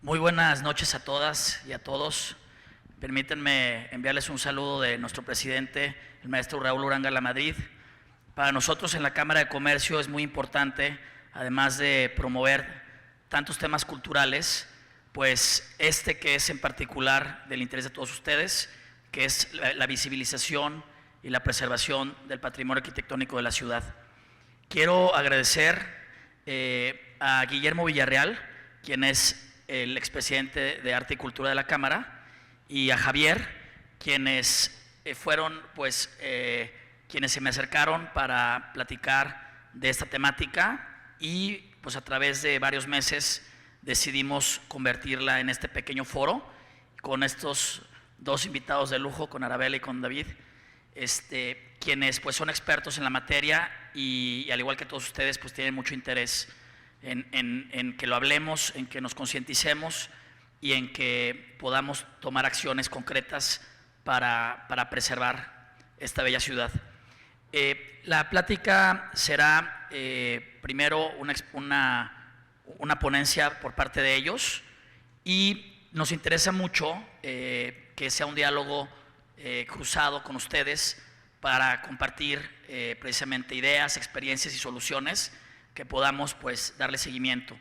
Muy buenas noches a todas y a todos. Permítanme enviarles un saludo de nuestro presidente, el maestro Raúl Uranga Lamadrid. Para nosotros en la Cámara de Comercio es muy importante, además de promover tantos temas culturales, pues que es en particular del interés de todos ustedes, que es la visibilización y la preservación del patrimonio arquitectónico de la ciudad. Quiero agradecer a Guillermo Villarreal, quien es el expresidente de Arte y Cultura de la Cámara, y a Javier, quienes fueron quienes se me acercaron para platicar de esta temática y pues a través de varios meses decidimos convertirla en este pequeño foro con estos dos invitados de lujo, con Arabella y con David, quienes pues son expertos en la materia y al igual que todos ustedes pues tienen mucho interés en que lo hablemos, en que nos concienticemos y en que podamos tomar acciones concretas para preservar esta bella ciudad. La plática será primero una ponencia por parte de ellos y nos interesa mucho que sea un diálogo cruzado con ustedes para compartir precisamente ideas, experiencias y soluciones que podamos pues darle seguimiento.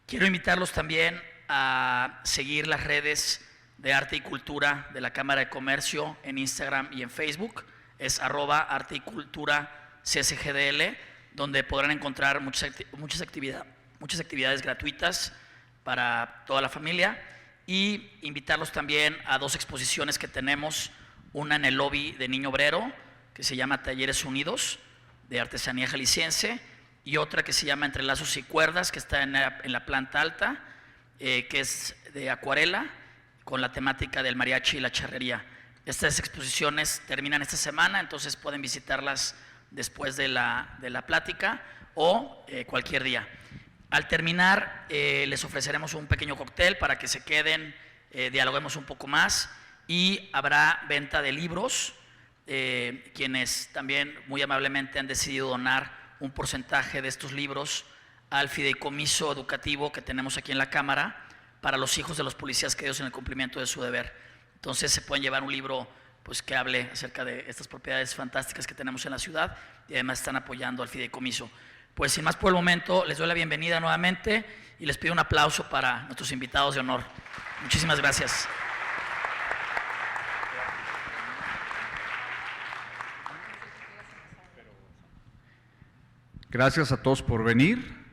Quiero invitarlos también a seguir las redes de Arte y Cultura de la Cámara de Comercio en Instagram y en Facebook, es @Arte y Cultura CSGDL, donde podrán encontrar muchas actividades gratuitas para toda la familia, y invitarlos también a dos exposiciones que tenemos, una en el lobby de Niño Obrero, que se llama Talleres Unidos, de artesanía jalisciense, y otra que se llama Entre Lazos y Cuerdas, que está en la planta alta, que es de acuarela, con la temática del mariachi y la charrería. Estas exposiciones terminan esta semana, entonces pueden visitarlas después de la plática o cualquier día. Al terminar, les ofreceremos un pequeño cóctel para que se queden, dialoguemos un poco más, y habrá venta de libros, quienes también muy amablemente han decidido donar un porcentaje de estos libros al fideicomiso educativo que tenemos aquí en la Cámara para los hijos de los policías caídos en el cumplimiento de su deber. Entonces se pueden llevar un libro pues, que hable acerca de estas propiedades fantásticas que tenemos en la ciudad y además están apoyando al fideicomiso. Pues sin más por el momento, les doy la bienvenida nuevamente y les pido un aplauso para nuestros invitados de honor. Muchísimas gracias. Gracias a todos por venir.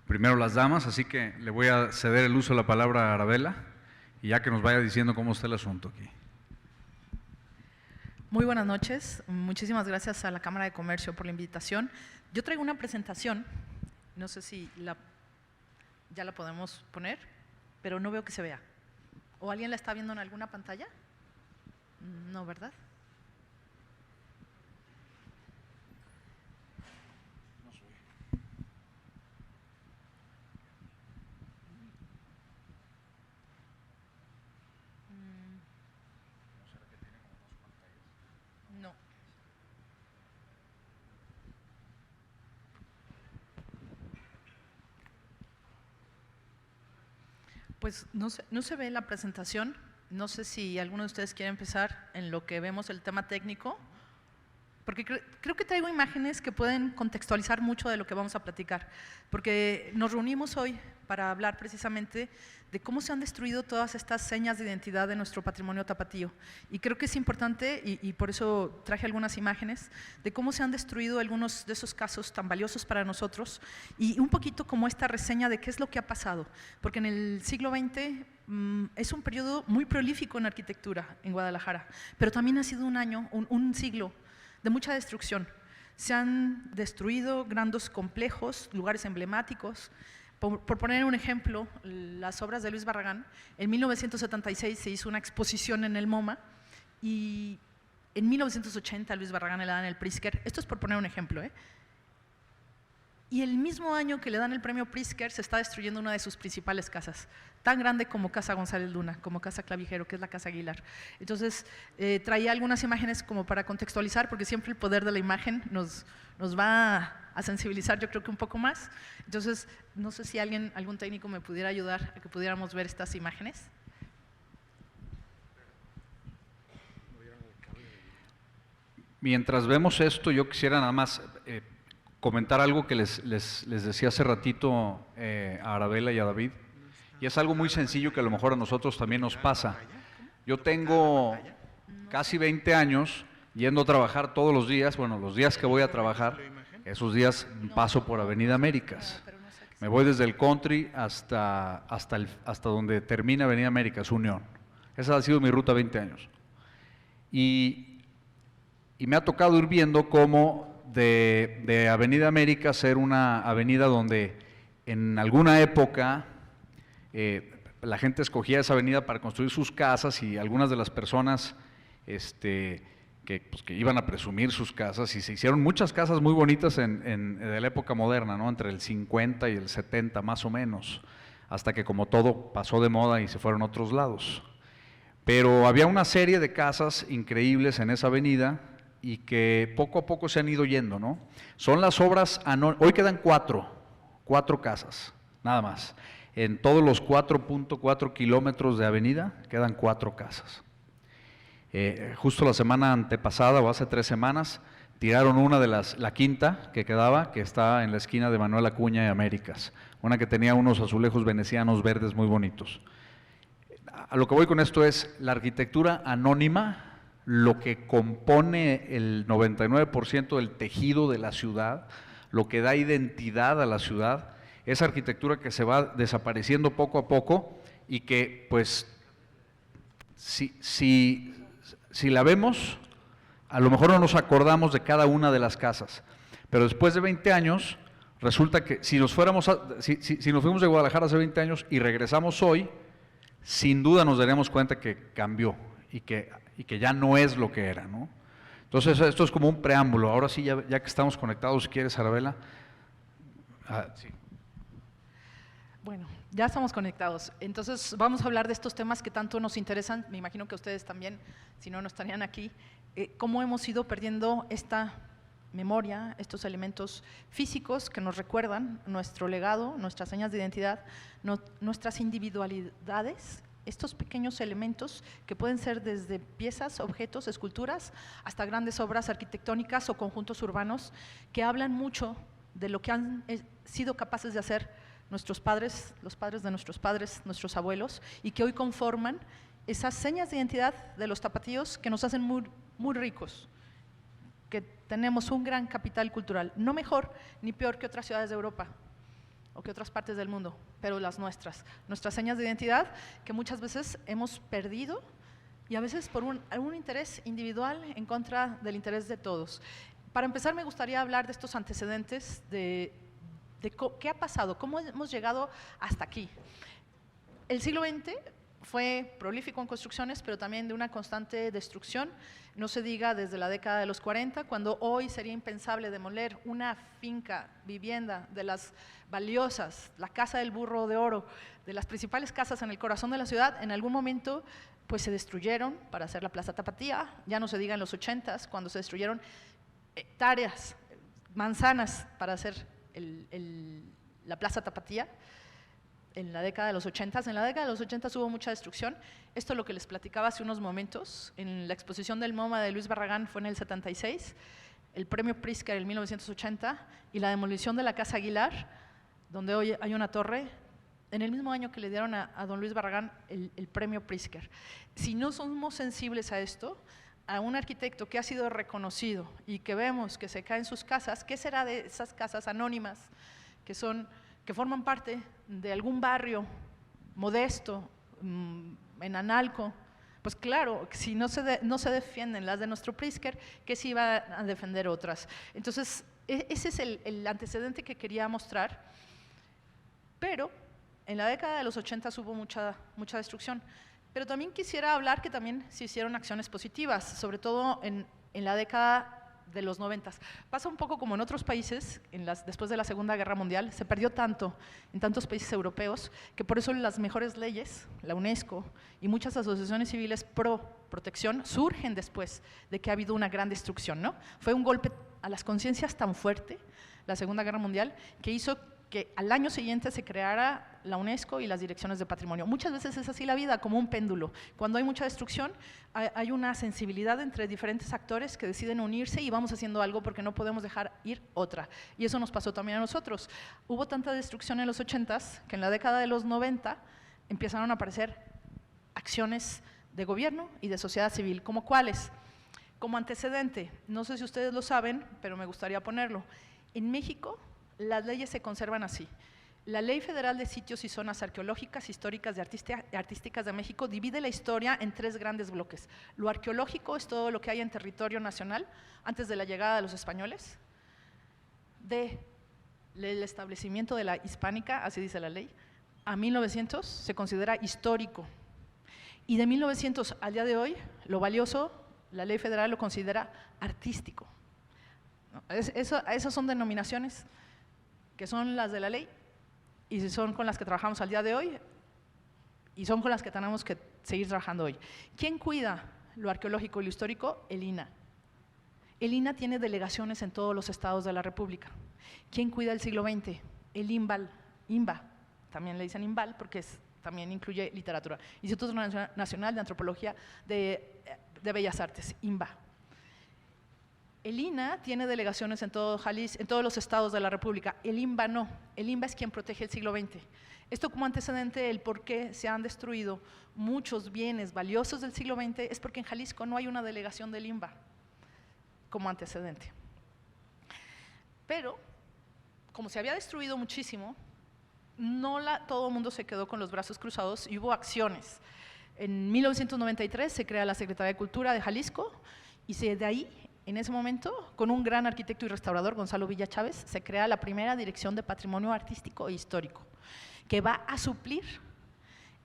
Primero las damas, así que le voy a ceder el uso de la palabra a Arabella y ya que nos vaya diciendo cómo está el asunto aquí. Muy buenas noches, muchísimas gracias a la Cámara de Comercio por la invitación. Yo traigo una presentación, no sé si ya la podemos poner, pero no veo que se vea. ¿O alguien la está viendo en alguna pantalla? No, ¿verdad? No. Pues no se ve la presentación. No sé si alguno de ustedes quiere empezar en lo que vemos el tema técnico, porque creo que traigo imágenes que pueden contextualizar mucho de lo que vamos a platicar, porque nos reunimos hoy para hablar precisamente de cómo se han destruido todas estas señas de identidad de nuestro patrimonio tapatío. Y creo que es importante, y por eso traje algunas imágenes, de cómo se han destruido algunos de esos casos tan valiosos para nosotros, y un poquito como esta reseña de qué es lo que ha pasado, porque en el siglo XX es un periodo muy prolífico en arquitectura en Guadalajara, pero también ha sido un siglo de mucha destrucción. Se han destruido grandes complejos, lugares emblemáticos. Por poner un ejemplo, las obras de Luis Barragán, en 1976 se hizo una exposición en el MoMA y en 1980 Luis Barragán le dan el Pritzker. Esto es por poner un ejemplo, Y el mismo año que le dan el premio Pritzker se está destruyendo una de sus principales casas, tan grande como Casa González Luna, como Casa Clavijero, que es la Casa Aguilar. Entonces, traía algunas imágenes como para contextualizar, porque siempre el poder de la imagen nos va a sensibilizar, yo creo que un poco más. Entonces, no sé si algún técnico me pudiera ayudar a que pudiéramos ver estas imágenes. Mientras vemos esto, yo quisiera nada más comentar algo que les decía hace ratito a Arabella y a David, y es algo muy sencillo que a lo mejor a nosotros también nos pasa. Yo tengo casi 20 años yendo a trabajar todos los días, bueno, los días que voy a trabajar, esos días paso por Avenida Américas. Me voy desde el country hasta donde termina Avenida Américas, Unión. Esa ha sido mi ruta 20 años. Y me ha tocado ir viendo cómo de Avenida América ser una avenida donde en alguna época la gente escogía esa avenida para construir sus casas, y algunas de las personas que iban a presumir sus casas, y se hicieron muchas casas muy bonitas de la época moderna, ¿no? Entre el 50 y el 70 más o menos, hasta que como todo pasó de moda y se fueron a otros lados. Pero había una serie de casas increíbles en esa avenida y que poco a poco se han ido yendo, ¿no? Son las obras hoy quedan cuatro casas, nada más. En todos los 4.4 kilómetros de avenida quedan 4 casas. Justo la semana antepasada o hace 3 semanas tiraron una de la quinta que quedaba, que está en la esquina de Manuel Acuña y Américas, una que tenía unos azulejos venecianos verdes muy bonitos. A lo que voy con esto es la arquitectura anónima, lo que compone el 99% del tejido de la ciudad, lo que da identidad a la ciudad, esa arquitectura que se va desapareciendo poco a poco y que, pues, si la vemos, a lo mejor no nos acordamos de cada una de las casas, pero después de 20 años, resulta que si nos fuimos de Guadalajara hace 20 años y regresamos hoy, sin duda nos daríamos cuenta que cambió y que ya no es lo que era, ¿no? Entonces, esto es como un preámbulo. Ahora sí, ya que estamos conectados, si quieres, Arabella. Sí. Bueno, ya estamos conectados. Entonces, vamos a hablar de estos temas que tanto nos interesan. Me imagino que ustedes también, si no, no estarían aquí. Cómo hemos ido perdiendo esta memoria, estos elementos físicos que nos recuerdan nuestro legado, nuestras señas de identidad, nuestras individualidades, estos pequeños elementos que pueden ser desde piezas, objetos, esculturas, hasta grandes obras arquitectónicas o conjuntos urbanos que hablan mucho de lo que han sido capaces de hacer nuestros padres, los padres de nuestros padres, nuestros abuelos, y que hoy conforman esas señas de identidad de los tapatíos que nos hacen muy, muy ricos, que tenemos un gran capital cultural, no mejor ni peor que otras ciudades de Europa o que otras partes del mundo, pero las nuestras señas de identidad que muchas veces hemos perdido, y a veces por algún interés individual en contra del interés de todos. Para empezar, me gustaría hablar de estos antecedentes de qué ha pasado, cómo hemos llegado hasta aquí. El siglo XX fue prolífico en construcciones, pero también de una constante destrucción. No se diga desde la década de los 40, cuando hoy sería impensable demoler una finca, vivienda de las valiosas, la Casa del Burro de Oro, de las principales casas en el corazón de la ciudad. En algún momento pues se destruyeron para hacer la Plaza Tapatía. Ya no se diga en los 80s, cuando se destruyeron hectáreas, manzanas para hacer la Plaza Tapatía. En la década de los 80s. En la década de los 80s hubo mucha destrucción. Esto es lo que les platicaba hace unos momentos. En la exposición del MoMA de Luis Barragán fue en el 76, el premio Pritzker en 1980 y la demolición de la Casa Aguilar, donde hoy hay una torre, en el mismo año que le dieron a don Luis Barragán el premio Pritzker. Si no somos sensibles a esto, a un arquitecto que ha sido reconocido y que vemos que se caen sus casas, ¿qué será de esas casas anónimas que forman parte de algún barrio modesto, en Analco? Pues claro, si no se defienden las de nuestro Pritzker, ¿qué se iba a defender otras? Entonces, ese es el antecedente que quería mostrar, pero en la década de los 80 hubo mucha destrucción. Pero también quisiera hablar que también se hicieron acciones positivas, sobre todo en la década de los 90. Pasa un poco como en otros países, después de la Segunda Guerra Mundial, se perdió tanto en tantos países europeos que por eso las mejores leyes, la UNESCO y muchas asociaciones civiles pro protección surgen después de que ha habido una gran destrucción, ¿no? Fue un golpe a las conciencias tan fuerte, la Segunda Guerra Mundial, que hizo que al año siguiente se creara la UNESCO y las direcciones de patrimonio. Muchas veces es así la vida, como un péndulo. Cuando hay mucha destrucción, hay una sensibilidad entre diferentes actores que deciden unirse y vamos haciendo algo porque no podemos dejar ir otra. Y eso nos pasó también a nosotros. Hubo tanta destrucción en los 80s que en la década de los 90 empezaron a aparecer acciones de gobierno y de sociedad civil. ¿Como cuáles? Como antecedente, no sé si ustedes lo saben, pero me gustaría ponerlo. En México, las leyes se conservan así. La Ley Federal de Sitios y Zonas Arqueológicas, Históricas y Artísticas de México divide la historia en 3 grandes bloques. Lo arqueológico es todo lo que hay en territorio nacional antes de la llegada de los españoles, del establecimiento de la hispánica, así dice la ley, a 1900 se considera histórico. Y de 1900 al día de hoy, lo valioso, la Ley Federal lo considera artístico. Esas son denominaciones que son las de la ley y son con las que trabajamos al día de hoy y son con las que tenemos que seguir trabajando hoy. ¿Quién cuida lo arqueológico y lo histórico? El INAH. El INAH tiene delegaciones en todos los estados de la República. ¿Quién cuida el siglo XX? El INBA, también le dicen INBAL porque también incluye literatura. Instituto Nacional de Antropología de Bellas Artes, INBA. El INAH tiene delegaciones en todos los estados de la República, el INBA no. El INBA es quien protege el siglo XX. Esto como antecedente, el por qué se han destruido muchos bienes valiosos del siglo XX es porque en Jalisco no hay una delegación del INBA como antecedente. Pero, como se había destruido muchísimo, todo el mundo se quedó con los brazos cruzados y hubo acciones. En 1993 se crea la Secretaría de Cultura de Jalisco y de ahí, en ese momento, con un gran arquitecto y restaurador, Gonzalo Villa Chávez, se crea la primera Dirección de Patrimonio Artístico e Histórico, que va a suplir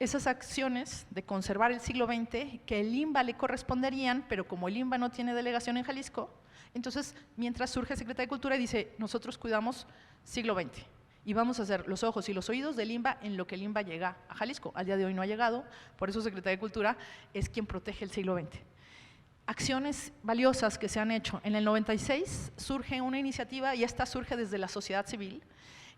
esas acciones de conservar el siglo XX que el INBA le corresponderían, pero como el INBA no tiene delegación en Jalisco, entonces mientras surge Secretaría de Cultura y dice, nosotros cuidamos siglo XX y vamos a hacer los ojos y los oídos del INBA en lo que el INBA llega a Jalisco. Al día de hoy no ha llegado, por eso Secretaría de Cultura es quien protege el siglo XX. Acciones valiosas que se han hecho. En el 96 surge una iniciativa y esta surge desde la sociedad civil,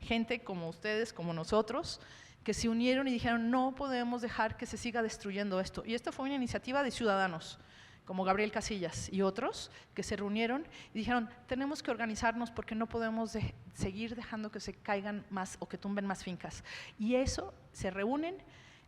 gente como ustedes, como nosotros, que se unieron y dijeron no podemos dejar que se siga destruyendo esto. Y esta fue una iniciativa de ciudadanos, como Gabriel Casillas y otros, que se reunieron y dijeron tenemos que organizarnos porque no podemos seguir dejando que se caigan más o que tumben más fincas. Y eso, se reúnen,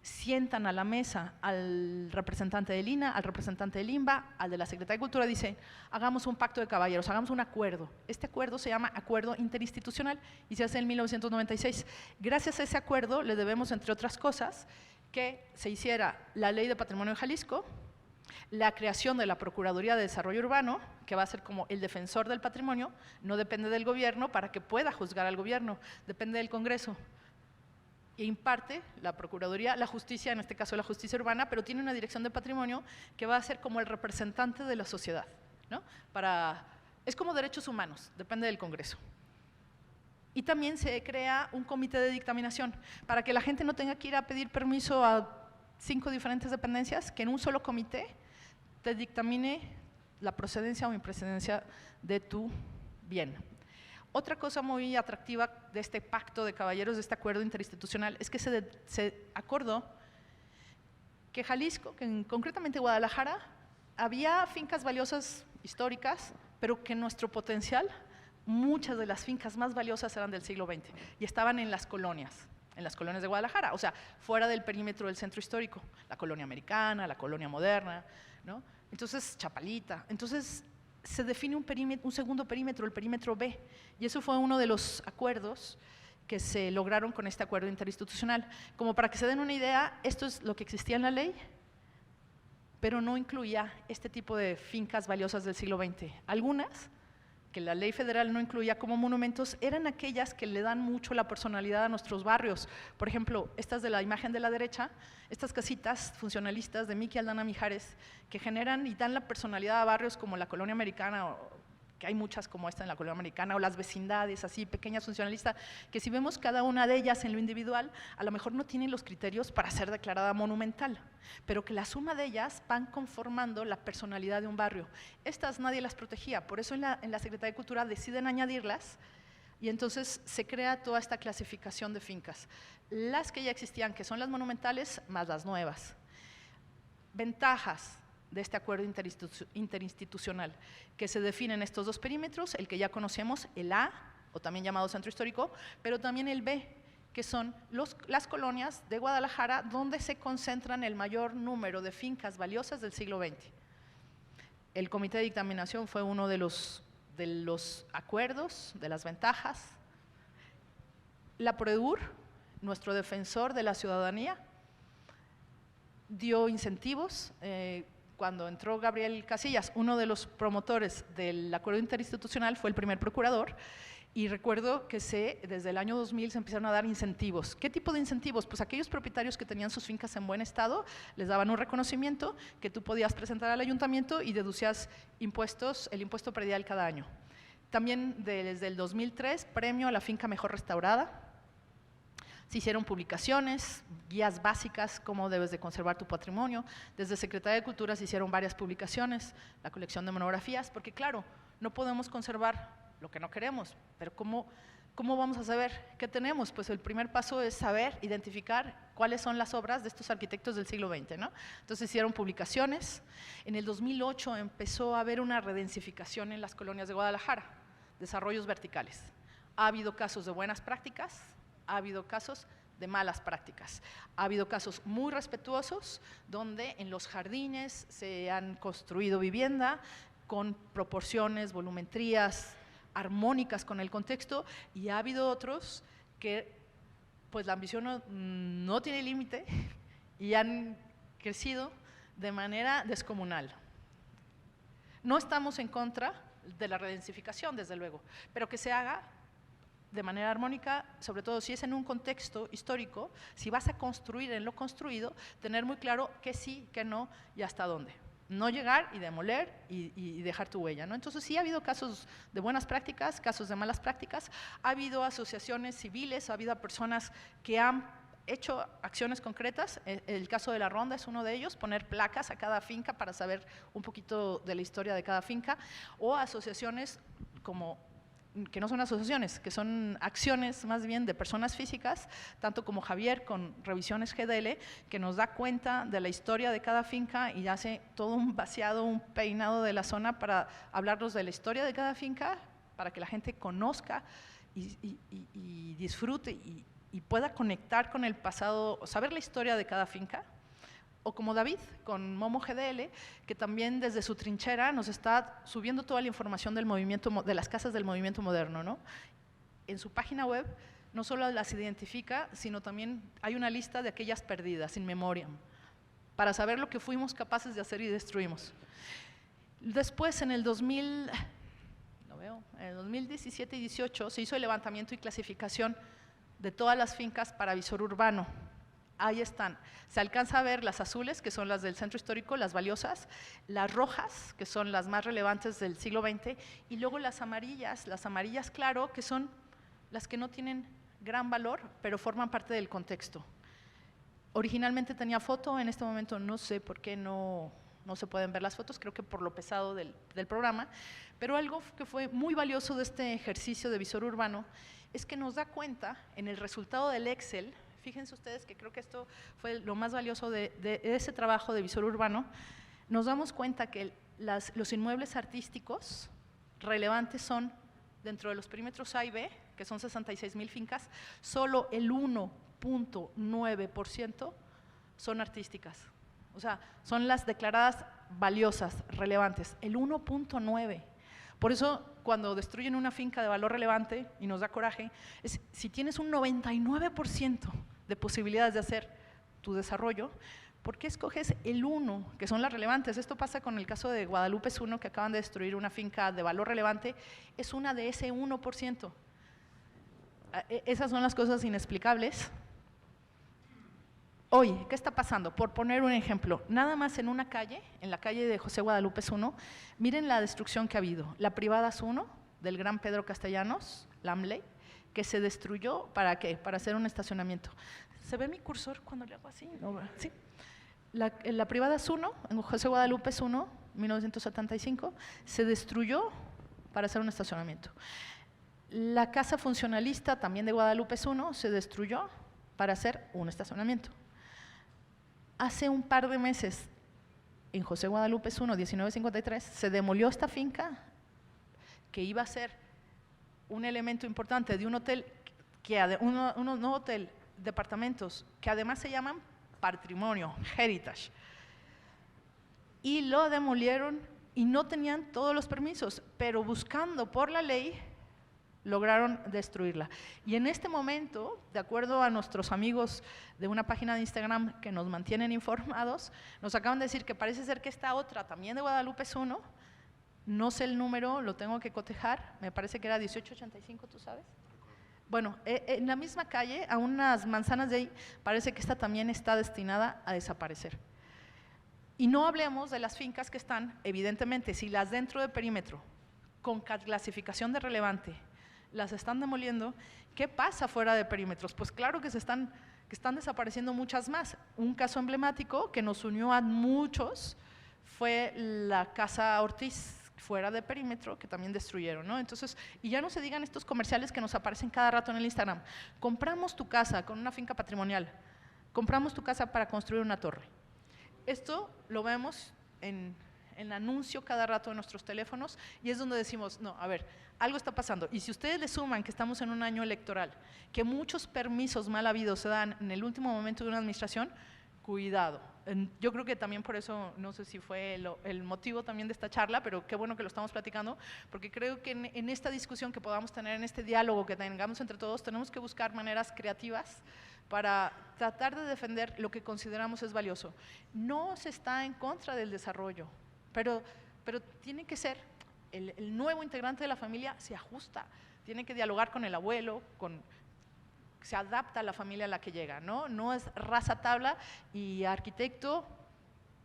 sientan a la mesa al representante del INAH, al representante del INBA, al de la Secretaría de Cultura, dicen, hagamos un pacto de caballeros, hagamos un acuerdo. Este acuerdo se llama Acuerdo Interinstitucional y se hace en 1996. Gracias a ese acuerdo le debemos, entre otras cosas, que se hiciera la Ley de Patrimonio de Jalisco, la creación de la Procuraduría de Desarrollo Urbano, que va a ser como el defensor del patrimonio, no depende del gobierno para que pueda juzgar al gobierno, depende del Congreso. E imparte la Procuraduría, la justicia, en este caso la justicia urbana, pero tiene una dirección de patrimonio que va a ser como el representante de la sociedad, ¿no? Es como derechos humanos, depende del Congreso. Y también se crea un comité de dictaminación, para que la gente no tenga que ir a pedir permiso a 5 diferentes dependencias, que en un solo comité te dictamine la procedencia o improcedencia de tu bien. Otra cosa muy atractiva de este pacto de caballeros, de este acuerdo interinstitucional, es que se acordó que Jalisco, concretamente Guadalajara, había fincas valiosas históricas, pero que nuestro potencial, muchas de las fincas más valiosas eran del siglo XX y estaban en las colonias de Guadalajara, o sea, fuera del perímetro del centro histórico, la colonia americana, la colonia moderna, ¿no? Entonces, Chapalita, entonces se define un segundo perímetro, el perímetro B, y eso fue uno de los acuerdos que se lograron con este acuerdo interinstitucional. Como para que se den una idea, esto es lo que existía en la ley, pero no incluía este tipo de fincas valiosas del siglo XX. Algunas, que la ley federal no incluía como monumentos, eran aquellas que le dan mucho la personalidad a nuestros barrios. Por ejemplo, estas de la imagen de la derecha, estas casitas funcionalistas de Miki Aldana Mijares, que generan y dan la personalidad a barrios como la Colonia Americana que hay muchas como esta en la colonia americana, o las vecindades, así, pequeñas funcionalistas, que si vemos cada una de ellas en lo individual, a lo mejor no tienen los criterios para ser declarada monumental, pero que la suma de ellas van conformando la personalidad de un barrio. Estas nadie las protegía, por eso en la Secretaría de Cultura deciden añadirlas, y entonces se crea toda esta clasificación de fincas. Las que ya existían, que son las monumentales, más las nuevas. Ventajas de este acuerdo interinstitucional, que se definen estos dos perímetros, el que ya conocemos, el A, o también llamado Centro Histórico, pero también el B, que son las colonias de Guadalajara, donde se concentran el mayor número de fincas valiosas del siglo XX. El comité de dictaminación fue uno de los acuerdos, de las ventajas. La PROEUR, nuestro defensor de la ciudadanía, dio incentivos. Cuando entró Gabriel Casillas, uno de los promotores del acuerdo interinstitucional, fue el primer procurador, y recuerdo que desde el año 2000 se empezaron a dar incentivos. ¿Qué tipo de incentivos? Pues aquellos propietarios que tenían sus fincas en buen estado, les daban un reconocimiento que tú podías presentar al ayuntamiento y deducías impuestos, el impuesto predial cada año. También desde el 2003, premio a la finca mejor restaurada. Se hicieron publicaciones, guías básicas, cómo debes de conservar tu patrimonio. Desde Secretaría de Cultura se hicieron varias publicaciones, la colección de monografías, porque claro, no podemos conservar lo que no queremos, pero ¿cómo vamos a saber qué tenemos? Pues el primer paso es saber, identificar cuáles son las obras de estos arquitectos del siglo XX, ¿no? Entonces hicieron publicaciones. En el 2008 empezó a haber una redensificación en las colonias de Guadalajara, desarrollos verticales. Ha habido casos de buenas prácticas, ha habido casos de malas prácticas. Ha habido casos muy respetuosos donde en los jardines se han construido vivienda con proporciones, volumetrías armónicas con el contexto, y ha habido otros que pues la ambición no tiene límite y han crecido de manera descomunal. No estamos en contra de la redensificación, desde luego, pero que se haga de manera armónica, sobre todo si es en un contexto histórico, si vas a construir en lo construido, tener muy claro qué sí, qué no y hasta dónde. No llegar y demoler y dejar tu huella, ¿no? Entonces sí ha habido casos de buenas prácticas, casos de malas prácticas, ha habido asociaciones civiles, ha habido personas que han hecho acciones concretas. El caso de La Ronda es uno de ellos, poner placas a cada finca para saber un poquito de la historia de cada finca, o asociaciones que no son asociaciones, que son acciones más bien de personas físicas, tanto como Javier con Revisiones GDL, que nos da cuenta de la historia de cada finca y hace todo un vaciado, un peinado de la zona para hablarnos de la historia de cada finca, para que la gente conozca y disfrute y pueda conectar con el pasado, saber la historia de cada finca. O como David, con Momo GDL, que también desde su trinchera nos está subiendo toda la información del movimiento, de las casas del movimiento moderno, ¿no? En su página web no solo las identifica, sino también hay una lista de aquellas perdidas, in memoriam, para saber lo que fuimos capaces de hacer y destruimos. Después, en el 2017 y 18, se hizo el levantamiento y clasificación de todas las fincas para visor urbano. Ahí están. Se alcanza a ver las azules, que son las del centro histórico, las valiosas, las rojas, que son las más relevantes del siglo XX, y luego las amarillas claro, que son las que no tienen gran valor, pero forman parte del contexto. Originalmente tenía foto, en este momento no sé por qué no se pueden ver las fotos, creo que por lo pesado del programa, pero algo que fue muy valioso de este ejercicio de visor urbano es que nos da cuenta en el resultado del Excel. Fíjense ustedes que creo que esto fue lo más valioso de ese trabajo de visor urbano. Nos damos cuenta que los inmuebles artísticos relevantes son, dentro de los perímetros A y B, que son 66,000 fincas, solo el 1.9% son artísticas. O sea, son las declaradas valiosas, relevantes, el 1.9%. Por eso, cuando destruyen una finca de valor relevante, y nos da coraje, si tienes un 99% de posibilidades de hacer tu desarrollo, ¿por qué escoges el 1, que son las relevantes? Esto pasa con el caso de Guadalupe 1, que acaban de destruir una finca de valor relevante, es una de ese 1%. Esas son las cosas inexplicables. Hoy, ¿qué está pasando? Por poner un ejemplo, nada más en una calle, en la calle de José Guadalupe 1, miren la destrucción que ha habido. La Privadas 1, del gran Pedro Castellanos, Lamley, que se destruyó, ¿para qué? Para hacer un estacionamiento. ¿Se ve mi cursor cuando le hago así? No, ¿sí? La Privadas 1, en José Guadalupe 1, 1975, se destruyó para hacer un estacionamiento. La Casa Funcionalista, también de Guadalupe 1, se destruyó para hacer un estacionamiento. Hace un par de meses, en José Guadalupe 1, 1953, se demolió esta finca que iba a ser un elemento importante de un hotel, no hotel, departamentos, que además se llaman patrimonio, heritage. Y lo demolieron y no tenían todos los permisos, pero buscando por la ley, lograron destruirla. Y en este momento, de acuerdo a nuestros amigos de una página de Instagram que nos mantienen informados, nos acaban de decir que parece ser que esta otra, también de Guadalupe 1, no sé el número, lo tengo que cotejar, me parece que era 1885, ¿tú sabes? Bueno, en la misma calle, a unas manzanas de ahí, parece que esta también está destinada a desaparecer. Y no hablemos de las fincas que están, evidentemente, si las dentro de perímetro, con clasificación de relevante, las están demoliendo, ¿qué pasa fuera de perímetros? Pues claro que están desapareciendo muchas más. Un caso emblemático que nos unió a muchos fue la Casa Ortiz, fuera de perímetro, que también destruyeron, ¿no? Entonces, y ya no se digan estos comerciales que nos aparecen cada rato en el Instagram. Compramos tu casa con una finca patrimonial, compramos tu casa para construir una torre. Esto lo vemos en anuncio cada rato en nuestros teléfonos y es donde decimos, no, a ver, algo está pasando. Y si ustedes le suman que estamos en un año electoral, que muchos permisos mal habidos se dan en el último momento de una administración, cuidado. Yo creo que también por eso, no sé si fue el motivo también de esta charla, pero qué bueno que lo estamos platicando, porque creo que en esta discusión que podamos tener, en este diálogo que tengamos entre todos, tenemos que buscar maneras creativas para tratar de defender lo que consideramos es valioso. No se está en contra del desarrollo, pero tiene que ser, el nuevo integrante de la familia se ajusta, tiene que dialogar con el abuelo, se adapta a la familia a la que llega, ¿no? No es raza tabla y arquitecto,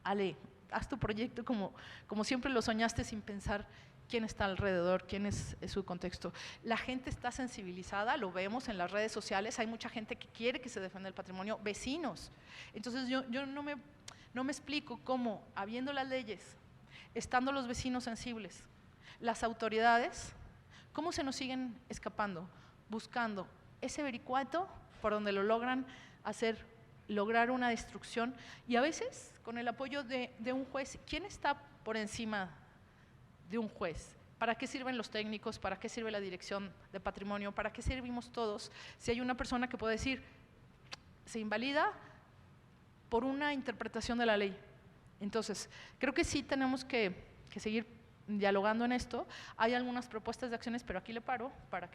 ale, haz tu proyecto como siempre lo soñaste sin pensar quién está alrededor, quién es su contexto. La gente está sensibilizada, lo vemos en las redes sociales, hay mucha gente que quiere que se defienda el patrimonio, vecinos. Entonces yo no me explico cómo, habiendo las leyes, estando los vecinos sensibles, las autoridades, cómo se nos siguen escapando, buscando ese vericueto por donde lo logran lograr una destrucción y a veces con el apoyo de un juez. ¿Quién está por encima de un juez? ¿Para qué sirven los técnicos? ¿Para qué sirve la dirección de patrimonio? ¿Para qué servimos todos? Si hay una persona que puede decir, se invalida por una interpretación de la ley. Entonces, creo que sí tenemos que seguir dialogando en esto. Hay algunas propuestas de acciones, pero aquí le paro para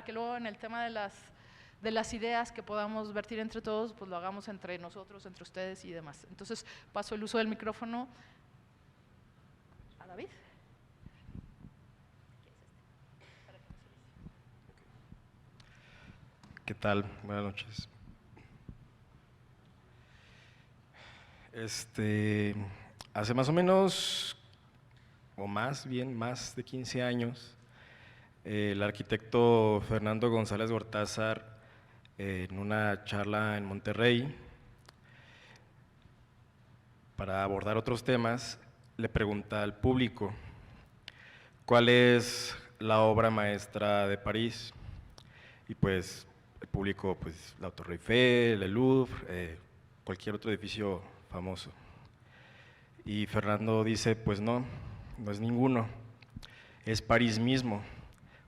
que luego en el tema de las ideas que podamos vertir entre todos, pues lo hagamos entre nosotros, entre ustedes y demás. Entonces, paso el uso del micrófono a David. ¿Qué tal? Buenas noches. Hace más o menos, o más bien, más de 15 años, el arquitecto Fernando González Gortázar, en una charla en Monterrey, para abordar otros temas, le pregunta al público, ¿cuál es la obra maestra de París? Y pues el público, pues la Torre Eiffel, el Louvre, cualquier otro edificio famoso. Y Fernando dice, pues no es ninguno, es París mismo,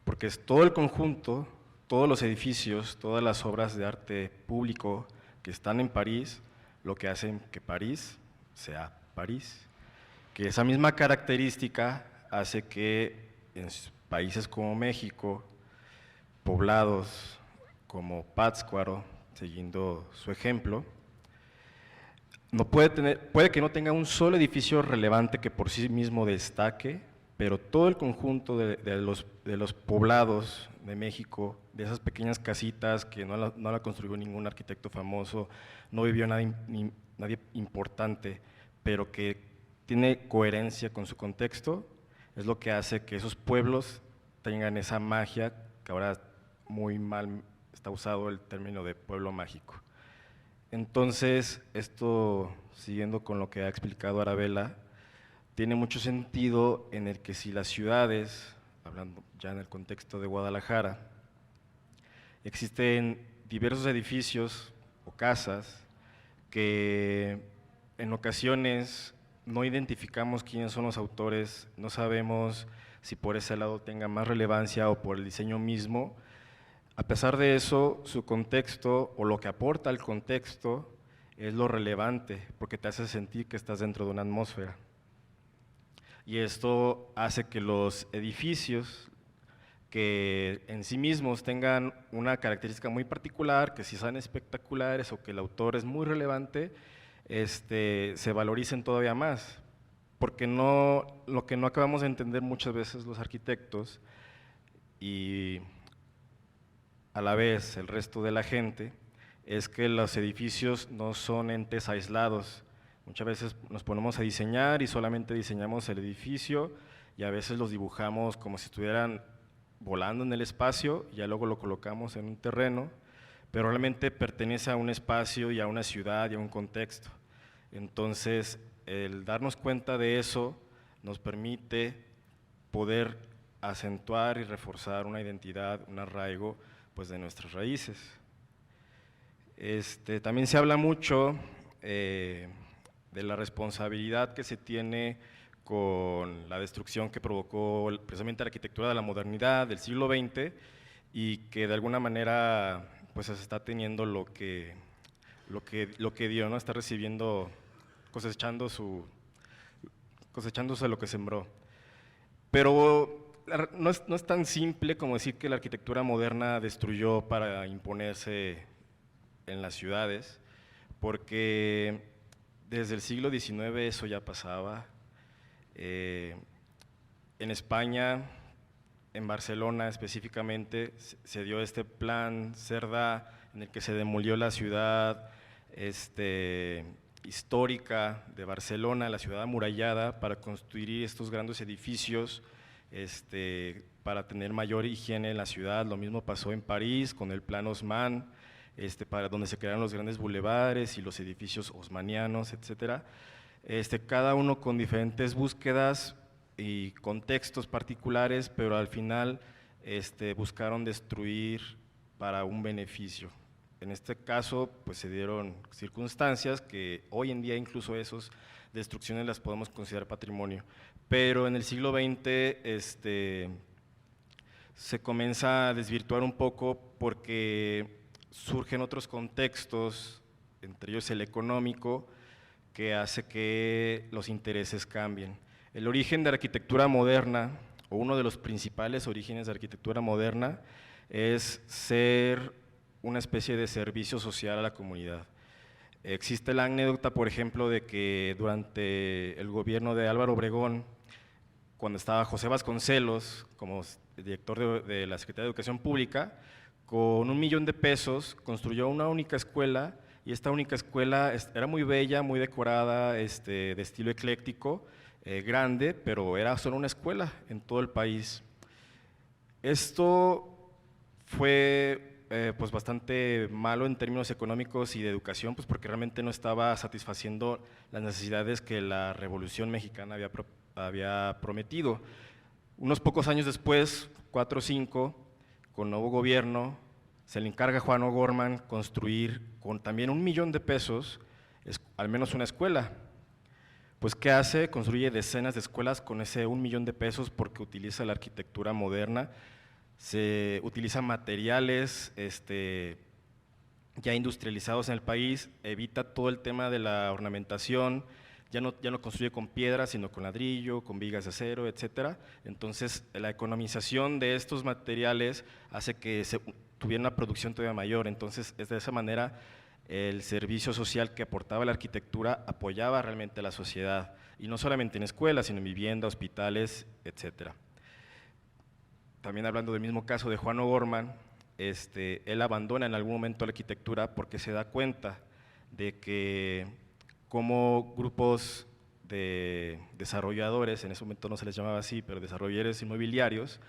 porque es todo el conjunto, todos los edificios, todas las obras de arte público que están en París, lo que hacen que París sea París. Que esa misma característica hace que en países como México, poblados como Pátzcuaro, siguiendo su ejemplo, puede que no tenga un solo edificio relevante que por sí mismo destaque, pero todo el conjunto de los poblados de México, de esas pequeñas casitas que no la construyó ningún arquitecto famoso, no vivió nadie importante, pero que tiene coherencia con su contexto, es lo que hace que esos pueblos tengan esa magia, que ahora muy mal está usado el término de pueblo mágico. Entonces, esto, siguiendo con lo que ha explicado Arabella, tiene mucho sentido en el que si las ciudades, hablando ya en el contexto de Guadalajara, existen diversos edificios o casas que en ocasiones no identificamos quiénes son los autores, no sabemos si por ese lado tenga más relevancia o por el diseño mismo. A pesar de eso, su contexto o lo que aporta al contexto es lo relevante, porque te hace sentir que estás dentro de una atmósfera. Y esto hace que los edificios que en sí mismos tengan una característica muy particular, que si sean espectaculares o que el autor es muy relevante, se valoricen todavía más, porque lo que no acabamos de entender muchas veces los arquitectos y a la vez el resto de la gente, es que los edificios no son entes aislados. Muchas veces nos ponemos a diseñar y solamente diseñamos el edificio y a veces los dibujamos como si estuvieran volando en el espacio y ya luego lo colocamos en un terreno, pero realmente pertenece a un espacio y a una ciudad y a un contexto. Entonces, el darnos cuenta de eso nos permite poder acentuar y reforzar una identidad, un arraigo pues, de nuestras raíces. También se habla mucho de la responsabilidad que se tiene con la destrucción que provocó precisamente la arquitectura de la modernidad del siglo XX y que de alguna manera pues se está teniendo lo que dio, ¿no? Está recibiendo, cosechándose lo que sembró. Pero no es tan simple como decir que la arquitectura moderna destruyó para imponerse en las ciudades, porque desde el siglo XIX eso ya pasaba. En España, en Barcelona específicamente, se dio este plan Cerdà en el que se demolió la ciudad histórica de Barcelona, la ciudad amurallada, para construir estos grandes edificios para tener mayor higiene en la ciudad. Lo mismo pasó en París con el plan Haussmann, para donde se crearon los grandes bulevares y los edificios haussmannianos, etcétera. Cada uno con diferentes búsquedas y contextos particulares, pero al final buscaron destruir para un beneficio. En este caso, pues se dieron circunstancias que hoy en día incluso esas destrucciones las podemos considerar patrimonio. Pero en el siglo XX se comienza a desvirtuar un poco porque surgen otros contextos, entre ellos el económico, que hace que los intereses cambien. El origen de la arquitectura moderna, o uno de los principales orígenes de la arquitectura moderna, es ser una especie de servicio social a la comunidad. Existe la anécdota, por ejemplo, de que durante el gobierno de Álvaro Obregón, cuando estaba José Vasconcelos como director de la Secretaría de Educación Pública, con $1 millón construyó una única escuela, y esta única escuela era muy bella, muy decorada, de estilo ecléctico, grande, pero era solo una escuela en todo el país. Esto fue pues bastante malo en términos económicos y de educación, pues porque realmente no estaba satisfaciendo las necesidades que la Revolución Mexicana había prometido. Unos pocos años después, 4 o 5, con nuevo gobierno, se le encarga a Juan O'Gorman construir con también $1 millón al menos una escuela. Pues ¿qué hace? Construye decenas de escuelas con ese $1 millón porque utiliza la arquitectura moderna, se utilizan materiales ya industrializados en el país, evita todo el tema de la ornamentación, ya no construye con piedra, sino con ladrillo, con vigas de acero, etcétera. Entonces, la economización de estos materiales hace que se tuviera una producción todavía mayor. Entonces, de esa manera, el servicio social que aportaba la arquitectura apoyaba realmente a la sociedad, y no solamente en escuelas, sino en vivienda, hospitales, etcétera. También hablando del mismo caso de Juan O'Gorman, él abandona en algún momento la arquitectura porque se da cuenta de que como grupos de desarrolladores, en ese momento no se les llamaba así, pero desarrolladores inmobiliarios,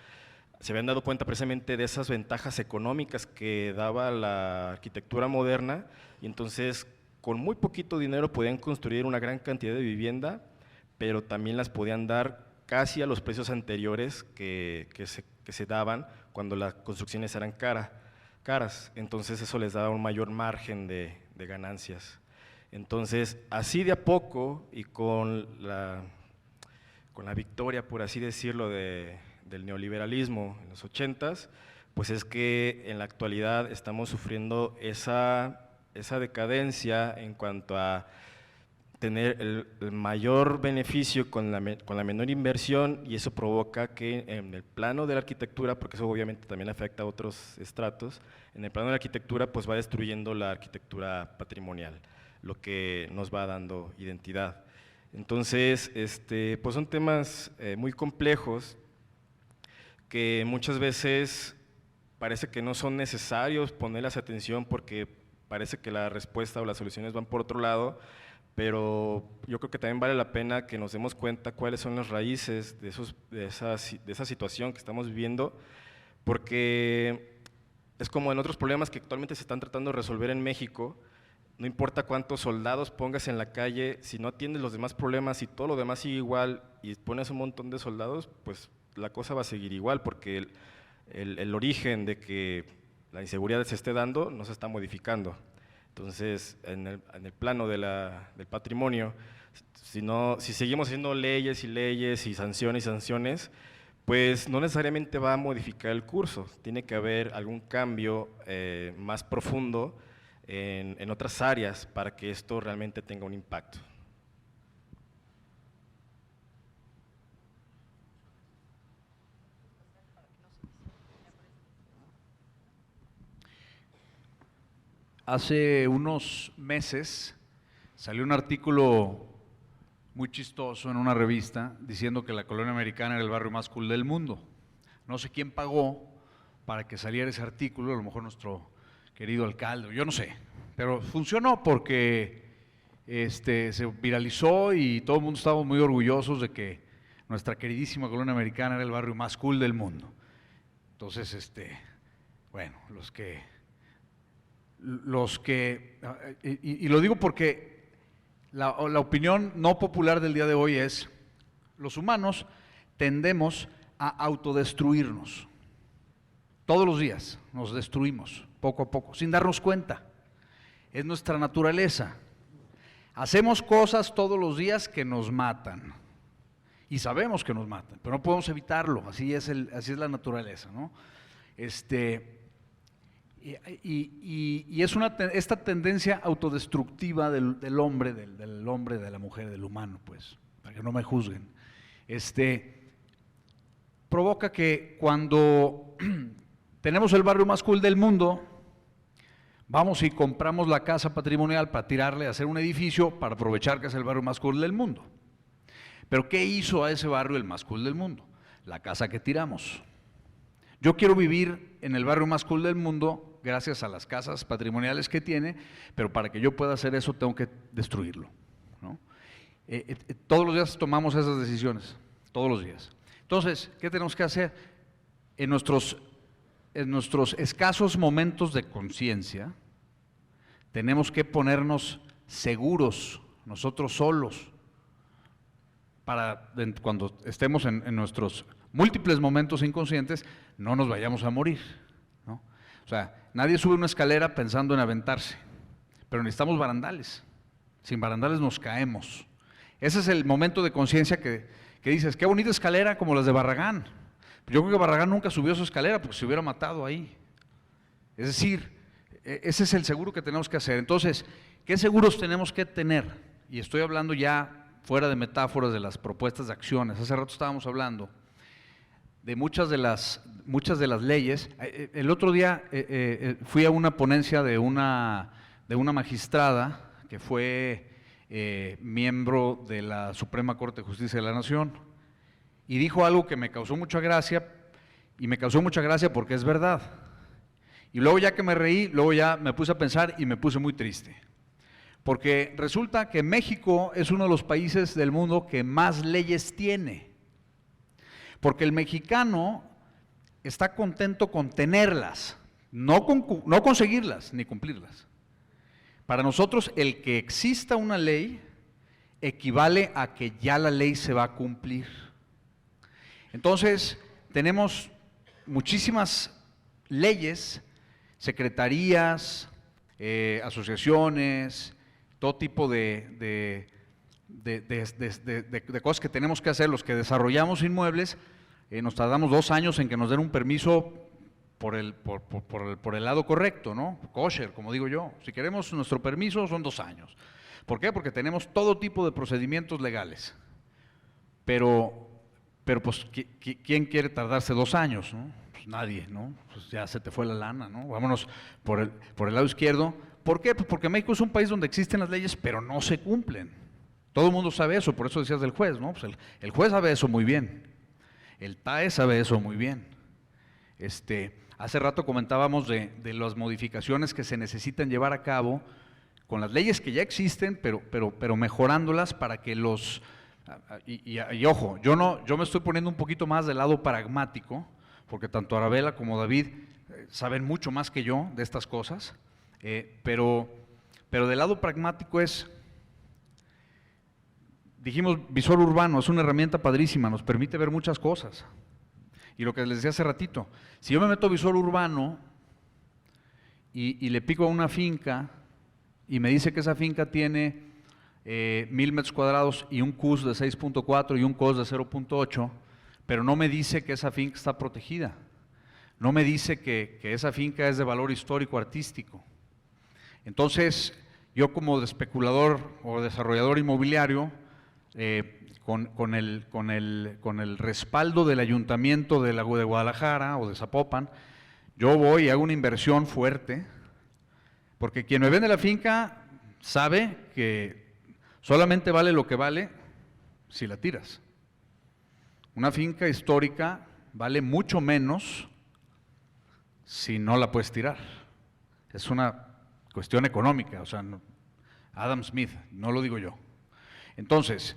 se habían dado cuenta precisamente de esas ventajas económicas que daba la arquitectura moderna, y entonces con muy poquito dinero podían construir una gran cantidad de vivienda, pero también las podían dar casi a los precios anteriores que se daban cuando las construcciones eran caras. Entonces eso les daba un mayor margen de ganancias. Entonces, así de a poco y con la victoria, por así decirlo, del neoliberalismo en los 80s, pues es que en la actualidad estamos sufriendo esa decadencia en cuanto a tener el mayor beneficio con la menor inversión, y eso provoca que en el plano de la arquitectura, porque eso obviamente también afecta a otros estratos, en el plano de la arquitectura pues va destruyendo la arquitectura patrimonial, lo que nos va dando identidad. Entonces, pues son temas muy complejos que muchas veces parece que no son necesarios ponerles atención porque parece que la respuesta o las soluciones van por otro lado, pero yo creo que también vale la pena que nos demos cuenta cuáles son las raíces de esa situación que estamos viviendo, porque es como en otros problemas que actualmente se están tratando de resolver en México. No importa cuántos soldados pongas en la calle, si no atiendes los demás problemas y todo lo demás sigue igual y pones un montón de soldados, pues la cosa va a seguir igual, porque el origen de que la inseguridad se esté dando no se está modificando. Entonces, en el plano del patrimonio, si seguimos haciendo leyes y leyes y sanciones, pues no necesariamente va a modificar el curso. Tiene que haber algún cambio más profundo en otras áreas para que esto realmente tenga un impacto. Hace unos meses salió un artículo muy chistoso en una revista diciendo que la colonia americana era el barrio más cool del mundo. No sé quién pagó para que saliera ese artículo, a lo mejor nuestro querido alcalde, yo no sé, pero funcionó porque se viralizó y todo el mundo estaba muy orgullosos de que nuestra queridísima colonia americana era el barrio más cool del mundo. Entonces, bueno, y lo digo porque la opinión no popular del día de hoy es: los humanos tendemos a autodestruirnos. Todos los días nos destruimos, poco a poco, sin darnos cuenta. Es nuestra naturaleza. Hacemos cosas todos los días que nos matan. Y sabemos que nos matan, pero no podemos evitarlo. Así es la naturaleza, ¿no? Y es esta tendencia autodestructiva del hombre, de la mujer, del humano, pues, para que no me juzguen, provoca que cuando tenemos el barrio más cool del mundo, vamos y compramos la casa patrimonial para tirarle a hacer un edificio para aprovechar que es el barrio más cool del mundo. Pero ¿qué hizo a ese barrio el más cool del mundo? La casa que tiramos. Yo quiero vivir en el barrio más cool del mundo gracias a las casas patrimoniales que tiene, pero para que yo pueda hacer eso tengo que destruirlo, ¿no? Todos los días tomamos esas decisiones, todos los días. Entonces, ¿qué tenemos que hacer? En nuestros escasos momentos de conciencia, tenemos que ponernos seguros, nosotros solos, para cuando estemos en nuestros múltiples momentos inconscientes, no nos vayamos a morir, ¿no? O sea, nadie sube una escalera pensando en aventarse, pero necesitamos barandales. Sin barandales nos caemos. Ese es el momento de conciencia que dices, qué bonita escalera como las de Barragán. Yo creo que Barragán nunca subió su escalera porque se hubiera matado ahí. Es decir, ese es el seguro que tenemos que hacer. Entonces, ¿qué seguros tenemos que tener? Y estoy hablando ya fuera de metáforas de las propuestas de acciones. Hace rato estábamos hablando de muchas de las leyes. El otro día fui a una ponencia de una de una magistrada que fue miembro de la Suprema Corte de Justicia de la Nación, y dijo algo que me causó mucha gracia, y me causó mucha gracia porque es verdad. Y luego ya que me reí, luego ya me puse a pensar y me puse muy triste. Porque resulta que México es uno de los países del mundo que más leyes tiene. Porque el mexicano está contento con tenerlas, no conseguirlas ni cumplirlas. Para nosotros, el que exista una ley equivale a que ya la ley se va a cumplir. Entonces, tenemos muchísimas leyes, secretarías, asociaciones, todo tipo de cosas que tenemos que hacer. Los que desarrollamos inmuebles, nos tardamos 2 años en que nos den un permiso por el lado correcto, ¿no? Kosher, como digo yo. Si queremos nuestro permiso son 2 años. ¿Por qué? Porque tenemos todo tipo de procedimientos legales. Pero pues, ¿quién quiere tardarse 2 años, no? Pues nadie, ¿no? Pues ya se te fue la lana, ¿no? Vámonos por el lado izquierdo. ¿Por qué? Pues porque México es un país donde existen las leyes, pero no se cumplen. Todo el mundo sabe eso, por eso decías del juez, ¿no? Pues el juez sabe eso muy bien. El TAE sabe eso muy bien. Hace rato comentábamos de las modificaciones que se necesitan llevar a cabo con las leyes que ya existen, pero mejorándolas para que los… Y ojo, yo me estoy poniendo un poquito más del lado pragmático, porque tanto Arabella como David saben mucho más que yo de estas cosas, pero del lado pragmático es… Dijimos, visor urbano, es una herramienta padrísima, nos permite ver muchas cosas. Y lo que les decía hace ratito, si yo me meto visor urbano y le pico a una finca y me dice que esa finca tiene 1000 metros cuadrados y un CUS de 6.4 y un COS de 0.8, pero no me dice que esa finca está protegida, no me dice que esa finca es de valor histórico artístico. Entonces, yo como especulador o desarrollador inmobiliario, con el respaldo del Ayuntamiento de Guadalajara o de Zapopan, yo voy y hago una inversión fuerte, porque quien me vende la finca sabe que solamente vale lo que vale si la tiras. Una finca histórica vale mucho menos si no la puedes tirar. Es una cuestión económica, o sea, Adam Smith, no lo digo yo. Entonces,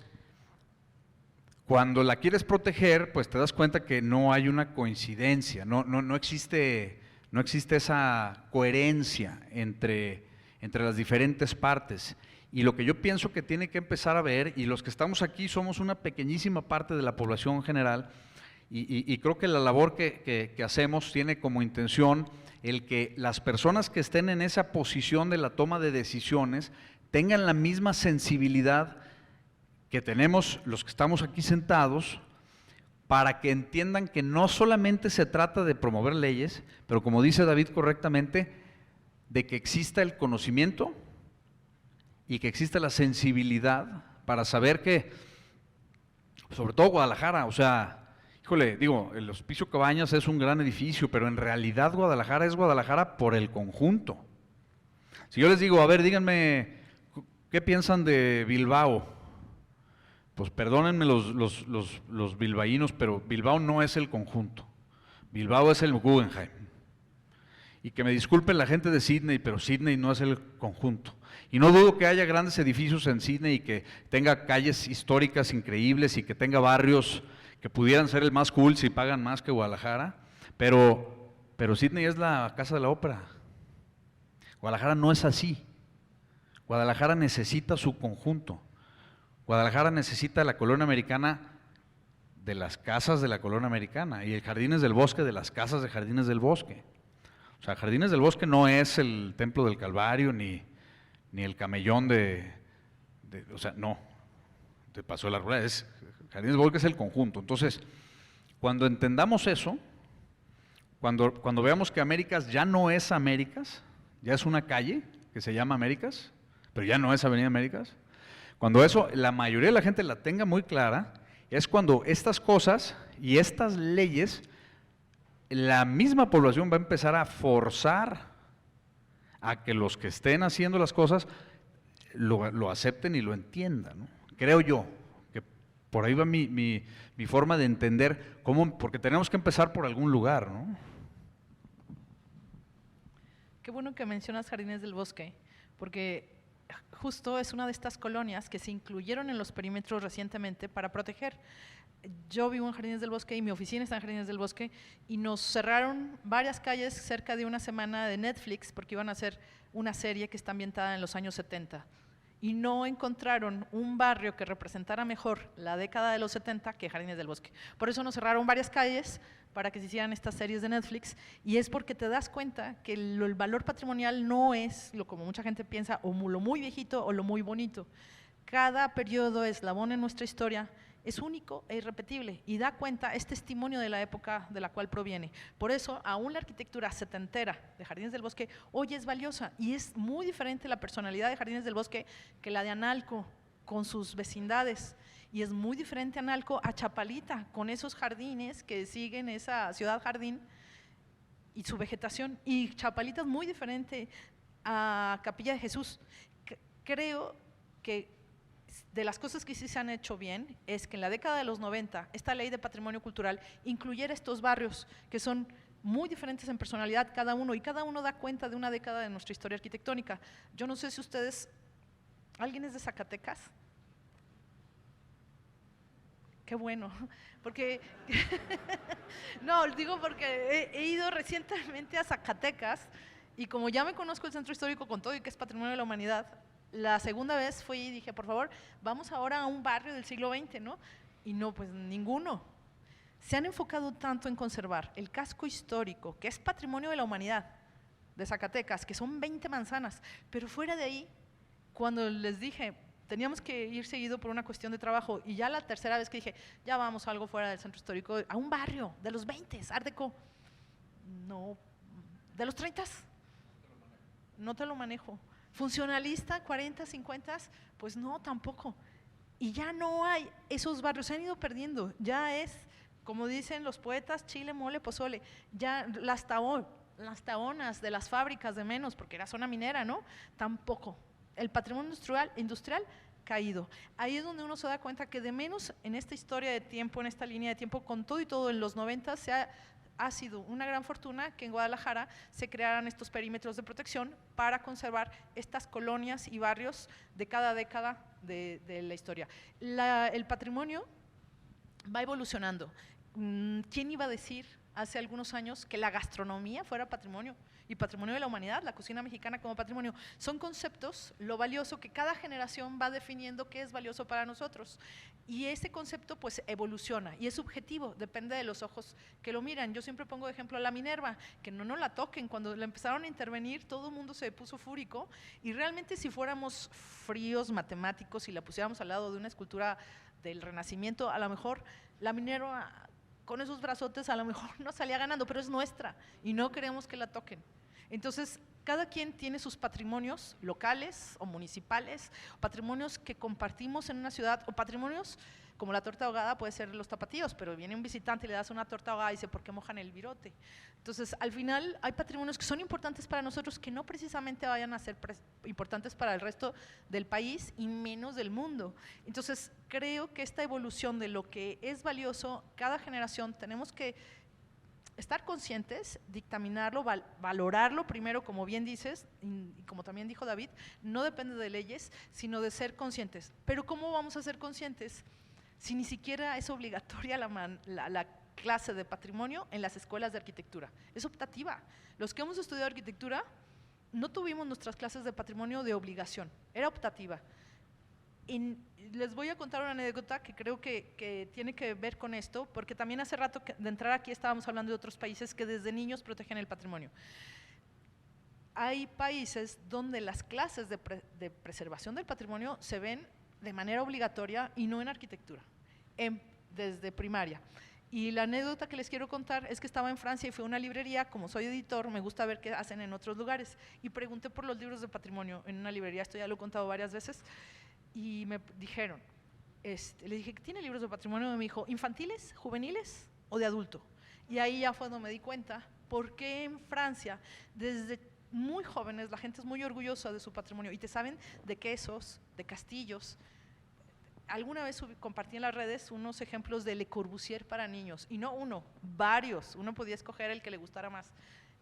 cuando la quieres proteger, pues te das cuenta que no hay una coincidencia, no existe esa coherencia entre las diferentes partes. Y lo que yo pienso que tiene que empezar a ver, y los que estamos aquí somos una pequeñísima parte de la población general, y creo que la labor que hacemos tiene como intención el que las personas que estén en esa posición de la toma de decisiones tengan la misma sensibilidad que tenemos los que estamos aquí sentados, para que entiendan que no solamente se trata de promover leyes, pero como dice David correctamente, de que exista el conocimiento y que exista la sensibilidad para saber que, sobre todo Guadalajara, o sea, híjole, digo, el Hospicio Cabañas es un gran edificio, pero en realidad Guadalajara es Guadalajara por el conjunto. Si yo les digo, a ver, díganme, ¿qué piensan de Bilbao? Pues perdónenme los bilbaínos, pero Bilbao no es el conjunto. Bilbao es el Guggenheim. Y que me disculpen la gente de Sydney, pero Sydney no es el conjunto. Y no dudo que haya grandes edificios en Sydney y que tenga calles históricas increíbles y que tenga barrios que pudieran ser el más cool si pagan más que Guadalajara, pero Sydney es la casa de la ópera. Guadalajara no es así. Guadalajara necesita su conjunto. Guadalajara necesita la colonia americana de las casas de la colonia americana y el Jardines del Bosque de las casas de Jardines del Bosque. O sea, Jardines del Bosque no es el Templo del Calvario ni el camellón o sea, no, te pasó la rueda, Jardines del Bosque es el conjunto. Entonces, cuando entendamos eso, cuando veamos que Américas ya no es Américas, ya es una calle que se llama Américas, pero ya no es Avenida Américas, cuando eso la mayoría de la gente la tenga muy clara, es cuando estas cosas y estas leyes, la misma población va a empezar a forzar a que los que estén haciendo las cosas lo acepten y lo entiendan, ¿no? Creo yo que por ahí va mi forma de entender cómo, porque tenemos que empezar por algún lugar, ¿no? Qué bueno que mencionas Jardines del Bosque, porque justo es una de estas colonias que se incluyeron en los perímetros recientemente para proteger. Yo vivo en Jardines del Bosque y mi oficina está en Jardines del Bosque y nos cerraron varias calles cerca de una semana de Netflix porque iban a hacer una serie que está ambientada en los años 70 y no encontraron un barrio que representara mejor la década de los 70 que Jardines del Bosque. Por eso nos cerraron varias calles para que se hicieran estas series de Netflix y es porque te das cuenta que el valor patrimonial no es lo como mucha gente piensa o lo muy viejito o lo muy bonito. Cada periodo eslabón en nuestra historia es único e irrepetible y da cuenta, es testimonio de la época de la cual proviene. Por eso, aún la arquitectura setentera de Jardines del Bosque hoy es valiosa y es muy diferente la personalidad de Jardines del Bosque que la de Analco con sus vecindades. Y es muy diferente Analco a Chapalita con esos jardines que siguen esa ciudad jardín y su vegetación. Y Chapalita es muy diferente a Capilla de Jesús. Creo que de las cosas que sí se han hecho bien es que en la década de los 90 esta ley de patrimonio cultural incluyera estos barrios que son muy diferentes en personalidad cada uno y cada uno da cuenta de una década de nuestra historia arquitectónica. Yo no sé si ustedes, ¿alguien es de Zacatecas? Qué bueno, porque, no, digo porque he ido recientemente a Zacatecas y como ya me conozco el centro histórico con todo y que es patrimonio de la humanidad, la segunda vez fui y dije, por favor, vamos ahora a un barrio del siglo XX, ¿no? Y no, pues ninguno. Se han enfocado tanto en conservar el casco histórico, que es patrimonio de la humanidad, de Zacatecas, que son 20 manzanas, pero fuera de ahí, cuando les dije, teníamos que ir seguido por una cuestión de trabajo, y ya la tercera vez que dije, ya vamos a algo fuera del centro histórico, a un barrio de los 20, Art Deco, no, de los 30, no te lo manejo. Funcionalista, 40, 50, pues no, tampoco. Y ya no hay, esos barrios se han ido perdiendo, ya es, como dicen los poetas, chile, mole, pozole, ya las taonas de las fábricas de menos, porque era zona minera, ¿no? Tampoco. El patrimonio industrial caído. Ahí es donde uno se da cuenta que de menos en esta historia de tiempo, en esta línea de tiempo, con todo y todo, en los 90 ha sido una gran fortuna que en Guadalajara se crearan estos perímetros de protección para conservar estas colonias y barrios de cada década de la historia. El patrimonio va evolucionando. ¿Quién iba a decir hace algunos años que la gastronomía fuera patrimonio y patrimonio de la humanidad, la cocina mexicana como patrimonio? Son conceptos, lo valioso que cada generación va definiendo qué es valioso para nosotros. Y ese concepto pues evoluciona y es subjetivo, depende de los ojos que lo miran. Yo siempre pongo de ejemplo a la Minerva, que no la toquen. Cuando la empezaron a intervenir todo el mundo se puso fúrico y realmente si fuéramos fríos matemáticos y la pusiéramos al lado de una escultura del Renacimiento, a lo mejor la Minerva con esos brazotes a lo mejor no salía ganando, pero es nuestra y no queremos que la toquen. Entonces, cada quien tiene sus patrimonios locales o municipales, patrimonios que compartimos en una ciudad o patrimonios como la torta ahogada puede ser los tapatíos, pero viene un visitante y le das una torta ahogada y dice, ¿por qué mojan el virote? Entonces, al final hay patrimonios que son importantes para nosotros que no precisamente vayan a ser importantes para el resto del país y menos del mundo. Entonces, creo que esta evolución de lo que es valioso, cada generación tenemos que estar conscientes, dictaminarlo, valorarlo primero, como bien dices, y como también dijo David, no depende de leyes, sino de ser conscientes. Pero ¿cómo vamos a ser conscientes si ni siquiera es obligatoria la clase de patrimonio en las escuelas de arquitectura? Es optativa. Los que hemos estudiado arquitectura no tuvimos nuestras clases de patrimonio de obligación, era optativa. Les voy a contar una anécdota que creo que tiene que ver con esto, porque también hace rato de entrar aquí estábamos hablando de otros países que desde niños protegen el patrimonio. Hay países donde las clases de preservación del patrimonio se ven de manera obligatoria y no en arquitectura, desde primaria. Y la anécdota que les quiero contar es que estaba en Francia y fui a una librería, como soy editor, me gusta ver qué hacen en otros lugares, y pregunté por los libros de patrimonio en una librería, esto ya lo he contado varias veces, y me dijeron, le dije, ¿tiene libros de patrimonio? Y me dijo, ¿infantiles, juveniles o de adulto? Y ahí ya fue donde me di cuenta por qué en Francia, desde muy jóvenes, la gente es muy orgullosa de su patrimonio y te saben de quesos, de castillos. Alguna vez compartí en las redes unos ejemplos de Le Corbusier para niños, y no uno, varios. Uno podía escoger el que le gustara más.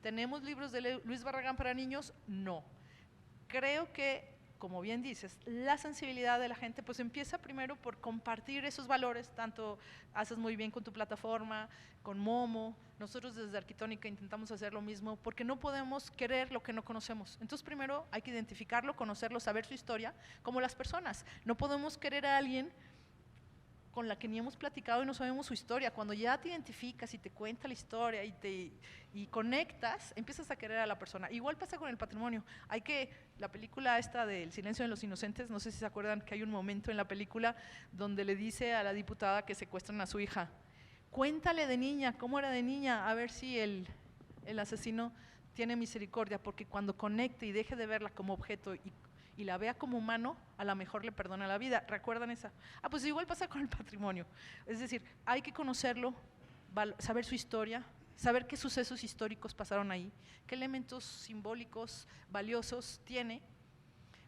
¿Tenemos libros de Luis Barragán para niños? No. Creo que, como bien dices, la sensibilidad de la gente pues empieza primero por compartir esos valores, tanto haces muy bien con tu plataforma, con Momo, nosotros desde Arquitónica intentamos hacer lo mismo, porque no podemos querer lo que no conocemos. Entonces primero hay que identificarlo, conocerlo, saber su historia, como las personas. No podemos querer a alguien con la que ni hemos platicado y no sabemos su historia. Cuando ya te identificas y te cuenta la historia y conectas, empiezas a querer a la persona. Igual pasa con el patrimonio. La película esta de El silencio de los inocentes, no sé si se acuerdan que hay un momento en la película donde le dice a la diputada que secuestran a su hija, cuéntale de niña, cómo era de niña, a ver si el asesino tiene misericordia, porque cuando conecte y deje de verla como objeto y la vea como humano, a lo mejor le perdona la vida. ¿Recuerdan esa? Pues igual pasa con el patrimonio. Es decir, hay que conocerlo, saber su historia, saber qué sucesos históricos pasaron ahí, qué elementos simbólicos valiosos tiene.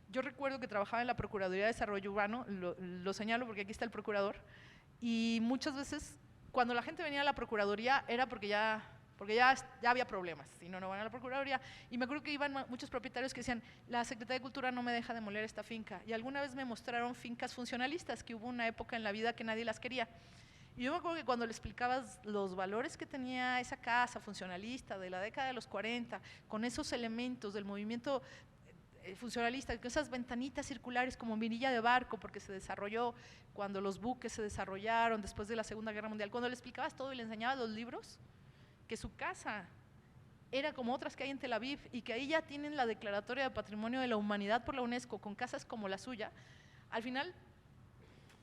Yo recuerdo que trabajaba en la Procuraduría de Desarrollo Urbano, lo señalo porque aquí está el procurador, y muchas veces cuando la gente venía a la Procuraduría era porque ya había problemas, si no, no van a la Procuraduría. Y me acuerdo que iban muchos propietarios que decían, la Secretaría de Cultura no me deja demoler esta finca. Y alguna vez me mostraron fincas funcionalistas, que hubo una época en la vida que nadie las quería. Y yo me acuerdo que cuando le explicabas los valores que tenía esa casa funcionalista de la década de los 40, con esos elementos del movimiento funcionalista, con esas ventanitas circulares como mirilla de barco, porque se desarrolló cuando los buques se desarrollaron después de la Segunda Guerra Mundial, cuando le explicabas todo y le enseñabas los libros, que su casa era como otras que hay en Tel Aviv y que ahí ya tienen la Declaratoria de Patrimonio de la Humanidad por la UNESCO con casas como la suya, al final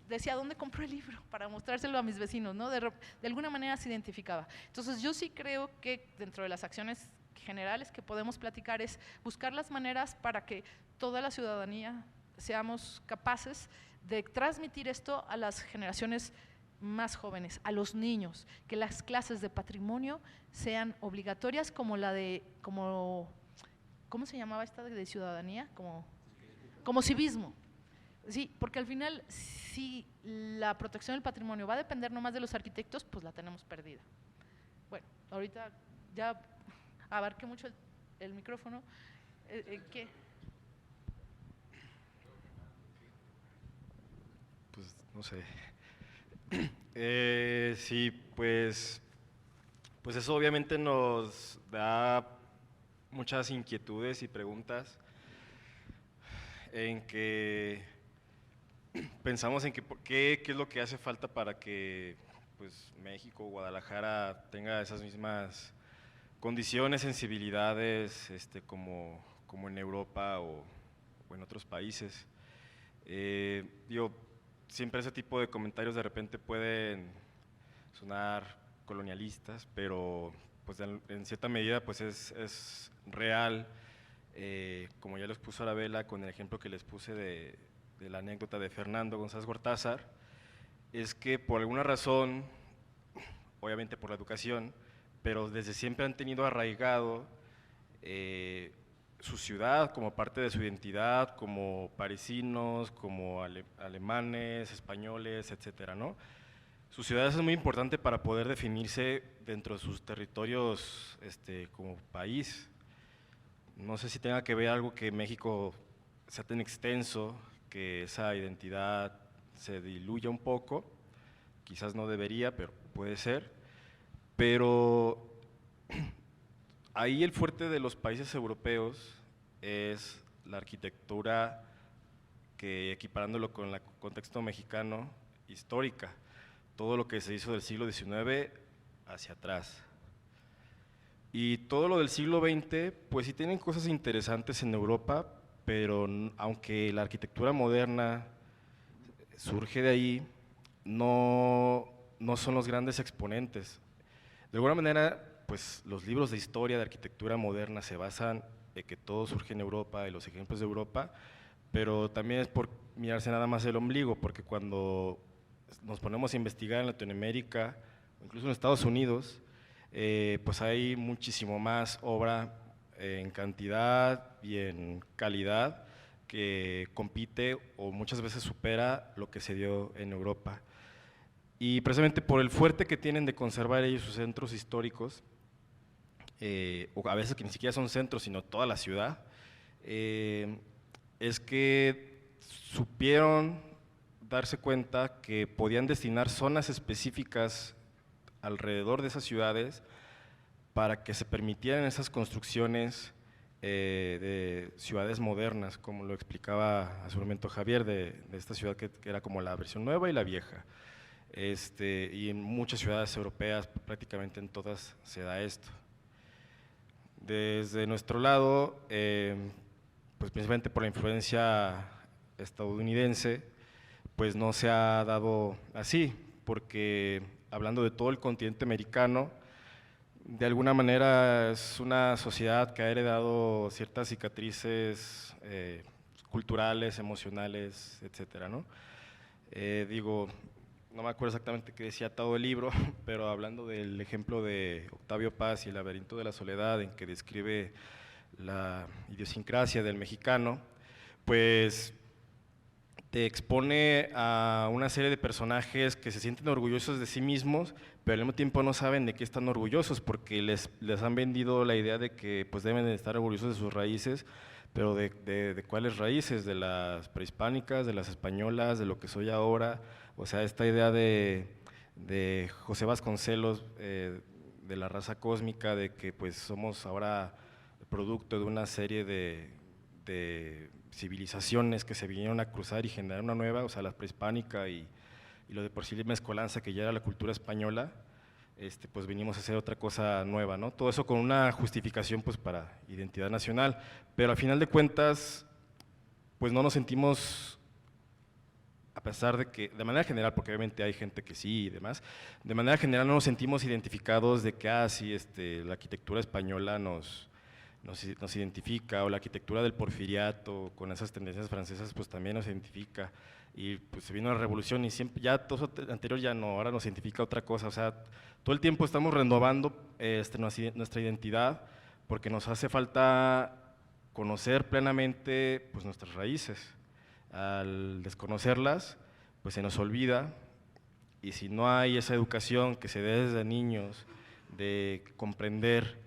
decía, ¿dónde compró el libro? Para mostrárselo a mis vecinos, ¿no? De alguna manera se identificaba. Entonces yo sí creo que dentro de las acciones generales que podemos platicar es buscar las maneras para que toda la ciudadanía seamos capaces de transmitir esto a las generaciones más jóvenes, a los niños, que las clases de patrimonio sean obligatorias como ¿cómo se llamaba esta de ciudadanía? Como civismo. Sí, porque al final, si la protección del patrimonio va a depender nomás de los arquitectos, pues la tenemos perdida. Bueno, ahorita ya abarqué mucho el micrófono. ¿Qué? Pues no sé. Sí, pues eso obviamente nos da muchas inquietudes y preguntas en que pensamos en qué es lo que hace falta para que pues, México, Guadalajara tenga esas mismas condiciones, sensibilidades como en Europa o en otros países. Siempre ese tipo de comentarios de repente pueden sonar colonialistas, pero pues en cierta medida pues es real, como ya les puso Arabella con el ejemplo que les puse de la anécdota de Fernando González Gortázar, es que por alguna razón, obviamente por la educación, pero desde siempre han tenido arraigado su ciudad como parte de su identidad, como parisinos, como alemanes, españoles, etcétera, ¿no? Su ciudad es muy importante para poder definirse dentro de sus territorios como país. No sé si tenga que ver algo que México sea tan extenso, que esa identidad se diluya un poco, quizás no debería, pero puede ser, pero ahí el fuerte de los países europeos es la arquitectura que, equiparándolo con el contexto mexicano, histórica, todo lo que se hizo del siglo XIX hacia atrás. Y todo lo del siglo XX, pues sí tienen cosas interesantes en Europa, pero aunque la arquitectura moderna surge de ahí, no son los grandes exponentes. De alguna manera, pues los libros de historia de arquitectura moderna se basan en que todo surge en Europa y los ejemplos de Europa, pero también es por mirarse nada más el ombligo, porque cuando nos ponemos a investigar en Latinoamérica, incluso en Estados Unidos, pues hay muchísimo más obra en cantidad y en calidad que compite o muchas veces supera lo que se dio en Europa. Y precisamente por el fuerte que tienen de conservar ellos sus centros históricos, o a veces que ni siquiera son centros, sino toda la ciudad, es que supieron darse cuenta que podían destinar zonas específicas alrededor de esas ciudades para que se permitieran esas construcciones de ciudades modernas, como lo explicaba hace un momento Javier, de esta ciudad que era como la versión nueva y la vieja. Y en muchas ciudades europeas, prácticamente en todas, se da esto. Desde nuestro lado, pues principalmente por la influencia estadounidense, pues no se ha dado así, porque hablando de todo el continente americano, de alguna manera es una sociedad que ha heredado ciertas cicatrices culturales, emocionales, etcétera, ¿no? Digo, no me acuerdo exactamente qué decía todo el libro, pero hablando del ejemplo de Octavio Paz y el laberinto de la soledad, en que describe la idiosincrasia del mexicano, pues te expone a una serie de personajes que se sienten orgullosos de sí mismos, pero al mismo tiempo no saben de qué están orgullosos, porque les han vendido la idea de que pues deben de estar orgullosos de sus raíces, pero de cuáles raíces, de las prehispánicas, de las españolas, de lo que soy ahora. O sea, esta idea de José Vasconcelos, de la raza cósmica, de que pues somos ahora producto de una serie de civilizaciones que se vinieron a cruzar y generar una nueva, o sea, la prehispánica y lo de Porfirio Mezcolanza, que ya era la cultura española, pues venimos a hacer otra cosa nueva, ¿no? Todo eso con una justificación pues para identidad nacional, pero al final de cuentas, pues no nos sentimos, a pesar de que, de manera general, porque obviamente hay gente que sí y demás, de manera general no nos sentimos identificados de que, sí, la arquitectura española nos identifica, o la arquitectura del porfiriato con esas tendencias francesas pues también nos identifica, y pues se vino la revolución y siempre, ya todo eso anterior ya no, ahora nos identifica otra cosa. O sea, todo el tiempo estamos renovando nuestra identidad, porque nos hace falta conocer plenamente pues nuestras raíces. Al desconocerlas pues se nos olvida, y si no hay esa educación que se dé desde niños de comprender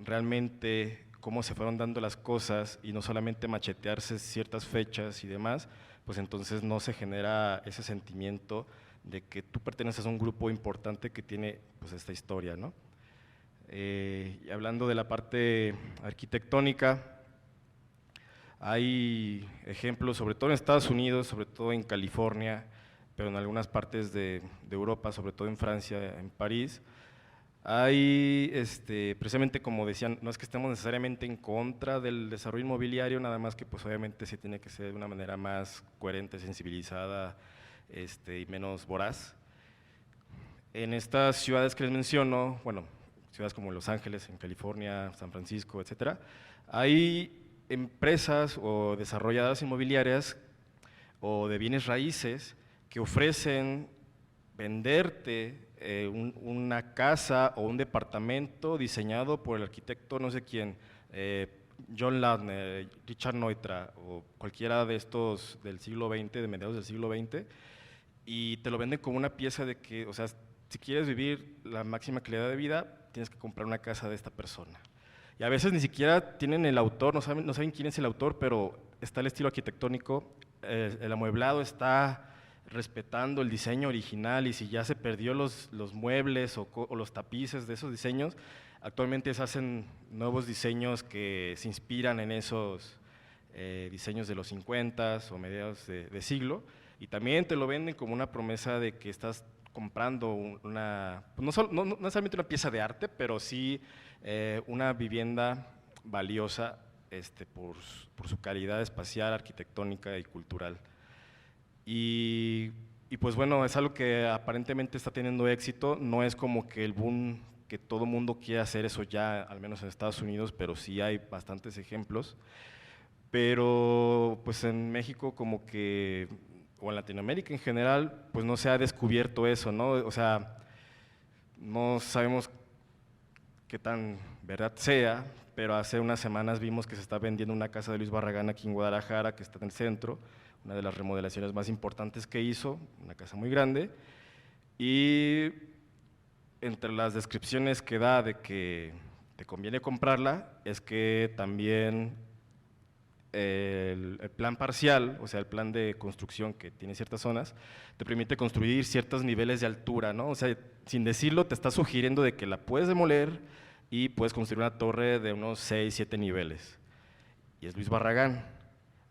realmente cómo se fueron dando las cosas y no solamente machetearse ciertas fechas y demás, pues entonces no se genera ese sentimiento de que tú perteneces a un grupo importante que tiene pues esta historia, ¿no? Y hablando de la parte arquitectónica, hay ejemplos, sobre todo en Estados Unidos, sobre todo en California, pero en algunas partes de Europa, sobre todo en Francia, en París. Hay, precisamente como decían, no es que estemos necesariamente en contra del desarrollo inmobiliario, nada más que pues obviamente se tiene que ser de una manera más coherente, sensibilizada y menos voraz. En estas ciudades que les menciono, bueno, ciudades como Los Ángeles, en California, San Francisco, etcétera, hay empresas o desarrolladoras inmobiliarias o de bienes raíces que ofrecen venderte una casa o un departamento diseñado por el arquitecto no sé quién, John Lautner, Richard Neutra o cualquiera de estos del siglo XX, de mediados del siglo XX, y te lo venden como una pieza de que, o sea, si quieres vivir la máxima calidad de vida, tienes que comprar una casa de esta persona. Y a veces ni siquiera tienen el autor, no saben quién es el autor, pero está el estilo arquitectónico, el amueblado está respetando el diseño original, y si ya se perdió los muebles o los tapices de esos diseños, actualmente se hacen nuevos diseños que se inspiran en esos diseños de los 50s o mediados de siglo, y también te lo venden como una promesa de que estás comprando no necesariamente una pieza de arte, pero sí una vivienda valiosa por su calidad espacial, arquitectónica y cultural. Y pues bueno, es algo que aparentemente está teniendo éxito, no es como que el boom que todo mundo quiere hacer eso ya, al menos en Estados Unidos, pero sí hay bastantes ejemplos. Pero pues en México como que, o en Latinoamérica en general, pues no se ha descubierto eso, ¿no? O sea, no sabemos qué tan verdad sea, pero hace unas semanas vimos que se está vendiendo una casa de Luis Barragán aquí en Guadalajara, que está en el centro, una de las remodelaciones más importantes que hizo, una casa muy grande, y entre las descripciones que da de que te conviene comprarla, es que también el plan parcial, o sea, el plan de construcción que tiene ciertas zonas, te permite construir ciertos niveles de altura, ¿no? O sea, sin decirlo, te está sugiriendo de que la puedes demoler y puedes construir una torre de unos 6, 7 niveles. Y es Luis Barragán.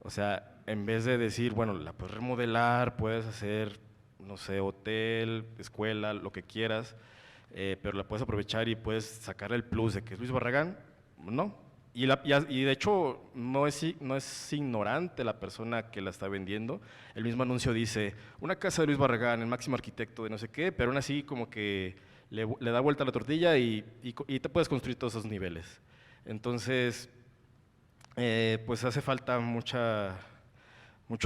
O sea, en vez de decir, bueno, la puedes remodelar, puedes hacer, no sé, hotel, escuela, lo que quieras, pero la puedes aprovechar y puedes sacar el plus de que es Luis Barragán, no. Y de hecho, no es ignorante la persona que la está vendiendo. El mismo anuncio dice, una casa de Luis Barragán, el máximo arquitecto de no sé qué, pero aún así como que le da vuelta a la tortilla y te puedes construir todos esos niveles. Entonces, pues hace falta mucho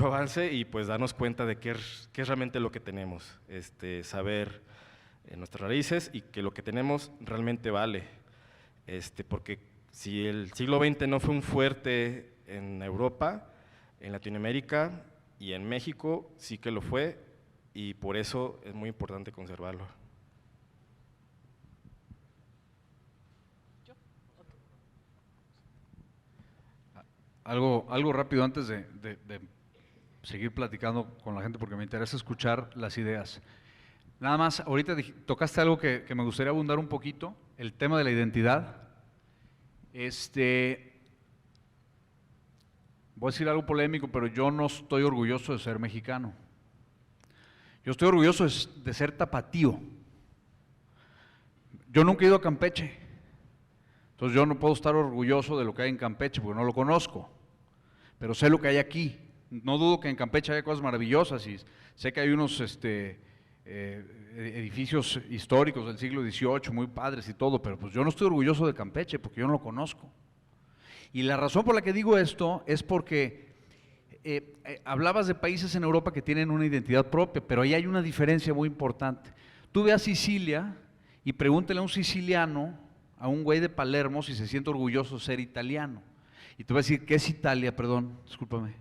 avance y pues darnos cuenta de qué es realmente lo que tenemos, saber nuestras raíces y que lo que tenemos realmente vale, porque si el siglo XX no fue un fuerte en Europa, en Latinoamérica y en México sí que lo fue, y por eso es muy importante conservarlo. Algo rápido antes de seguir platicando con la gente, porque me interesa escuchar las ideas. Nada más, ahorita tocaste algo que me gustaría abundar un poquito, el tema de la identidad. Voy a decir algo polémico, pero yo no estoy orgulloso de ser mexicano. Yo estoy orgulloso de ser tapatío. Yo nunca he ido a Campeche, entonces yo no puedo estar orgulloso de lo que hay en Campeche porque no lo conozco, pero sé lo que hay aquí. No dudo que en Campeche haya cosas maravillosas y sé que hay unos edificios históricos del siglo XVIII muy padres y todo, pero pues yo no estoy orgulloso de Campeche porque yo no lo conozco. Y la razón por la que digo esto es porque hablabas de países en Europa que tienen una identidad propia, pero ahí hay una diferencia muy importante. Tú ve a Sicilia y pregúntale a un siciliano, a un güey de Palermo, si se siente orgulloso de ser italiano. Y te va a decir, ¿qué es Italia? Perdón, discúlpame.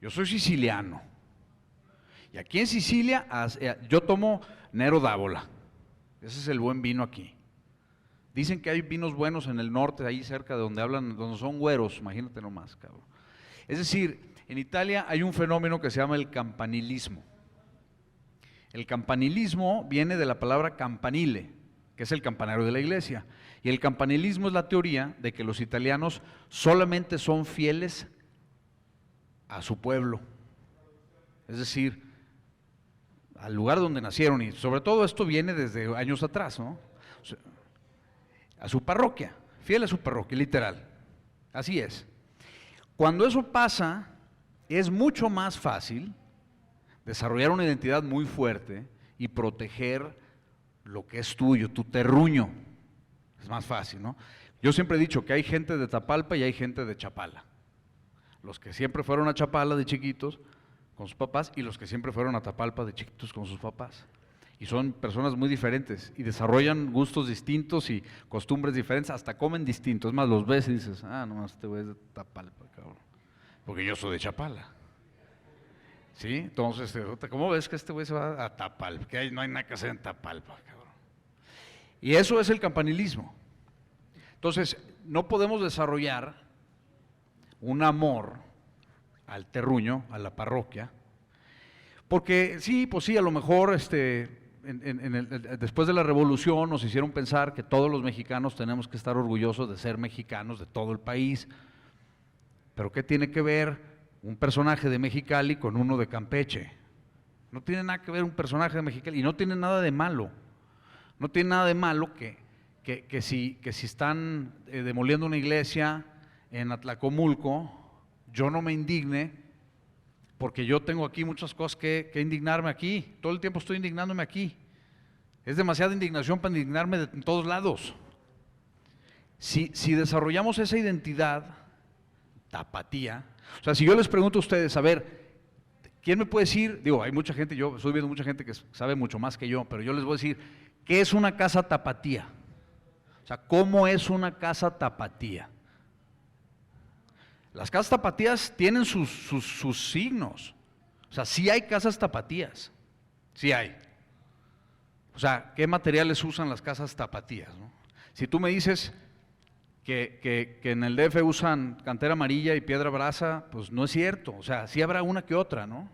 Yo soy siciliano. Y aquí en Sicilia, yo tomo Nero d'Avola. Ese es el buen vino aquí. Dicen que hay vinos buenos en el norte, ahí cerca de donde hablan, donde son güeros, imagínate nomás, cabrón. Es decir, en Italia hay un fenómeno que se llama el campanilismo. El campanilismo viene de la palabra campanile, que es el campanario de la iglesia. Y el campanilismo es la teoría de que los italianos solamente son fieles a su pueblo. Es decir, al lugar donde nacieron, y sobre todo esto viene desde años atrás, ¿no? O sea, a su parroquia, fiel a su parroquia, literal. Así es. Cuando eso pasa, es mucho más fácil desarrollar una identidad muy fuerte y proteger lo que es tuyo, tu terruño. Es más fácil, ¿no? Yo siempre he dicho que hay gente de Tapalpa y hay gente de Chapala. Los que siempre fueron a Chapala de chiquitos con sus papás y los que siempre fueron a Tapalpa de chiquitos con sus papás. Y son personas muy diferentes y desarrollan gustos distintos y costumbres diferentes, hasta comen distintos. Es más, los ves y dices, no, este güey es de Tapalpa, cabrón, porque yo soy de Chapala. ¿Sí? Entonces, ¿cómo ves que este güey se va a Tapalpa? Que no hay nada que hacer en Tapalpa, cabrón. Y eso es el campanilismo. Entonces, no podemos desarrollar un amor al terruño, a la parroquia, porque sí, pues sí, a lo mejor después de la revolución nos hicieron pensar que todos los mexicanos tenemos que estar orgullosos de ser mexicanos de todo el país, pero ¿qué tiene que ver un personaje de Mexicali con uno de Campeche? No tiene nada que ver un personaje de Mexicali y no tiene nada de malo. No tiene nada de malo que si están demoliendo una iglesia en Atlacomulco, yo no me indigne, porque yo tengo aquí muchas cosas que indignarme aquí. Todo el tiempo estoy indignándome aquí. Es demasiada indignación para indignarme en todos lados. Si desarrollamos esa identidad tapatía, o sea, si yo les pregunto a ustedes, a ver, ¿quién me puede decir? Digo, hay mucha gente, yo estoy viendo mucha gente que sabe mucho más que yo, pero yo les voy a decir, ¿qué es una casa tapatía? sea, ¿cómo es una casa tapatía? Las casas tapatías tienen sus signos. O sea, sí hay casas tapatías, sí hay. O sea, ¿qué materiales usan las casas tapatías, no? Si tú me dices que en el DF usan cantera amarilla y piedra brasa, pues no es cierto. O sea, sí habrá una que otra, ¿no?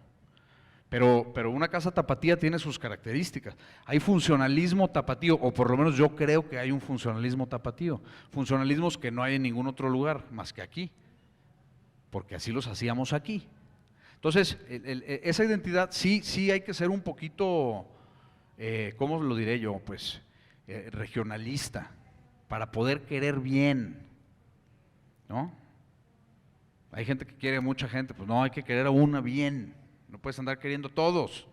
Pero una casa tapatía tiene sus características. Hay funcionalismo tapatío, o por lo menos yo creo que hay un funcionalismo tapatío. Funcionalismos que no hay en ningún otro lugar más que aquí, porque así los hacíamos aquí. Entonces, esa identidad sí hay que ser un poquito, ¿cómo lo diré yo? Pues regionalista, para poder querer bien, ¿no? Hay gente que quiere a mucha gente, pues no, hay que querer a una bien, no puedes andar queriendo a todos.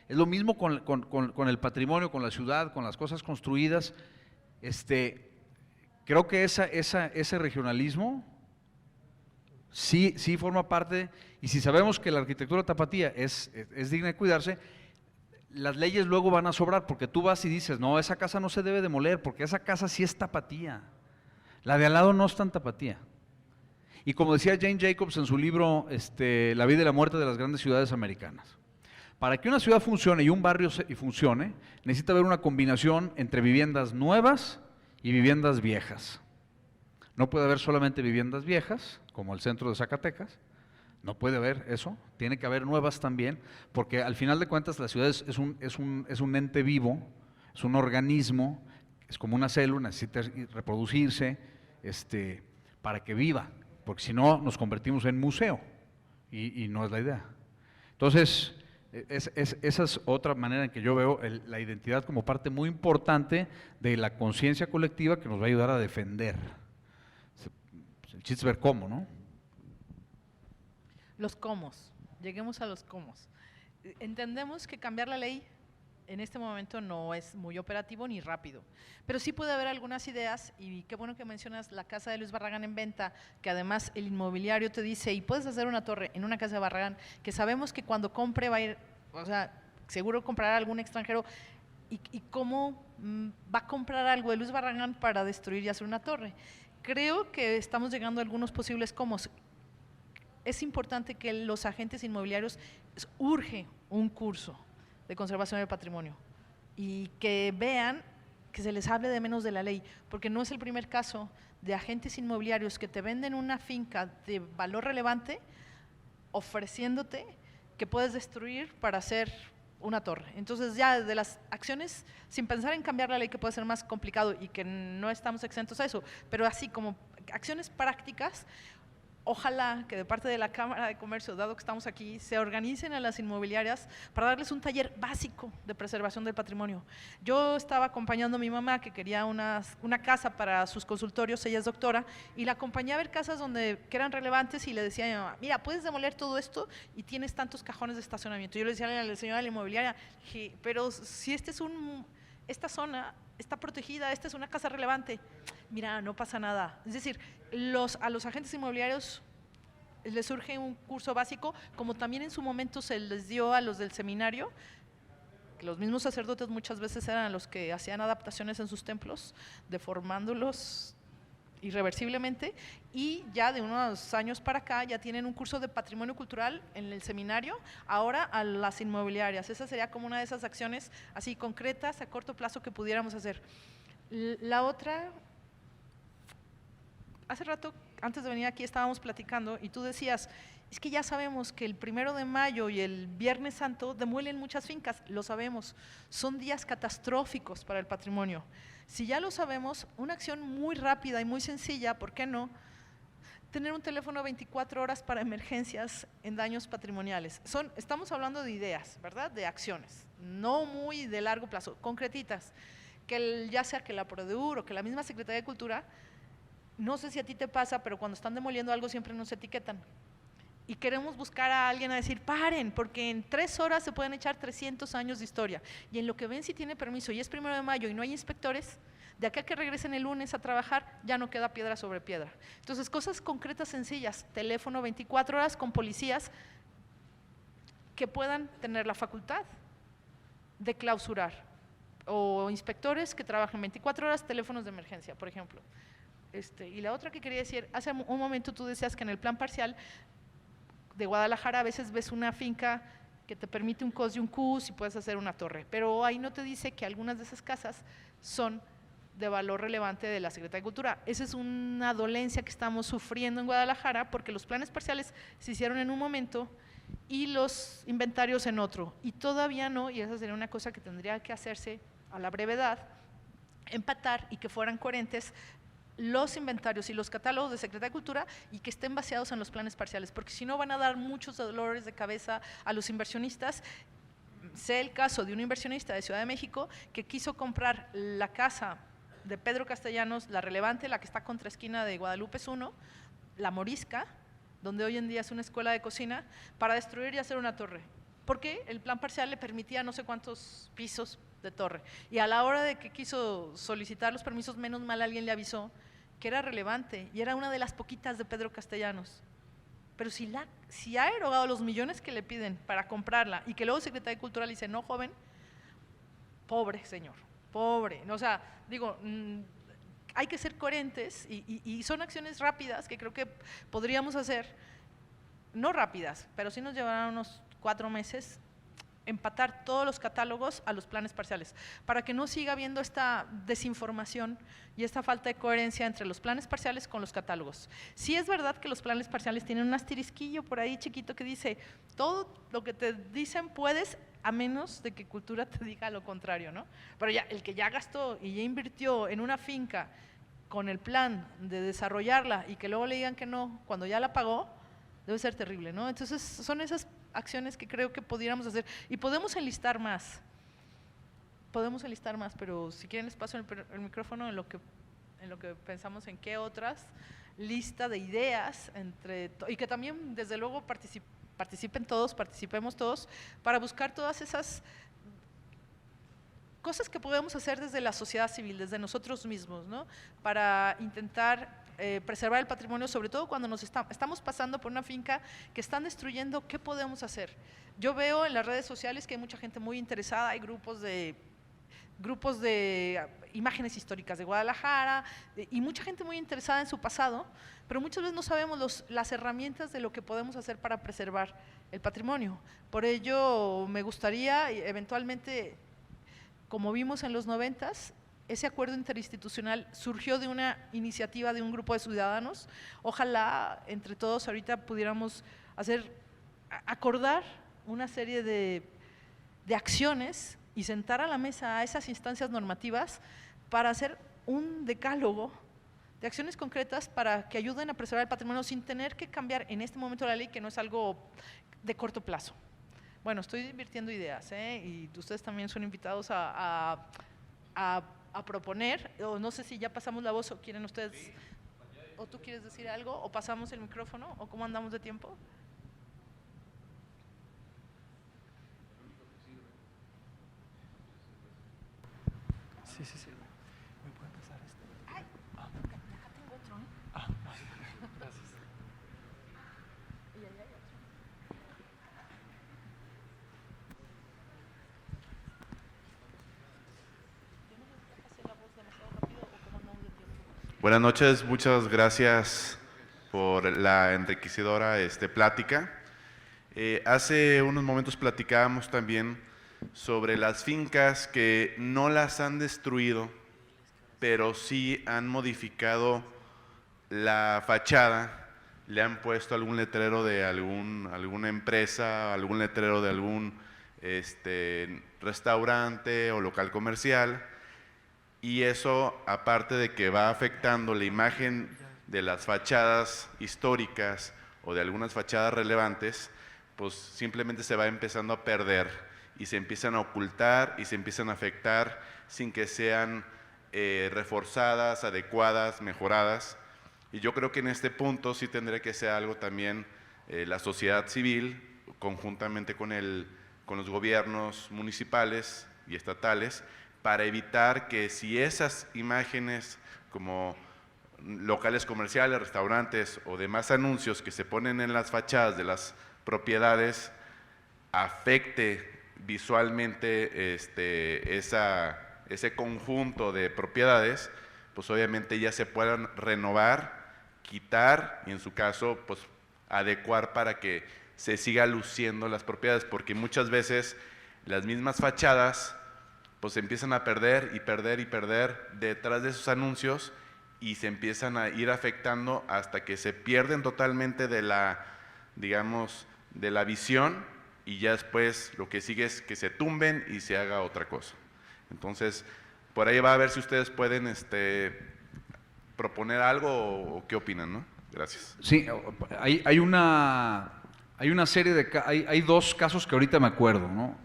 Es lo mismo con el patrimonio, con la ciudad, con las cosas construidas. Creo que ese regionalismo sí forma parte, y si sabemos que la arquitectura tapatía es digna de cuidarse, las leyes luego van a sobrar, porque tú vas y dices, no, esa casa no se debe demoler, porque esa casa sí es tapatía. La de al lado no es tan tapatía. Y como decía Jane Jacobs en su libro La vida y la muerte de las grandes ciudades americanas, para que una ciudad funcione y un barrio funcione, necesita haber una combinación entre viviendas nuevas y viviendas viejas. No puede haber solamente viviendas viejas, como el centro de Zacatecas, no puede haber eso, tiene que haber nuevas también, porque al final de cuentas la ciudad es un ente vivo, es un organismo, es como una célula, necesita reproducirse para que viva, porque si no nos convertimos en museo y no es la idea. Entonces, esa es otra manera en que yo veo la identidad como parte muy importante de la conciencia colectiva que nos va a ayudar a defender. El chiste es ver cómo, ¿no? Los comos, lleguemos a los comos. Entendemos que cambiar la ley en este momento no es muy operativo ni rápido, pero sí puede haber algunas ideas, y qué bueno que mencionas la casa de Luis Barragán en venta, que además el inmobiliario te dice, y puedes hacer una torre en una casa de Barragán, que sabemos que cuando compre va a ir, o sea, seguro comprará algún extranjero, y cómo va a comprar algo de Luis Barragán para destruir y hacer una torre. Creo que estamos llegando a algunos posibles comos. Es importante que los agentes inmobiliarios urge un curso de conservación del patrimonio y que vean que se les hable de menos de la ley, porque no es el primer caso de agentes inmobiliarios que te venden una finca de valor relevante ofreciéndote que puedes destruir para hacer una torre. Entonces ya de las acciones, sin pensar en cambiar la ley, que puede ser más complicado y que no estamos exentos a eso, pero así como acciones prácticas, ojalá que de parte de la Cámara de Comercio, dado que estamos aquí, se organicen a las inmobiliarias para darles un taller básico de preservación del patrimonio. Yo estaba acompañando a mi mamá que quería una casa para sus consultorios, ella es doctora, y la acompañé a ver casas que eran relevantes y le decía a mi mamá, mira, puedes demoler todo esto y tienes tantos cajones de estacionamiento. Yo le decía a la señora de la inmobiliaria, pero si esta zona está protegida, esta es una casa relevante, mira, no pasa nada. Es decir, a los agentes inmobiliarios les surge un curso básico, como también en su momento se les dio a los del seminario, que los mismos sacerdotes muchas veces eran los que hacían adaptaciones en sus templos, deformándolos irreversiblemente, y ya de unos años para acá ya tienen un curso de patrimonio cultural en el seminario, ahora a las inmobiliarias. Esa sería como una de esas acciones así concretas a corto plazo que pudiéramos hacer. La otra, hace rato, antes de venir aquí estábamos platicando y tú decías, es que ya sabemos que el 1 de mayo y el Viernes Santo demuelen muchas fincas, lo sabemos, son días catastróficos para el patrimonio. Si ya lo sabemos, una acción muy rápida y muy sencilla, ¿por qué no? Tener un teléfono 24 horas para emergencias en daños patrimoniales. Estamos hablando de ideas, ¿verdad? De acciones, no muy de largo plazo, concretitas, que ya sea que la Prodeur o que la misma Secretaría de Cultura, no sé si a ti te pasa, pero cuando están demoliendo algo siempre nos etiquetan. Y queremos buscar a alguien a decir, paren, porque en 3 horas se pueden echar 300 años de historia. Y en lo que ven si tiene permiso y es 1 de mayo y no hay inspectores, de acá que regresen el lunes a trabajar, ya no queda piedra sobre piedra. Entonces, cosas concretas, sencillas, teléfono 24 horas con policías que puedan tener la facultad de clausurar, o inspectores que trabajen 24 horas, teléfonos de emergencia, por ejemplo. Y la otra que quería decir, hace un momento tú decías que en el plan parcial de Guadalajara a veces ves una finca que te permite un COS y un CUS y puedes hacer una torre, pero ahí no te dice que algunas de esas casas son de valor relevante de la Secretaría de Cultura. Esa es una dolencia que estamos sufriendo en Guadalajara porque los planes parciales se hicieron en un momento y los inventarios en otro, y todavía no, y esa sería una cosa que tendría que hacerse a la brevedad, empatar y que fueran coherentes los inventarios y los catálogos de Secretaría de Cultura y que estén baseados en los planes parciales, porque si no van a dar muchos dolores de cabeza a los inversionistas. Sé el caso de un inversionista de Ciudad de México que quiso comprar la casa de Pedro Castellanos, la relevante, la que está contra esquina de Guadalupe 1, la Morisca, donde hoy en día es una escuela de cocina, para destruir y hacer una torre, porque el plan parcial le permitía no sé cuántos pisos de torre, y a la hora de que quiso solicitar los permisos, menos mal alguien le avisó que era relevante y era una de las poquitas de Pedro Castellanos. Pero si ha erogado los millones que le piden para comprarla y que luego Secretaría de Cultura le dice, no, joven, pobre señor, pobre. O sea, digo, hay que ser coherentes y son acciones rápidas que creo que podríamos hacer, no rápidas, pero sí nos llevarán unos 4 meses, empatar todos los catálogos a los planes parciales, para que no siga habiendo esta desinformación y esta falta de coherencia entre los planes parciales con los catálogos. Sí es verdad que los planes parciales tienen un asterisquillo por ahí chiquito que dice, todo lo que te dicen puedes, a menos de que Cultura te diga lo contrario, ¿no? Pero ya el que ya gastó y ya invirtió en una finca con el plan de desarrollarla y que luego le digan que no, cuando ya la pagó, debe ser terrible, ¿no? Entonces son esas acciones que creo que pudiéramos hacer y podemos enlistar más, pero si quieren les paso el micrófono en lo que pensamos en qué otras lista de ideas y que también desde luego participemos todos para buscar todas esas cosas que podemos hacer desde la sociedad civil, desde nosotros mismos, ¿no? Para intentar preservar el patrimonio, sobre todo cuando estamos pasando por una finca que están destruyendo. ¿Qué podemos hacer? Yo veo en las redes sociales que hay mucha gente muy interesada, hay grupos de imágenes históricas de Guadalajara y mucha gente muy interesada en su pasado, pero muchas veces no sabemos las herramientas de lo que podemos hacer para preservar el patrimonio. Por ello me gustaría eventualmente, como vimos en los 90s, ese acuerdo interinstitucional surgió de una iniciativa de un grupo de ciudadanos. Ojalá entre todos ahorita pudiéramos acordar una serie de acciones y sentar a la mesa a esas instancias normativas para hacer un decálogo de acciones concretas para que ayuden a preservar el patrimonio sin tener que cambiar en este momento la ley, que no es algo de corto plazo. Bueno, estoy divirtiendo ideas, y ustedes también son invitados a proponer, o no sé si ya pasamos la voz o quieren ustedes, sí, o tú quieres decir algo, o pasamos el micrófono, o cómo andamos de tiempo. Sí. ¿Me puede pasar esto? Ay, acá tengo otro, Gracias. Y allá hay otro. Buenas noches, muchas gracias por la enriquecedora plática. Hace unos momentos platicábamos también sobre las fincas que no las han destruido, pero sí han modificado la fachada, le han puesto algún letrero de alguna empresa, algún letrero de algún restaurante o local comercial, y eso, aparte de que va afectando la imagen de las fachadas históricas o de algunas fachadas relevantes, pues simplemente se va empezando a perder y se empiezan a ocultar y se empiezan a afectar sin que sean reforzadas, adecuadas, mejoradas. Y yo creo que en este punto sí tendría que ser algo también la sociedad civil, conjuntamente con los gobiernos municipales y estatales, para evitar que si esas imágenes como locales comerciales, restaurantes o demás anuncios que se ponen en las fachadas de las propiedades afecte visualmente ese conjunto de propiedades, pues obviamente ya se puedan renovar, quitar y en su caso pues adecuar para que se siga luciendo las propiedades, porque muchas veces las mismas fachadas pues se empiezan a perder y perder y perder detrás de esos anuncios y se empiezan a ir afectando hasta que se pierden totalmente de la, digamos, de la visión, y ya después lo que sigue es que se tumben y se haga otra cosa. Entonces, por ahí va a ver si ustedes pueden proponer algo o qué opinan, ¿no? Gracias. Sí, hay una serie de, hay dos casos que ahorita me acuerdo, ¿no?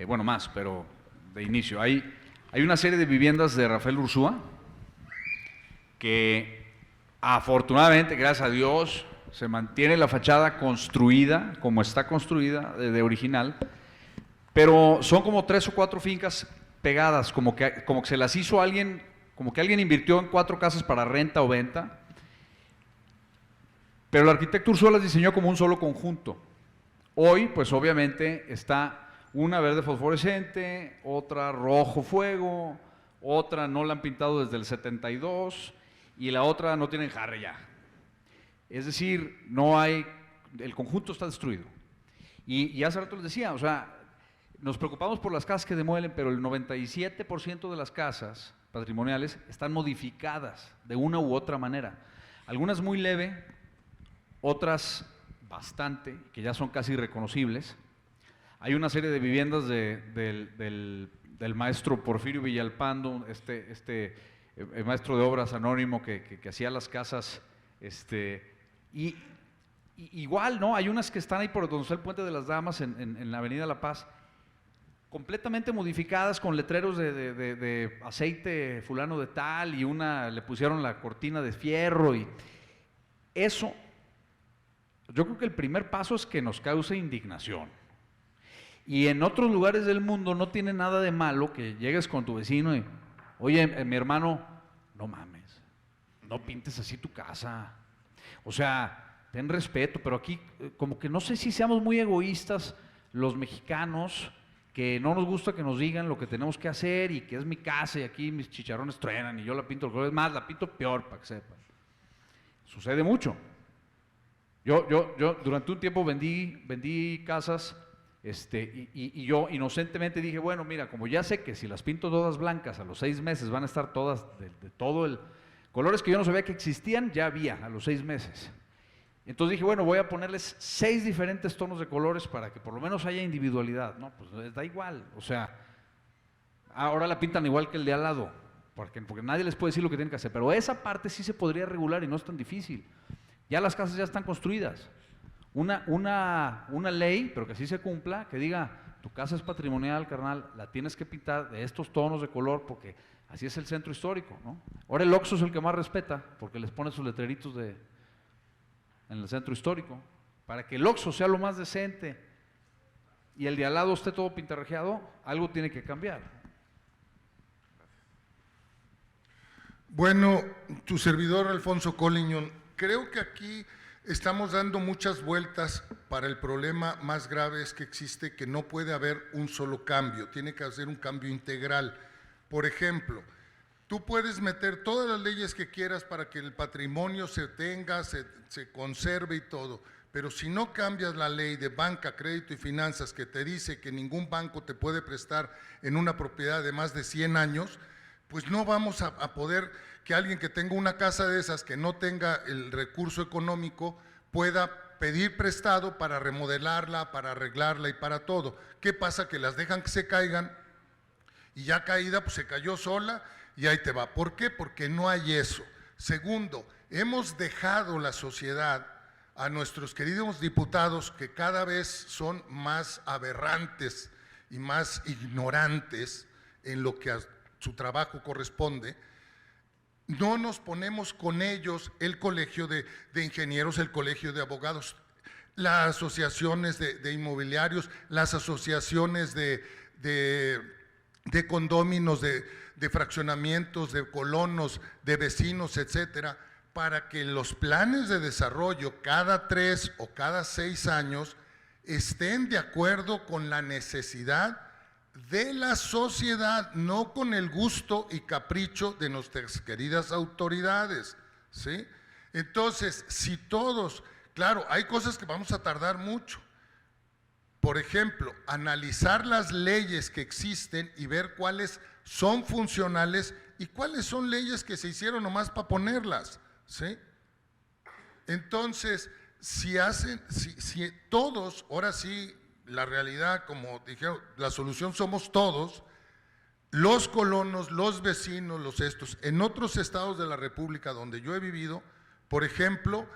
Bueno, más, pero de inicio. Hay una serie de viviendas de Rafael Ursúa que afortunadamente, gracias a Dios, se mantiene la fachada construida, como está construida, de original, pero son como 3 o 4 fincas pegadas, como que se las hizo alguien, como que alguien invirtió en 4 casas para renta o venta, pero el arquitecto Ursúa las diseñó como un solo conjunto. Hoy, pues obviamente, está una verde fosforescente, otra rojo fuego, otra no la han pintado desde el 72 y la otra no tiene enjarre ya. Es decir, no hay, el conjunto está destruido. Y hace rato les decía, o sea, nos preocupamos por las casas que demuelen, pero el 97% de las casas patrimoniales están modificadas de una u otra manera. Algunas muy leve, otras bastante, que ya son casi irreconocibles. Hay una serie de viviendas del maestro Porfirio Villalpando, el maestro de obras anónimo que hacía las casas, y igual, ¿no? Hay unas que están ahí por donde está el Puente de las Damas, en la Avenida La Paz, completamente modificadas con letreros de aceite fulano de tal, y una le pusieron la cortina de fierro, y eso, yo creo que el primer paso es que nos cause indignación. Y en otros lugares del mundo no tiene nada de malo que llegues con tu vecino y, oye, mi hermano, no mames, no pintes así tu casa. O sea, ten respeto, pero aquí como que no sé si seamos muy egoístas los mexicanos, que no nos gusta que nos digan lo que tenemos que hacer y que es mi casa y aquí mis chicharrones truenan y yo la pinto, es más, la pinto peor para que sepan. Sucede mucho. Yo durante un tiempo vendí casas, y yo inocentemente dije, bueno, mira, como ya sé que si las pinto todas blancas a los 6 meses van a estar todas de todo el... Colores que yo no sabía que existían, ya había a los 6 meses. Entonces dije, bueno, voy a ponerles 6 diferentes tonos de colores para que por lo menos haya individualidad. No, pues les da igual, o sea, ahora la pintan igual que el de al lado, porque nadie les puede decir lo que tienen que hacer, pero esa parte sí se podría regular y no es tan difícil. Ya las casas ya están construidas. Una ley, pero que sí se cumpla, que diga, tu casa es patrimonial, carnal, la tienes que pintar de estos tonos de color porque así es el centro histórico, ¿no? Ahora el Oxxo es el que más respeta porque les pone sus letreritos en el centro histórico, para que el Oxxo sea lo más decente y el de al lado esté todo pintarrajeado, algo tiene que cambiar. Bueno, tu servidor Alfonso Colliñón, creo que aquí estamos dando muchas vueltas para el problema más grave es que existe, que no puede haber un solo cambio, tiene que hacer un cambio integral. Por ejemplo, tú puedes meter todas las leyes que quieras para que el patrimonio se tenga, se conserve y todo, pero si no cambias la ley de banca, crédito y finanzas que te dice que ningún banco te puede prestar en una propiedad de más de 100 años, pues no vamos a poder que alguien que tenga una casa de esas, que no tenga el recurso económico, pueda pedir prestado para remodelarla, para arreglarla y para todo. ¿Qué pasa? Que las dejan que se caigan y ya caída, pues se cayó sola y ahí te va. ¿Por qué? Porque no hay eso. Segundo, hemos dejado la sociedad a nuestros queridos diputados, que cada vez son más aberrantes y más ignorantes en lo que a su trabajo corresponde. No nos ponemos con ellos, el colegio de ingenieros, el colegio de abogados, las asociaciones de inmobiliarios, las asociaciones de condóminos, de fraccionamientos, de colonos, de vecinos, etcétera, para que los planes de desarrollo cada 3 o cada 6 años estén de acuerdo con la necesidad de la sociedad, no con el gusto y capricho de nuestras queridas autoridades, ¿sí? Entonces, si todos, claro, hay cosas que vamos a tardar mucho. Por ejemplo, analizar las leyes que existen y ver cuáles son funcionales y cuáles son leyes que se hicieron nomás para ponerlas, ¿sí? Entonces, si todos, ahora sí, la realidad, como dijeron, la solución somos todos, los colonos, los vecinos, los estos. En otros estados de la República donde yo he vivido, por ejemplo,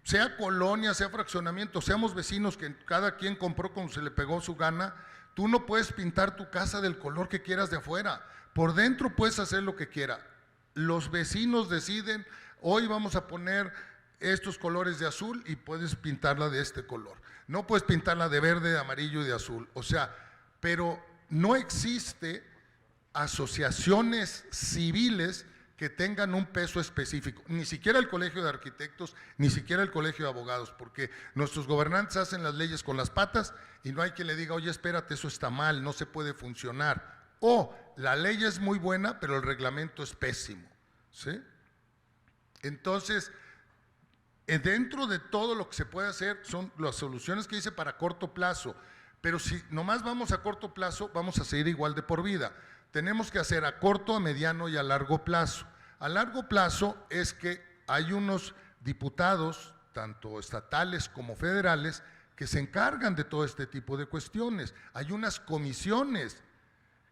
sea colonia, sea fraccionamiento, seamos vecinos, que cada quien compró como se le pegó su gana, tú no puedes pintar tu casa del color que quieras de afuera, por dentro puedes hacer lo que quieras. Los vecinos deciden, hoy vamos a poner estos colores de azul y puedes pintarla de este color. No puedes pintarla de verde, de amarillo y de azul. O sea, pero no existe asociaciones civiles que tengan un peso específico, ni siquiera el Colegio de Arquitectos, ni siquiera el Colegio de Abogados, porque nuestros gobernantes hacen las leyes con las patas y no hay quien le diga, oye, espérate, eso está mal, no se puede funcionar. O la ley es muy buena, pero el reglamento es pésimo, ¿sí? Entonces, dentro de todo lo que se puede hacer son las soluciones que hice para corto plazo, pero si nomás vamos a corto plazo, vamos a seguir igual de por vida. Tenemos que hacer a corto, a mediano y a largo plazo. A largo plazo es que hay unos diputados, tanto estatales como federales, que se encargan de todo este tipo de cuestiones. Hay unas comisiones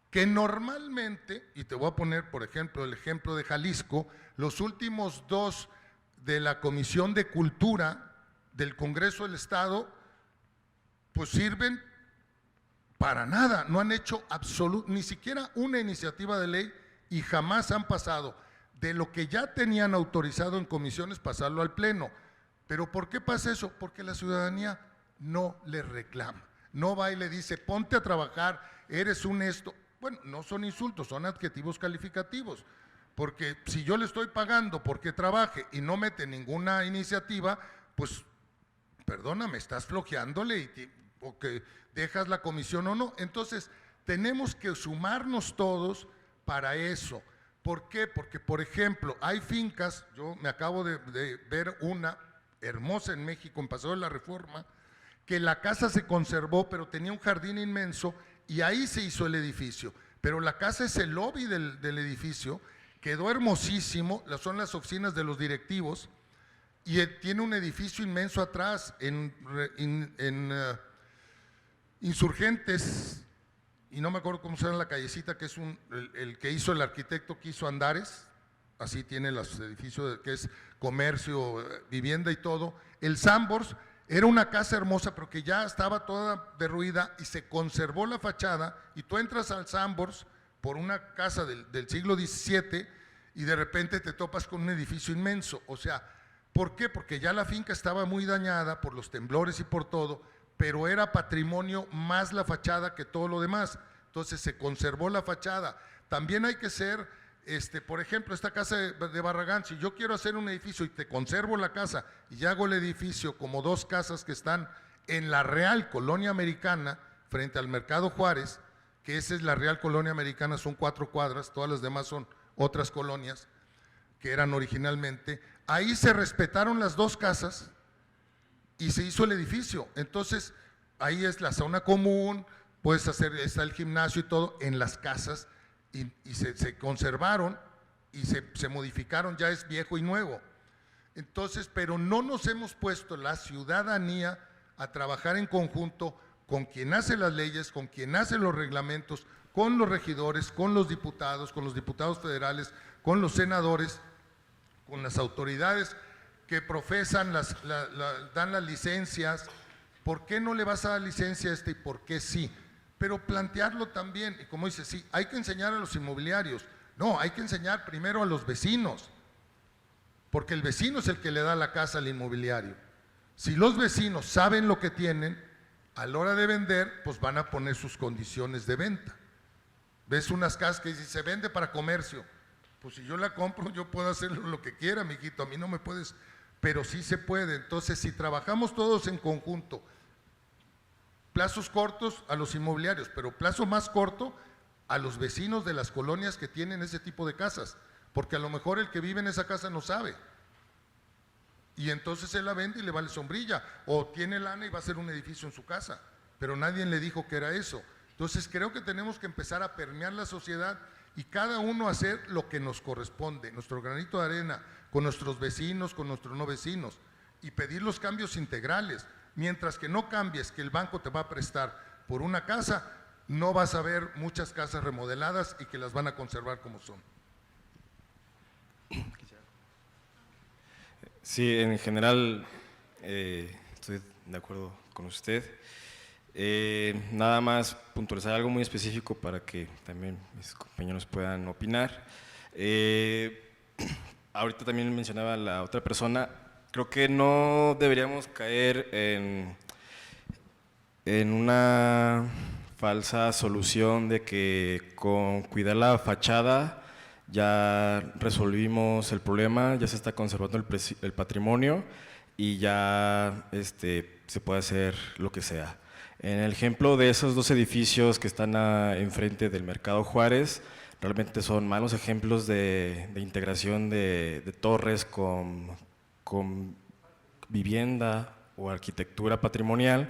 que normalmente, y te voy a poner por ejemplo el ejemplo de Jalisco, los últimos dos de la Comisión de Cultura del Congreso del Estado, pues sirven para nada, no han hecho ni siquiera una iniciativa de ley y jamás han pasado de lo que ya tenían autorizado en comisiones pasarlo al Pleno. ¿Pero por qué pasa eso? Porque la ciudadanía no le reclama, no va y le dice, ponte a trabajar, eres un esto. Bueno, no son insultos, son adjetivos calificativos, porque si yo le estoy pagando porque trabaje y no mete ninguna iniciativa, pues perdóname, estás flojeándole o que dejas la comisión o no. Entonces, tenemos que sumarnos todos para eso. ¿Por qué? Porque, por ejemplo, hay fincas, yo me acabo de ver una hermosa en México, en Paseo de la Reforma, que la casa se conservó, pero tenía un jardín inmenso y ahí se hizo el edificio. Pero la casa es el lobby del edificio, quedó hermosísimo, son las oficinas de los directivos y tiene un edificio inmenso atrás en Insurgentes, y no me acuerdo cómo se llama la callecita, que es el que hizo el arquitecto que hizo Andares, así tiene los edificios que es comercio, vivienda y todo. El Sambors era una casa hermosa, pero que ya estaba toda derruida y se conservó la fachada, y tú entras al Sambors por una casa del siglo XVII y de repente te topas con un edificio inmenso. O sea, ¿por qué? Porque ya la finca estaba muy dañada por los temblores y por todo, pero era patrimonio más la fachada que todo lo demás. Entonces se conservó la fachada. También hay que ser, por ejemplo, esta casa de Barragán, si yo quiero hacer un edificio y te conservo la casa y hago el edificio como dos casas que están en la Real Colonia Americana, frente al Mercado Juárez, que esa es la Real Colonia Americana, son 4 cuadras, todas las demás son otras colonias que eran originalmente, ahí se respetaron las dos casas y se hizo el edificio. Entonces, ahí es la zona común, puedes hacer, está el gimnasio y todo en las casas, y se conservaron y se modificaron, ya es viejo y nuevo. Entonces, pero no nos hemos puesto la ciudadanía a trabajar en conjunto con quien hace las leyes, con quien hace los reglamentos, con los regidores, con los diputados federales, con los senadores, con las autoridades que profesan, dan las licencias. ¿Por qué no le vas a dar licencia a y por qué sí? Pero plantearlo también, y como dice, sí, hay que enseñar a los inmobiliarios. No, hay que enseñar primero a los vecinos, porque el vecino es el que le da la casa al inmobiliario. Si los vecinos saben lo que tienen, a la hora de vender, pues van a poner sus condiciones de venta. Ves unas casas que dicen, se vende para comercio. Pues si yo la compro, yo puedo hacer lo que quiera, mijito, a mí no me puedes, pero sí se puede. Entonces, si trabajamos todos en conjunto, plazos cortos a los inmobiliarios, pero plazo más corto a los vecinos de las colonias que tienen ese tipo de casas, porque a lo mejor el que vive en esa casa no sabe. Y entonces él la vende y le vale sombrilla, o tiene lana y va a hacer un edificio en su casa, pero nadie le dijo que era eso. Entonces creo que tenemos que empezar a permear la sociedad y cada uno hacer lo que nos corresponde, nuestro granito de arena, con nuestros vecinos, con nuestros no vecinos, y pedir los cambios integrales. Mientras que no cambies que el banco te va a prestar por una casa, no vas a ver muchas casas remodeladas y que las van a conservar como son. Sí, en general estoy de acuerdo con usted. Nada más puntualizar algo muy específico para que también mis compañeros puedan opinar. Ahorita también mencionaba la otra persona, creo que no deberíamos caer en una falsa solución de que con cuidar la fachada ya resolvimos el problema, ya se está conservando el patrimonio y ya se puede hacer lo que sea. En el ejemplo de esos dos edificios que están enfrente del Mercado Juárez, realmente son malos ejemplos de integración de torres con vivienda o arquitectura patrimonial,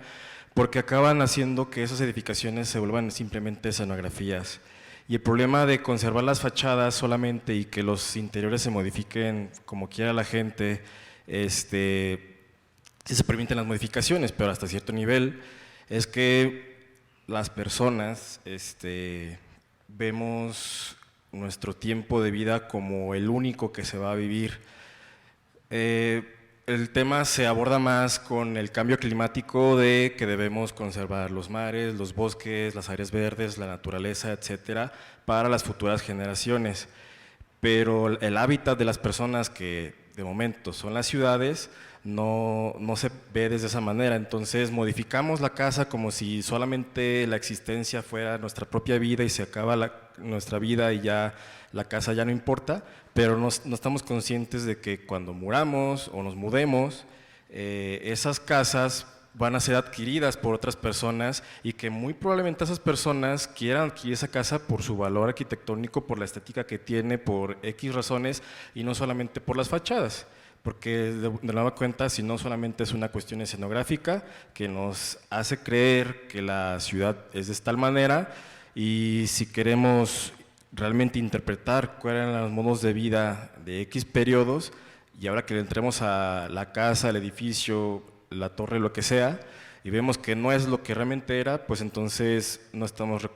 porque acaban haciendo que esas edificaciones se vuelvan simplemente escenografías. Y el problema de conservar las fachadas solamente y que los interiores se modifiquen como quiera la gente, sí se permiten las modificaciones, pero hasta cierto nivel, es que las personas vemos nuestro tiempo de vida como el único que se va a vivir. El tema se aborda más con el cambio climático de que debemos conservar los mares, los bosques, las áreas verdes, la naturaleza, etcétera, para las futuras generaciones. Pero el hábitat de las personas que de momento son las ciudades no se ve desde esa manera. Entonces modificamos la casa como si solamente la existencia fuera nuestra propia vida y se acaba nuestra vida y ya la casa ya no importa, pero no estamos conscientes de que cuando muramos o nos mudemos, esas casas van a ser adquiridas por otras personas y que muy probablemente esas personas quieran adquirir esa casa por su valor arquitectónico, por la estética que tiene, por X razones y no solamente por las fachadas. Porque de nueva cuenta, si no solamente es una cuestión escenográfica que nos hace creer que la ciudad es de tal manera, y si queremos realmente interpretar cuáles eran los modos de vida de X periodos, y ahora que le entremos a la casa, el edificio, la torre, lo que sea, y vemos que no es lo que realmente era, pues entonces no estamos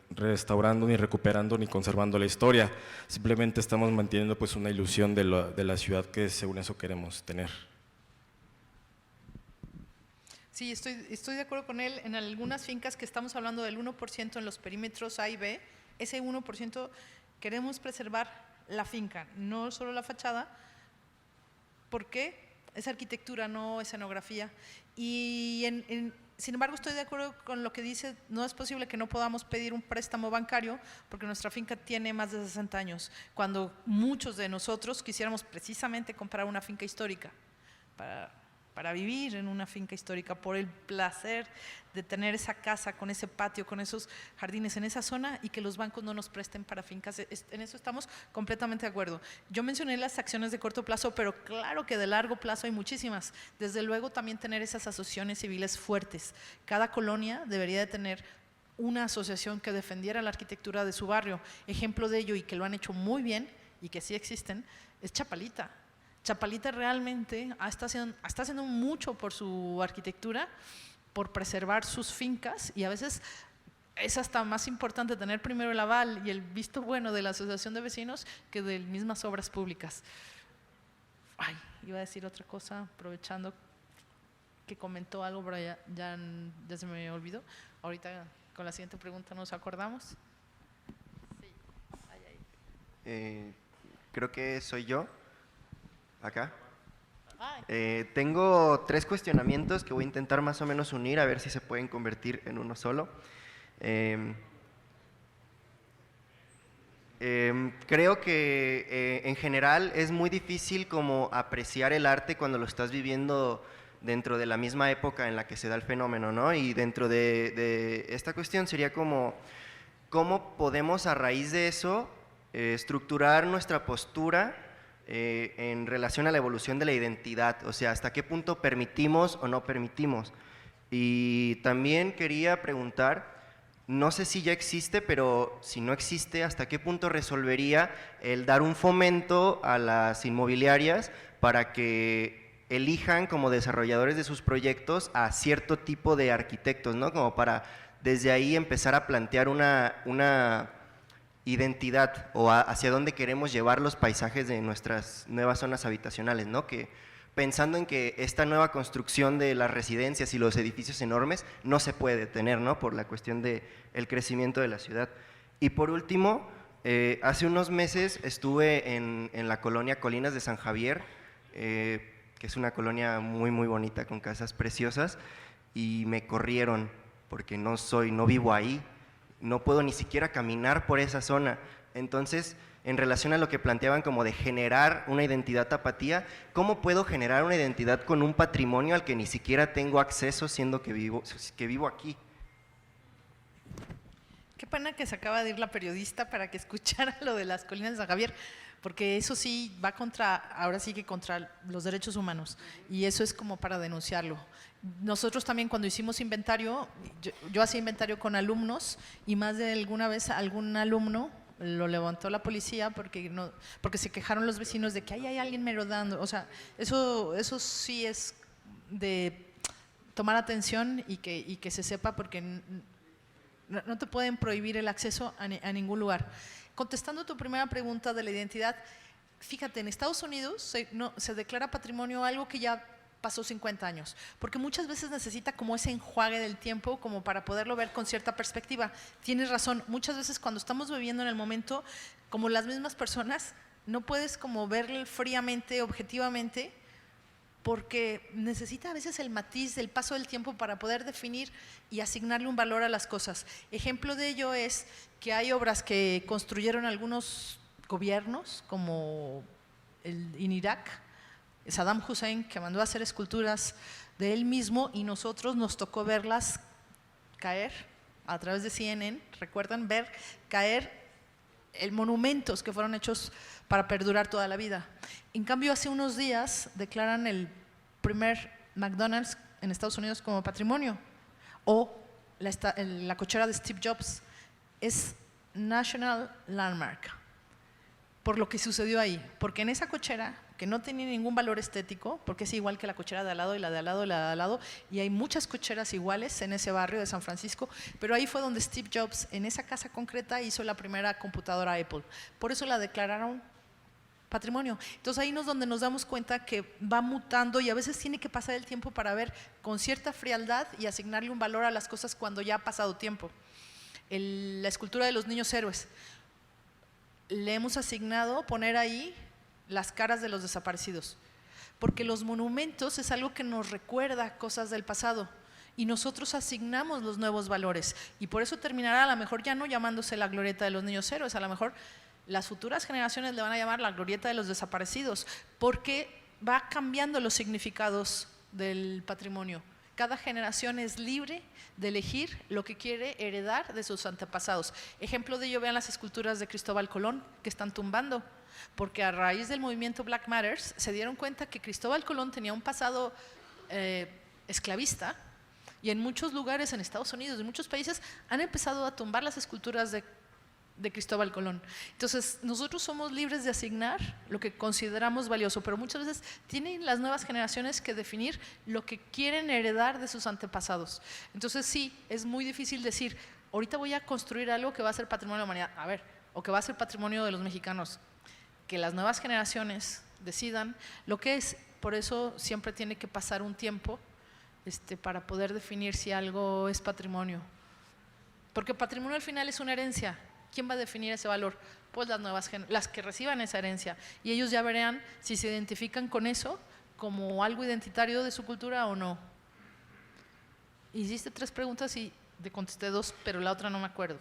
restaurando, ni recuperando, ni conservando la historia. Simplemente estamos manteniendo pues una ilusión de la ciudad que según eso queremos tener. Sí, estoy de acuerdo con él. En algunas fincas que estamos hablando del 1% en los perímetros A y B, ese 1% queremos preservar la finca, no solo la fachada, porque es arquitectura, no escenografía. Y sin embargo, estoy de acuerdo con lo que dice, no es posible que no podamos pedir un préstamo bancario porque nuestra finca tiene más de 60 años, cuando muchos de nosotros quisiéramos precisamente comprar una finca histórica para vivir en una finca histórica, por el placer de tener esa casa con ese patio, con esos jardines en esa zona y que los bancos no nos presten para fincas. En eso estamos completamente de acuerdo. Yo mencioné las acciones de corto plazo, pero claro que de largo plazo hay muchísimas. Desde luego también tener esas asociaciones civiles fuertes. Cada colonia debería de tener una asociación que defendiera la arquitectura de su barrio. Ejemplo de ello, y que lo han hecho muy bien y que sí existen, es Chapalita. Chapalita realmente está haciendo mucho por su arquitectura, por preservar sus fincas, y a veces es hasta más importante tener primero el aval y el visto bueno de la asociación de vecinos que de mismas obras públicas. Ay, iba a decir otra cosa, aprovechando que comentó algo, pero ya se me olvidó. Ahorita con la siguiente pregunta nos acordamos. Sí, creo que soy yo. Acá. Tengo 3 cuestionamientos que voy a intentar más o menos unir, a ver si se pueden convertir en uno solo. Creo que en general es muy difícil como apreciar el arte cuando lo estás viviendo dentro de la misma época en la que se da el fenómeno, ¿no? Y dentro de esta cuestión sería como, ¿cómo podemos a raíz de eso estructurar nuestra postura en relación a la evolución de la identidad? O sea, ¿hasta qué punto permitimos o no permitimos? Y también quería preguntar, no sé si ya existe, pero si no existe, ¿hasta qué punto resolvería el dar un fomento a las inmobiliarias para que elijan como desarrolladores de sus proyectos a cierto tipo de arquitectos, ¿no? Como para desde ahí empezar a plantear una identidad o hacia dónde queremos llevar los paisajes de nuestras nuevas zonas habitacionales, ¿no? Que pensando en que esta nueva construcción de las residencias y los edificios enormes no se puede detener, ¿no? Por la cuestión del crecimiento de la ciudad. Y por último, hace unos meses estuve en la colonia Colinas de San Javier, que es una colonia muy, muy bonita, con casas preciosas, y me corrieron porque no vivo ahí, no puedo ni siquiera caminar por esa zona. Entonces, en relación a lo que planteaban como de generar una identidad tapatía, ¿cómo puedo generar una identidad con un patrimonio al que ni siquiera tengo acceso siendo que vivo aquí? Qué pena que se acaba de ir la periodista para que escuchara lo de las colinas de San Javier, porque eso sí va ahora sí que contra los derechos humanos, y eso es como para denunciarlo. Nosotros también cuando hicimos inventario, yo hacía inventario con alumnos, y más de alguna vez algún alumno lo levantó la policía porque se quejaron los vecinos de que ahí hay alguien merodando. O sea, eso sí es de tomar atención y que se sepa, porque no te pueden prohibir el acceso a ningún lugar. Contestando tu primera pregunta de la identidad, fíjate, en Estados Unidos se declara patrimonio algo que ya pasó 50 años, porque muchas veces necesita como ese enjuague del tiempo como para poderlo ver con cierta perspectiva. Tienes razón, muchas veces cuando estamos viviendo en el momento, como las mismas personas, no puedes como verlo fríamente, objetivamente, porque necesita a veces el matiz, el paso del tiempo para poder definir y asignarle un valor a las cosas. Ejemplo de ello es que hay obras que construyeron algunos gobiernos, como en Irak, Saddam Hussein, que mandó a hacer esculturas de él mismo, y nosotros nos tocó verlas caer a través de CNN, recuerdan ver caer monumentos que fueron hechos para perdurar toda la vida. En cambio, hace unos días declaran el primer McDonald's en Estados Unidos como patrimonio, o la cochera de Steve Jobs es National Landmark, por lo que sucedió ahí, porque en esa cochera, que no tenía ningún valor estético, porque es igual que la cochera de al lado y la de al lado y la de al lado, y hay muchas cocheras iguales en ese barrio de San Francisco, pero ahí fue donde Steve Jobs, en esa casa concreta, hizo la primera computadora Apple. Por eso la declararon patrimonio. Entonces ahí es donde nos damos cuenta que va mutando, y a veces tiene que pasar el tiempo para ver con cierta frialdad y asignarle un valor a las cosas cuando ya ha pasado tiempo. La escultura de los niños héroes, le hemos asignado poner ahí las caras de los desaparecidos, porque los monumentos es algo que nos recuerda cosas del pasado, y nosotros asignamos los nuevos valores, y por eso terminará a lo mejor ya no llamándose la glorieta de los niños héroes, a lo mejor las futuras generaciones le van a llamar la glorieta de los desaparecidos, porque va cambiando los significados del patrimonio. Cada generación es libre de elegir lo que quiere heredar de sus antepasados. Ejemplo de ello, vean las esculturas de Cristóbal Colón que están tumbando, porque a raíz del movimiento Black Matters se dieron cuenta que Cristóbal Colón tenía un pasado esclavista, y en muchos lugares en Estados Unidos, en muchos países, han empezado a tumbar las esculturas de Cristóbal Colón. Entonces, nosotros somos libres de asignar lo que consideramos valioso, pero muchas veces tienen las nuevas generaciones que definir lo que quieren heredar de sus antepasados. Entonces, sí, es muy difícil decir, ahorita voy a construir algo que va a ser patrimonio de la humanidad, a ver, o que va a ser patrimonio de los mexicanos. Que las nuevas generaciones decidan lo que es. Por eso siempre tiene que pasar un tiempo para poder definir si algo es patrimonio. Porque patrimonio al final es una herencia. ¿Quién va a definir ese valor? Pues las que reciban esa herencia. Y ellos ya verán si se identifican con eso como algo identitario de su cultura o no. Hiciste 3 preguntas y te contesté 2, pero la otra no me acuerdo.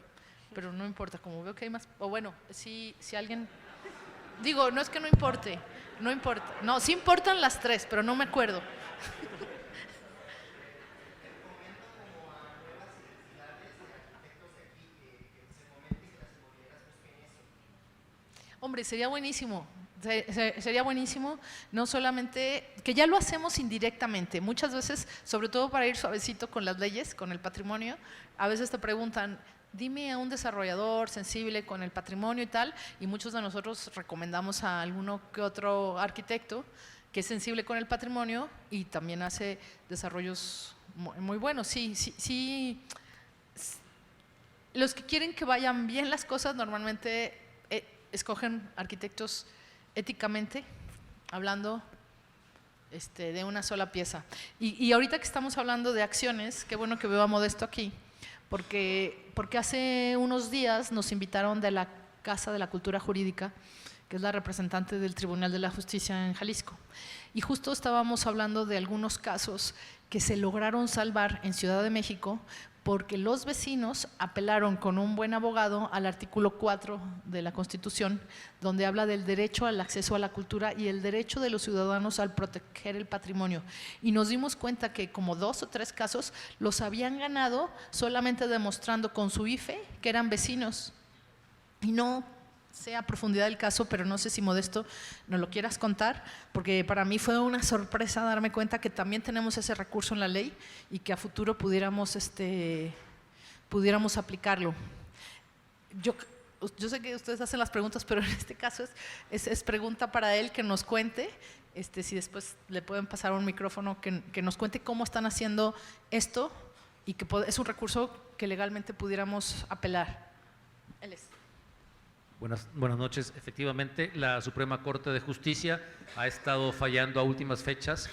Pero no importa, como veo que hay más. O bueno, si alguien… Digo, no es que no importe, no importa. No, sí importan las 3, pero no me acuerdo. Hombre, sería buenísimo. Sería buenísimo, no solamente, que ya lo hacemos indirectamente, muchas veces, sobre todo para ir suavecito con las leyes, con el patrimonio, a veces te preguntan, dime a un desarrollador sensible con el patrimonio y tal, y muchos de nosotros recomendamos a alguno que otro arquitecto que es sensible con el patrimonio y también hace desarrollos muy buenos. Sí. Los que quieren que vayan bien las cosas normalmente escogen arquitectos éticamente hablando de una sola pieza. Y ahorita que estamos hablando de acciones, qué bueno que veo a Modesto aquí, porque hace unos días nos invitaron de la Casa de la Cultura Jurídica, que es la representante del Tribunal de la Justicia en Jalisco. Y justo estábamos hablando de algunos casos que se lograron salvar en Ciudad de México porque los vecinos apelaron con un buen abogado al artículo 4 de la Constitución, donde habla del derecho al acceso a la cultura y el derecho de los ciudadanos al proteger el patrimonio. Y nos dimos cuenta que como 2 o 3 casos los habían ganado solamente demostrando con su IFE que eran vecinos. Y no sé a profundidad el caso, pero no sé si Modesto nos lo quieras contar, porque para mí fue una sorpresa darme cuenta que también tenemos ese recurso en la ley y que a futuro pudiéramos aplicarlo. Yo sé que ustedes hacen las preguntas, pero en este caso es pregunta para él que nos cuente, si después le pueden pasar un micrófono, que nos cuente cómo están haciendo esto y que es un recurso que legalmente pudiéramos apelar. Él es. Buenas noches. Efectivamente, la Suprema Corte de Justicia ha estado fallando a últimas fechas,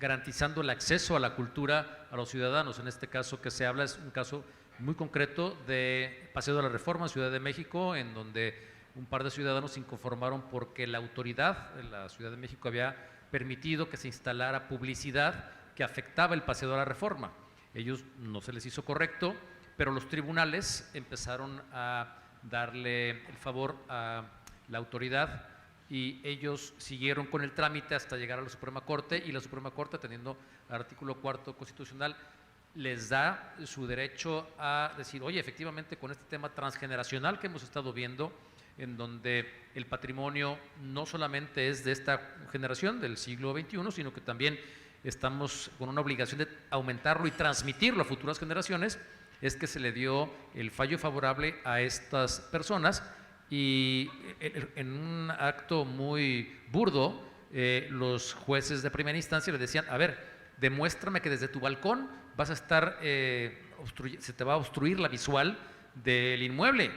garantizando el acceso a la cultura a los ciudadanos. En este caso que se habla es un caso muy concreto de Paseo de la Reforma, Ciudad de México, en donde un par de ciudadanos se inconformaron porque la autoridad de la Ciudad de México había permitido que se instalara publicidad que afectaba el Paseo de la Reforma. Ellos no se les hizo correcto, pero los tribunales empezaron a darle el favor a la autoridad y ellos siguieron con el trámite hasta llegar a la Suprema Corte, y la Suprema Corte, atendiendo al artículo 4 constitucional, les da su derecho a decir, oye, efectivamente con este tema transgeneracional que hemos estado viendo, en donde el patrimonio no solamente es de esta generación del siglo XXI, sino que también estamos con una obligación de aumentarlo y transmitirlo a futuras generaciones, es que se le dio el fallo favorable a estas personas, y en un acto muy burdo, los jueces de primera instancia le decían, a ver, demuéstrame que desde tu balcón vas a estar, se te va a obstruir la visual del inmueble.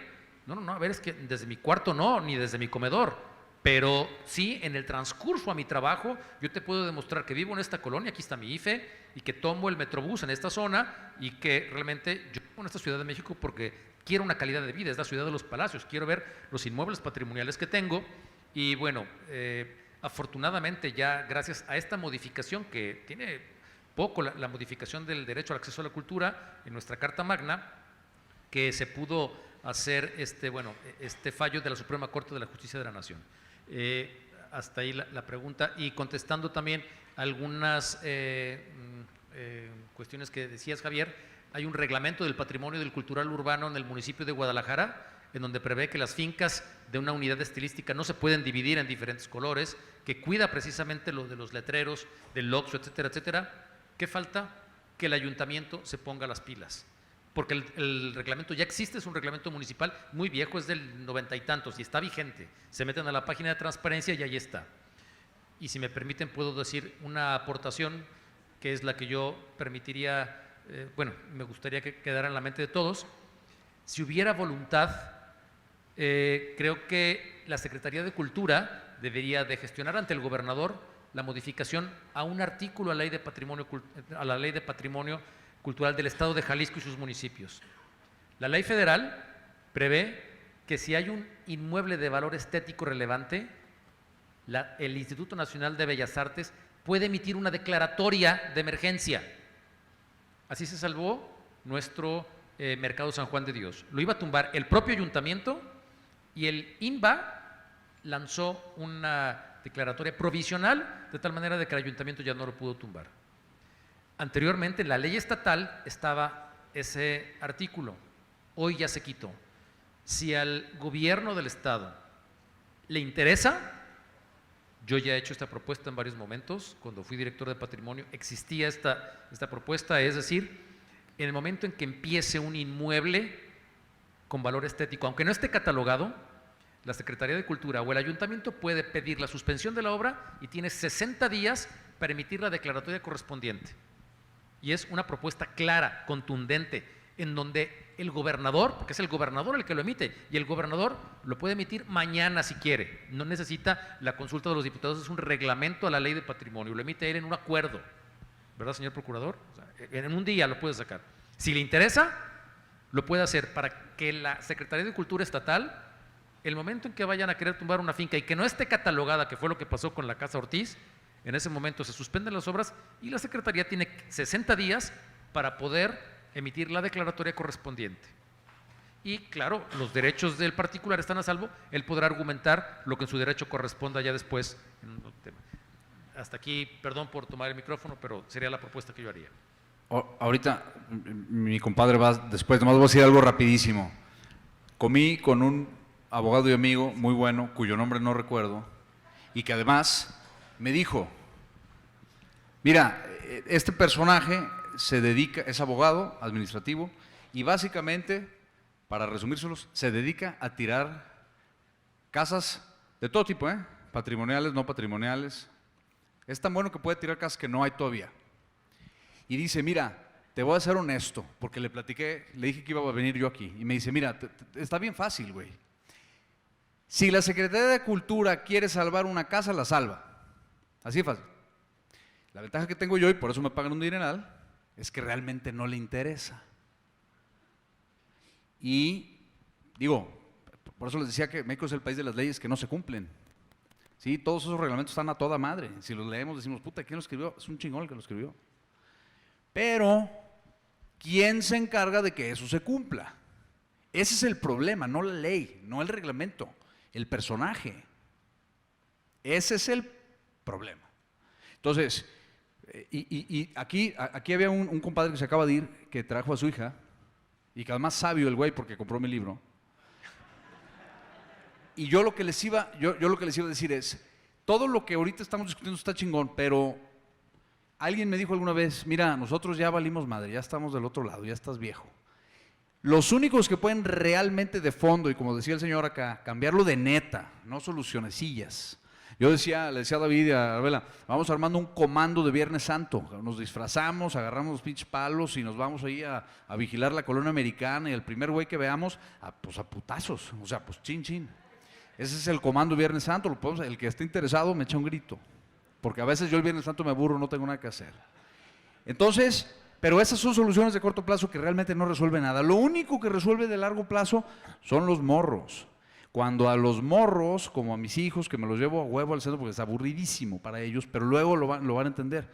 No, a ver, es que desde mi cuarto no, ni desde mi comedor, pero sí en el transcurso a mi trabajo yo te puedo demostrar que vivo en esta colonia, aquí está mi IFE, y que tomo el Metrobús en esta zona, y que realmente yo vivo en esta Ciudad de México porque quiero una calidad de vida, es la ciudad de los palacios, quiero ver los inmuebles patrimoniales que tengo. Y bueno, afortunadamente ya gracias a esta modificación, que tiene poco la modificación del derecho al acceso a la cultura en nuestra Carta Magna, que se pudo hacer este fallo de la Suprema Corte de la Justicia de la Nación. Hasta ahí la pregunta, y contestando también algunas cuestiones que decías, Javier. Hay un reglamento del patrimonio del cultural urbano en el municipio de Guadalajara, en donde prevé que las fincas de una unidad estilística no se pueden dividir en diferentes colores, que cuida precisamente lo de los letreros, del Oxxo, etcétera, etcétera. ¿Qué falta? Que el ayuntamiento se ponga las pilas, porque el reglamento ya existe, es un reglamento municipal muy viejo, es del 90 y tantos y está vigente. Se meten a la página de transparencia y ahí está. Y si me permiten, puedo decir una aportación que es la que yo permitiría, me gustaría que quedara en la mente de todos. Si hubiera voluntad, creo que la Secretaría de Cultura debería de gestionar ante el gobernador la modificación a un artículo a la Ley de Patrimonio Cultural del Estado de Jalisco y sus municipios. La ley federal prevé que si hay un inmueble de valor estético relevante, el Instituto Nacional de Bellas Artes puede emitir una declaratoria de emergencia. Así se salvó nuestro Mercado San Juan de Dios. Lo iba a tumbar el propio ayuntamiento y el INBA lanzó una declaratoria provisional de tal manera de que el ayuntamiento ya no lo pudo tumbar. Anteriormente en la ley estatal estaba ese artículo, hoy ya se quitó. Si al gobierno del estado ¿Le interesa? Yo ya he hecho esta propuesta en varios momentos. Cuando fui director de patrimonio existía esta propuesta, es decir, en el momento en que empiece un inmueble con valor estético, aunque no esté catalogado, la Secretaría de Cultura o el Ayuntamiento puede pedir la suspensión de la obra y tiene 60 días para emitir la declaratoria correspondiente. Y es una propuesta clara, contundente, en donde el gobernador, porque es el gobernador el que lo emite, y el gobernador lo puede emitir mañana si quiere, no necesita la consulta de los diputados, es un reglamento a la ley de patrimonio, lo emite él en un acuerdo, ¿verdad, señor procurador? O sea, en un día lo puede sacar. Si le interesa, lo puede hacer para que la Secretaría de Cultura Estatal, el momento en que vayan a querer tumbar una finca y que no esté catalogada, que fue lo que pasó con la Casa Ortiz, en ese momento se suspenden las obras y la Secretaría tiene 60 días para poder emitir la declaratoria correspondiente. Y claro, los derechos del particular están a salvo, él podrá argumentar lo que en su derecho corresponda ya después en un tema. Hasta aquí, perdón por tomar el micrófono, pero sería la propuesta que yo haría. Ahorita mi compadre va después, nomás voy a decir algo rapidísimo. Comí con un abogado y amigo muy bueno, cuyo nombre no recuerdo, y que además me dijo, mira, este personaje se dedica, es abogado administrativo y básicamente, para resumírselos, se dedica a tirar casas de todo tipo, patrimoniales, no patrimoniales. Es tan bueno que puede tirar casas que no hay todavía. Y dice, mira, te voy a ser honesto, porque le platiqué, le dije que iba a venir yo aquí, y me dice, mira, está bien fácil, güey. Si la Secretaría de Cultura quiere salvar una casa, la salva. Así de fácil. La ventaja que tengo yo, y por eso me pagan un dineral, es que realmente no le interesa. Y digo, por eso les decía que México es el país de las leyes que no se cumplen. Sí, todos esos reglamentos están a toda madre. Si los leemos decimos, puta, ¿quién lo escribió? Es un chingón el que lo escribió. Pero, ¿quién se encarga de que eso se cumpla? Ese es el problema, no la ley, no el reglamento, el personaje. Ese es el problema. Entonces, y aquí había un compadre que se acaba de ir, que trajo a su hija, y que además sabio el güey porque compró mi libro. Y yo lo que les iba a decir es, todo lo que ahorita estamos discutiendo está chingón, pero alguien me dijo alguna vez, mira, nosotros ya valimos madre, ya estamos del otro lado, ya estás viejo. Los únicos que pueden realmente de fondo, y como decía el señor acá, cambiarlo de neta, no solucionecillas. Yo le decía a David y a Arbela, vamos armando un comando de Viernes Santo, nos disfrazamos, agarramos los pinches palos y nos vamos ahí a vigilar la colonia americana y el primer güey que veamos, pues a putazos, o sea, pues chin chin. Ese es el comando Viernes Santo, el que esté interesado me echa un grito, porque a veces yo el Viernes Santo me aburro, no tengo nada que hacer. Entonces, pero esas son soluciones de corto plazo que realmente no resuelven nada. Lo único que resuelve de largo plazo son los morros. Cuando a los morros, como a mis hijos, que me los llevo a huevo al centro porque es aburridísimo para ellos, pero luego lo van a entender,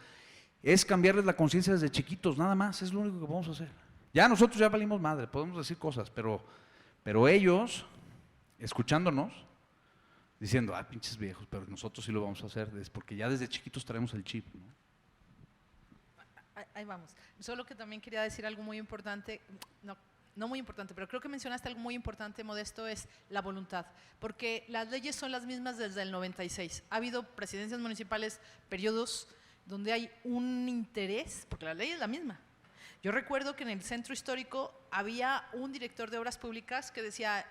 es cambiarles la conciencia desde chiquitos, nada más, es lo único que podemos hacer. Ya nosotros ya valimos madre, podemos decir cosas, pero ellos, escuchándonos, diciendo, pinches viejos, pero nosotros sí lo vamos a hacer, porque ya desde chiquitos traemos el chip, ¿no? Ahí vamos. Solo que también quería decir algo muy importante, no muy importante, pero creo que mencionaste algo muy importante, Modesto, es la voluntad, porque las leyes son las mismas desde el 96. Ha habido presidencias municipales, periodos donde hay un interés, porque la ley es la misma. Yo recuerdo que en el centro histórico había un director de obras públicas que decía,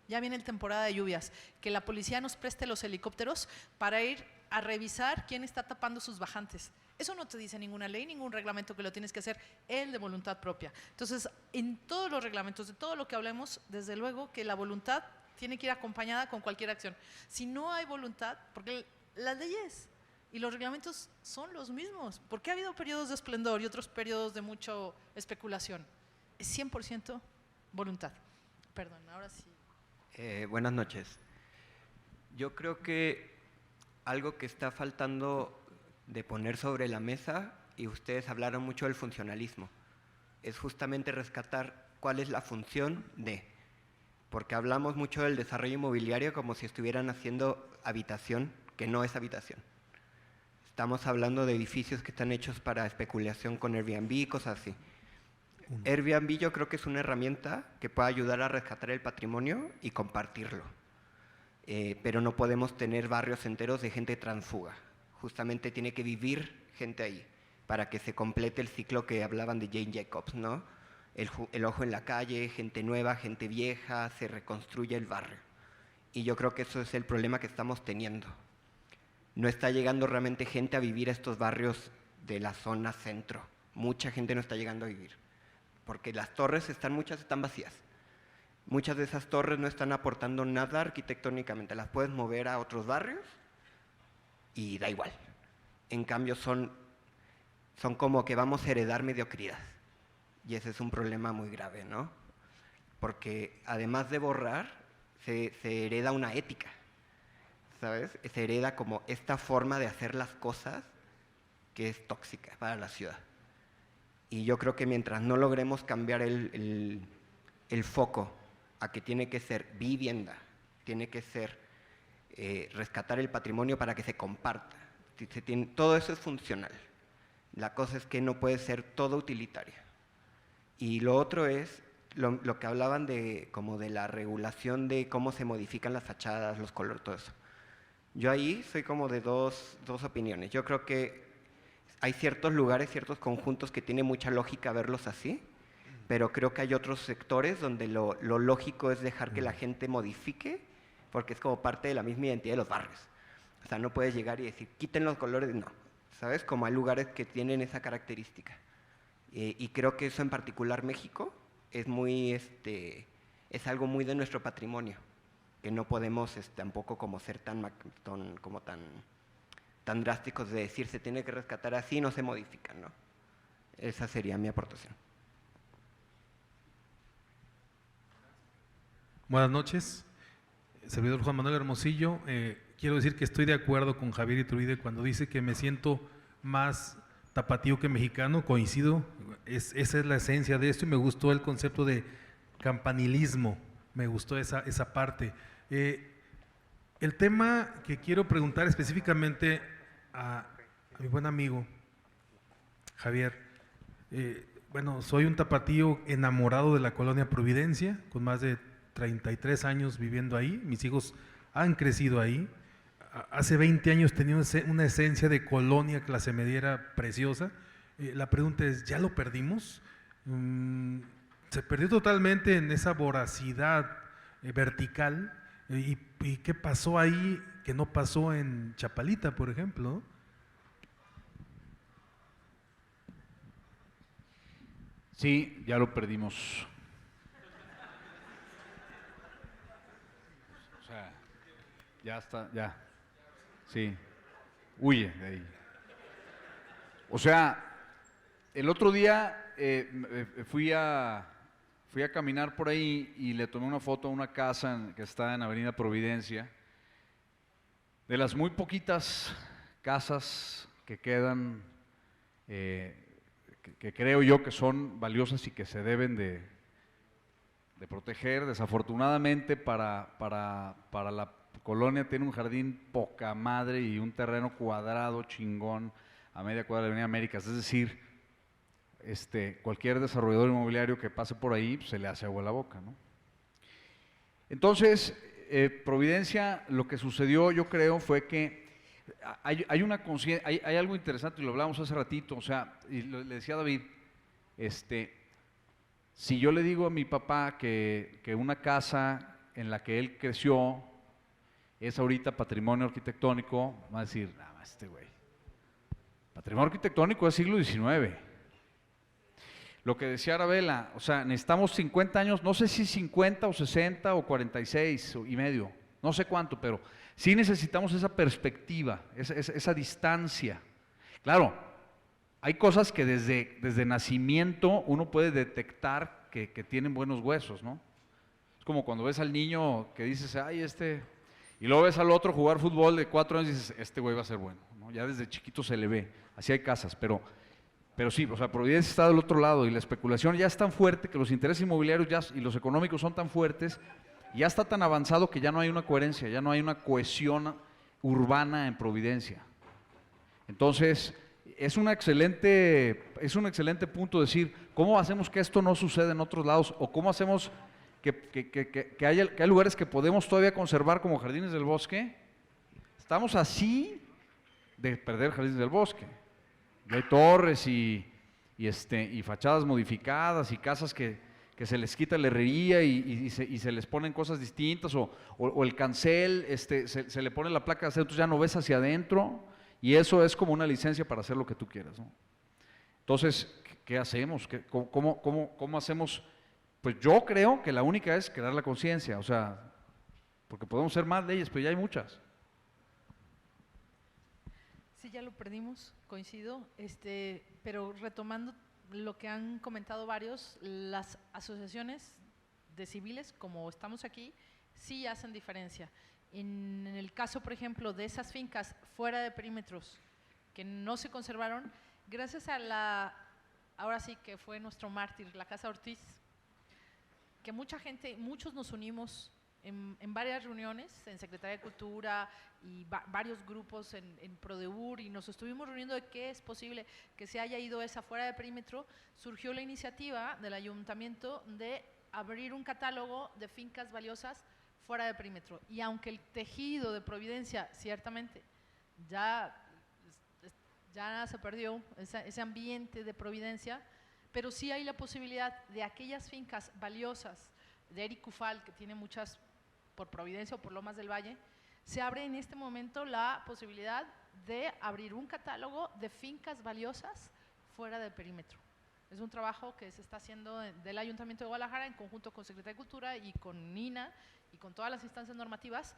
ya viene la temporada de lluvias, que la policía nos preste los helicópteros para ir a revisar quién está tapando sus bajantes. Eso no te dice ninguna ley, ningún reglamento que lo tienes que hacer, el de voluntad propia. Entonces, en todos los reglamentos, de todo lo que hablemos, desde luego que la voluntad tiene que ir acompañada con cualquier acción. Si no hay voluntad, porque las leyes y los reglamentos son los mismos, porque ha habido periodos de esplendor y otros periodos de mucha especulación. Es 100% voluntad. Perdón, ahora sí. Buenas noches. Yo creo que algo que está faltando de poner sobre la mesa, y ustedes hablaron mucho del funcionalismo, es justamente rescatar cuál es la función de, porque hablamos mucho del desarrollo inmobiliario como si estuvieran haciendo habitación, que no es habitación. Estamos hablando de edificios que están hechos para especulación con Airbnb y cosas así. Airbnb yo creo que es una herramienta que puede ayudar a rescatar el patrimonio y compartirlo. pero no podemos tener barrios enteros de gente transfuga. Justamente tiene que vivir gente ahí para que se complete el ciclo que hablaban de Jane Jacobs, ¿no? El ojo en la calle, gente nueva, gente vieja, se reconstruye el barrio. Y yo creo que eso es el problema que estamos teniendo. No está llegando realmente gente a vivir a estos barrios de la zona centro. Mucha gente no está llegando a vivir, porque las torres muchas están vacías. Muchas de esas torres no están aportando nada arquitectónicamente. Las puedes mover a otros barrios y da igual. En cambio son como que vamos a heredar mediocridad. Y ese es un problema muy grave, ¿no? Porque además de borrar, se hereda una ética, ¿sabes? Se hereda como esta forma de hacer las cosas que es tóxica para la ciudad. Y yo creo que mientras no logremos cambiar el foco a que tiene que ser vivienda, tiene que ser rescatar el patrimonio para que se comparta. Todo eso es funcional. La cosa es que no puede ser todo utilitario. Y lo otro es lo que hablaban como de la regulación de cómo se modifican las fachadas, los colores, todo eso. Yo ahí soy como de dos opiniones. Yo creo que hay ciertos lugares, ciertos conjuntos que tiene mucha lógica verlos así, pero creo que hay otros sectores donde lo lógico es dejar que la gente modifique, porque es como parte de la misma identidad de los barrios. O sea, no puedes llegar y decir, quiten los colores, no, ¿sabes? Como hay lugares que tienen esa característica. Y creo que eso en particular México es es algo muy de nuestro patrimonio, que no podemos tampoco como ser tan drásticos de decir se tiene que rescatar así, no se modifican, ¿no? Esa sería mi aportación. Buenas noches, servidor Juan Manuel Hermosillo. Quiero decir que estoy de acuerdo con Javier Iturbide cuando dice que me siento más tapatío que mexicano, coincido, esa es la esencia de esto y me gustó el concepto de campanilismo, me gustó esa parte. El tema que quiero preguntar específicamente a mi buen amigo Javier, bueno, soy un tapatío enamorado de la colonia Providencia, con más de 33 años viviendo ahí, mis hijos han crecido ahí. Hace 20 años tenía una esencia de colonia clase mediera preciosa. La pregunta es, ¿ya lo perdimos? Se perdió totalmente en esa voracidad vertical. ¿Y qué pasó ahí que no pasó en Chapalita, por ejemplo? Sí, ya lo perdimos. O sea, ya está, ya. Sí, huye de ahí. O sea, el otro día fui a caminar por ahí y le tomé una foto a una casa que está en Avenida Providencia, de las muy poquitas casas que quedan, que creo yo que son valiosas y que se deben de proteger. Desafortunadamente para la colonia tiene un jardín poca madre y un terreno cuadrado chingón a media cuadra de Avenida Américas, es decir, cualquier desarrollador inmobiliario que pase por ahí pues, se le hace agua a la boca, ¿no? Entonces, Providencia, lo que sucedió yo creo fue que hay una conciencia, hay algo interesante y lo hablamos hace ratito, o sea, y le decía a David, si yo le digo a mi papá que una casa en la que él creció es ahorita patrimonio arquitectónico, va a decir, nada más güey. Patrimonio arquitectónico es siglo XIX. Lo que decía Arabella, o sea, necesitamos 50 años, no sé si 50 o 60 o 46 y medio, no sé cuánto, pero sí necesitamos esa perspectiva, esa distancia. Claro, hay cosas que desde nacimiento uno puede detectar que tienen buenos huesos, ¿no? Es como cuando ves al niño que dices, ay, y luego ves al otro jugar fútbol de 4 años y dices, este güey va a ser bueno, ¿no? Ya desde chiquito se le ve, así hay casas, pero sí, o sea, Providencia está del otro lado y la especulación ya es tan fuerte que los intereses inmobiliarios y los económicos son tan fuertes, ya está tan avanzado que ya no hay una coherencia, ya no hay una cohesión urbana en Providencia. Entonces, es un excelente punto decir, ¿cómo hacemos que esto no suceda en otros lados? O ¿cómo hacemos que hay lugares que podemos todavía conservar como jardines del bosque. Estamos así de perder jardines del bosque. Y hay torres y fachadas modificadas y casas que se les quita la herrería y se les ponen cosas distintas, o el cancel, se le pone la placa de acero, entonces ya no ves hacia adentro, y eso es como una licencia para hacer lo que tú quieras, ¿no? Entonces, ¿qué hacemos? ¿Cómo hacemos? Pues yo creo que la única es crear la conciencia, o sea, porque podemos hacer más leyes, pero ya hay muchas. Sí, ya lo perdimos, coincido, pero retomando lo que han comentado varios, las asociaciones de civiles, como estamos aquí, sí hacen diferencia. En el caso, por ejemplo, de esas fincas fuera de perímetros que no se conservaron, gracias a ahora sí que fue nuestro mártir, la Casa Ortiz, que muchos nos unimos en varias reuniones, en Secretaría de Cultura y varios grupos en Prodeur, y nos estuvimos reuniendo de qué es posible que se haya ido esa fuera de perímetro. Surgió la iniciativa del ayuntamiento de abrir un catálogo de fincas valiosas fuera de perímetro, y aunque el tejido de Providencia ciertamente ya se perdió, ese ambiente de Providencia, pero sí hay la posibilidad de aquellas fincas valiosas de Eric Ufal, que tiene muchas por Providencia o por Lomas del Valle. Se abre en este momento la posibilidad de abrir un catálogo de fincas valiosas fuera de perímetro. Es un trabajo que se está haciendo del Ayuntamiento de Guadalajara en conjunto con Secretaría de Cultura y con NINA y con todas las instancias normativas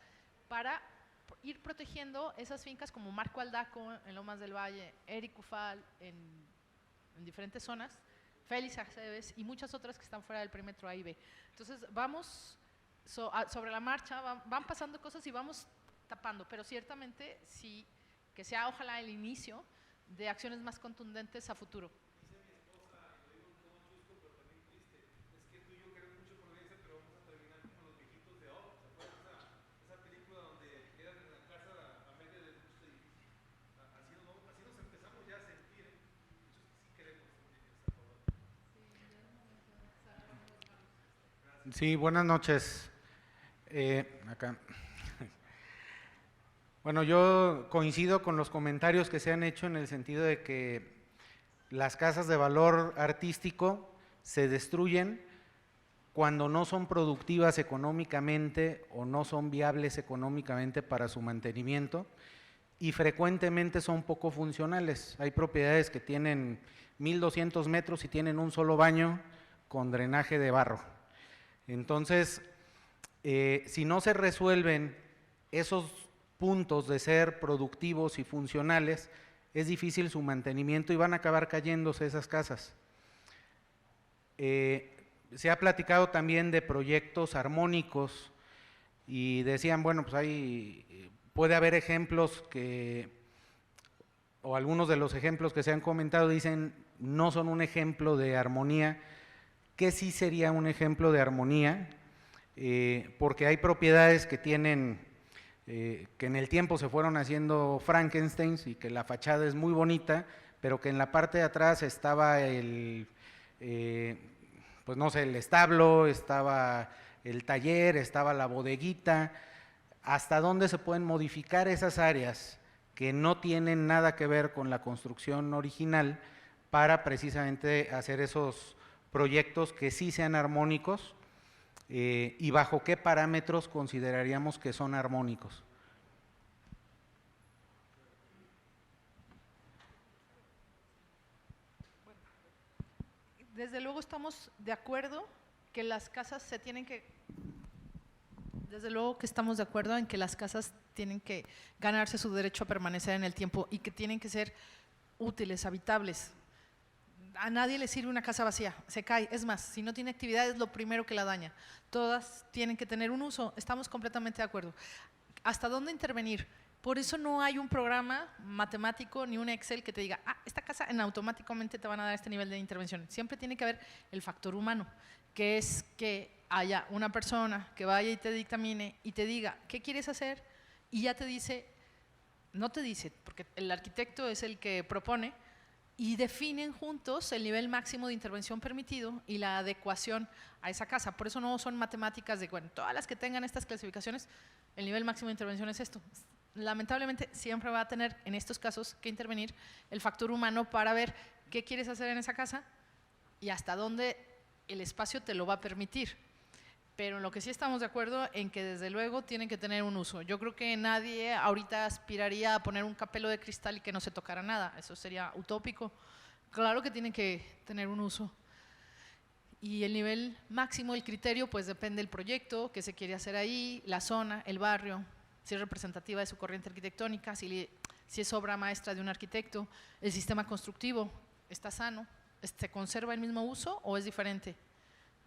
para ir protegiendo esas fincas como Marco Aldaco en Lomas del Valle, Eric Ufal en diferentes zonas, Félix Aceves y muchas otras que están fuera del perímetro A y B. Entonces vamos sobre la marcha, van pasando cosas y vamos tapando, pero ciertamente sí que sea ojalá el inicio de acciones más contundentes a futuro. Sí, buenas noches. Acá. Bueno, yo coincido con los comentarios que se han hecho en el sentido de que las casas de valor artístico se destruyen cuando no son productivas económicamente o no son viables económicamente para su mantenimiento, y frecuentemente son poco funcionales. Hay propiedades que tienen 1,200 metros y tienen un solo baño con drenaje de barro. Entonces, si no se resuelven esos puntos de ser productivos y funcionales, es difícil su mantenimiento y van a acabar cayéndose esas casas. Se ha platicado también de proyectos armónicos y decían, bueno, pues puede haber ejemplos o algunos de los ejemplos que se han comentado dicen no son un ejemplo de armonía, que sí sería un ejemplo de armonía, porque hay propiedades que tienen, que en el tiempo se fueron haciendo Frankensteins y que la fachada es muy bonita, pero que en la parte de atrás estaba pues no sé, el establo, estaba el taller, estaba la bodeguita. ¿Hasta dónde se pueden modificar esas áreas que no tienen nada que ver con la construcción original para precisamente hacer esos proyectos que sí sean armónicos, y bajo qué parámetros consideraríamos que son armónicos? Desde luego estamos de acuerdo que las casas se tienen que, desde luego que estamos de acuerdo en que las casas tienen que ganarse su derecho a permanecer en el tiempo y que tienen que ser útiles, habitables. A nadie le sirve una casa vacía, se cae. Es más, si no tiene actividad es lo primero que la daña. Todas tienen que tener un uso, estamos completamente de acuerdo. ¿Hasta dónde intervenir? Por eso no hay un programa matemático ni un Excel que te diga, esta casa automáticamente te van a dar este nivel de intervención. Siempre tiene que haber el factor humano, que es que haya una persona que vaya y te dictamine y te diga, ¿qué quieres hacer? Y ya te dice, no te dice, porque el arquitecto es el que propone, y definen juntos el nivel máximo de intervención permitido y la adecuación a esa casa. Por eso no son matemáticas de, bueno, todas las que tengan estas clasificaciones, el nivel máximo de intervención es esto. Lamentablemente siempre va a tener en estos casos que intervenir el factor humano para ver qué quieres hacer en esa casa y hasta dónde el espacio te lo va a permitir. Pero en lo que sí estamos de acuerdo en que desde luego tienen que tener un uso. Yo creo que nadie ahorita aspiraría a poner un capelo de cristal y que no se tocara nada. Eso sería utópico. Claro que tienen que tener un uso. Y el nivel máximo, el criterio, pues depende del proyecto, qué se quiere hacer ahí, la zona, el barrio, si es representativa de su corriente arquitectónica, si es obra maestra de un arquitecto, el sistema constructivo, ¿está sano? ¿Se conserva el mismo uso o es diferente?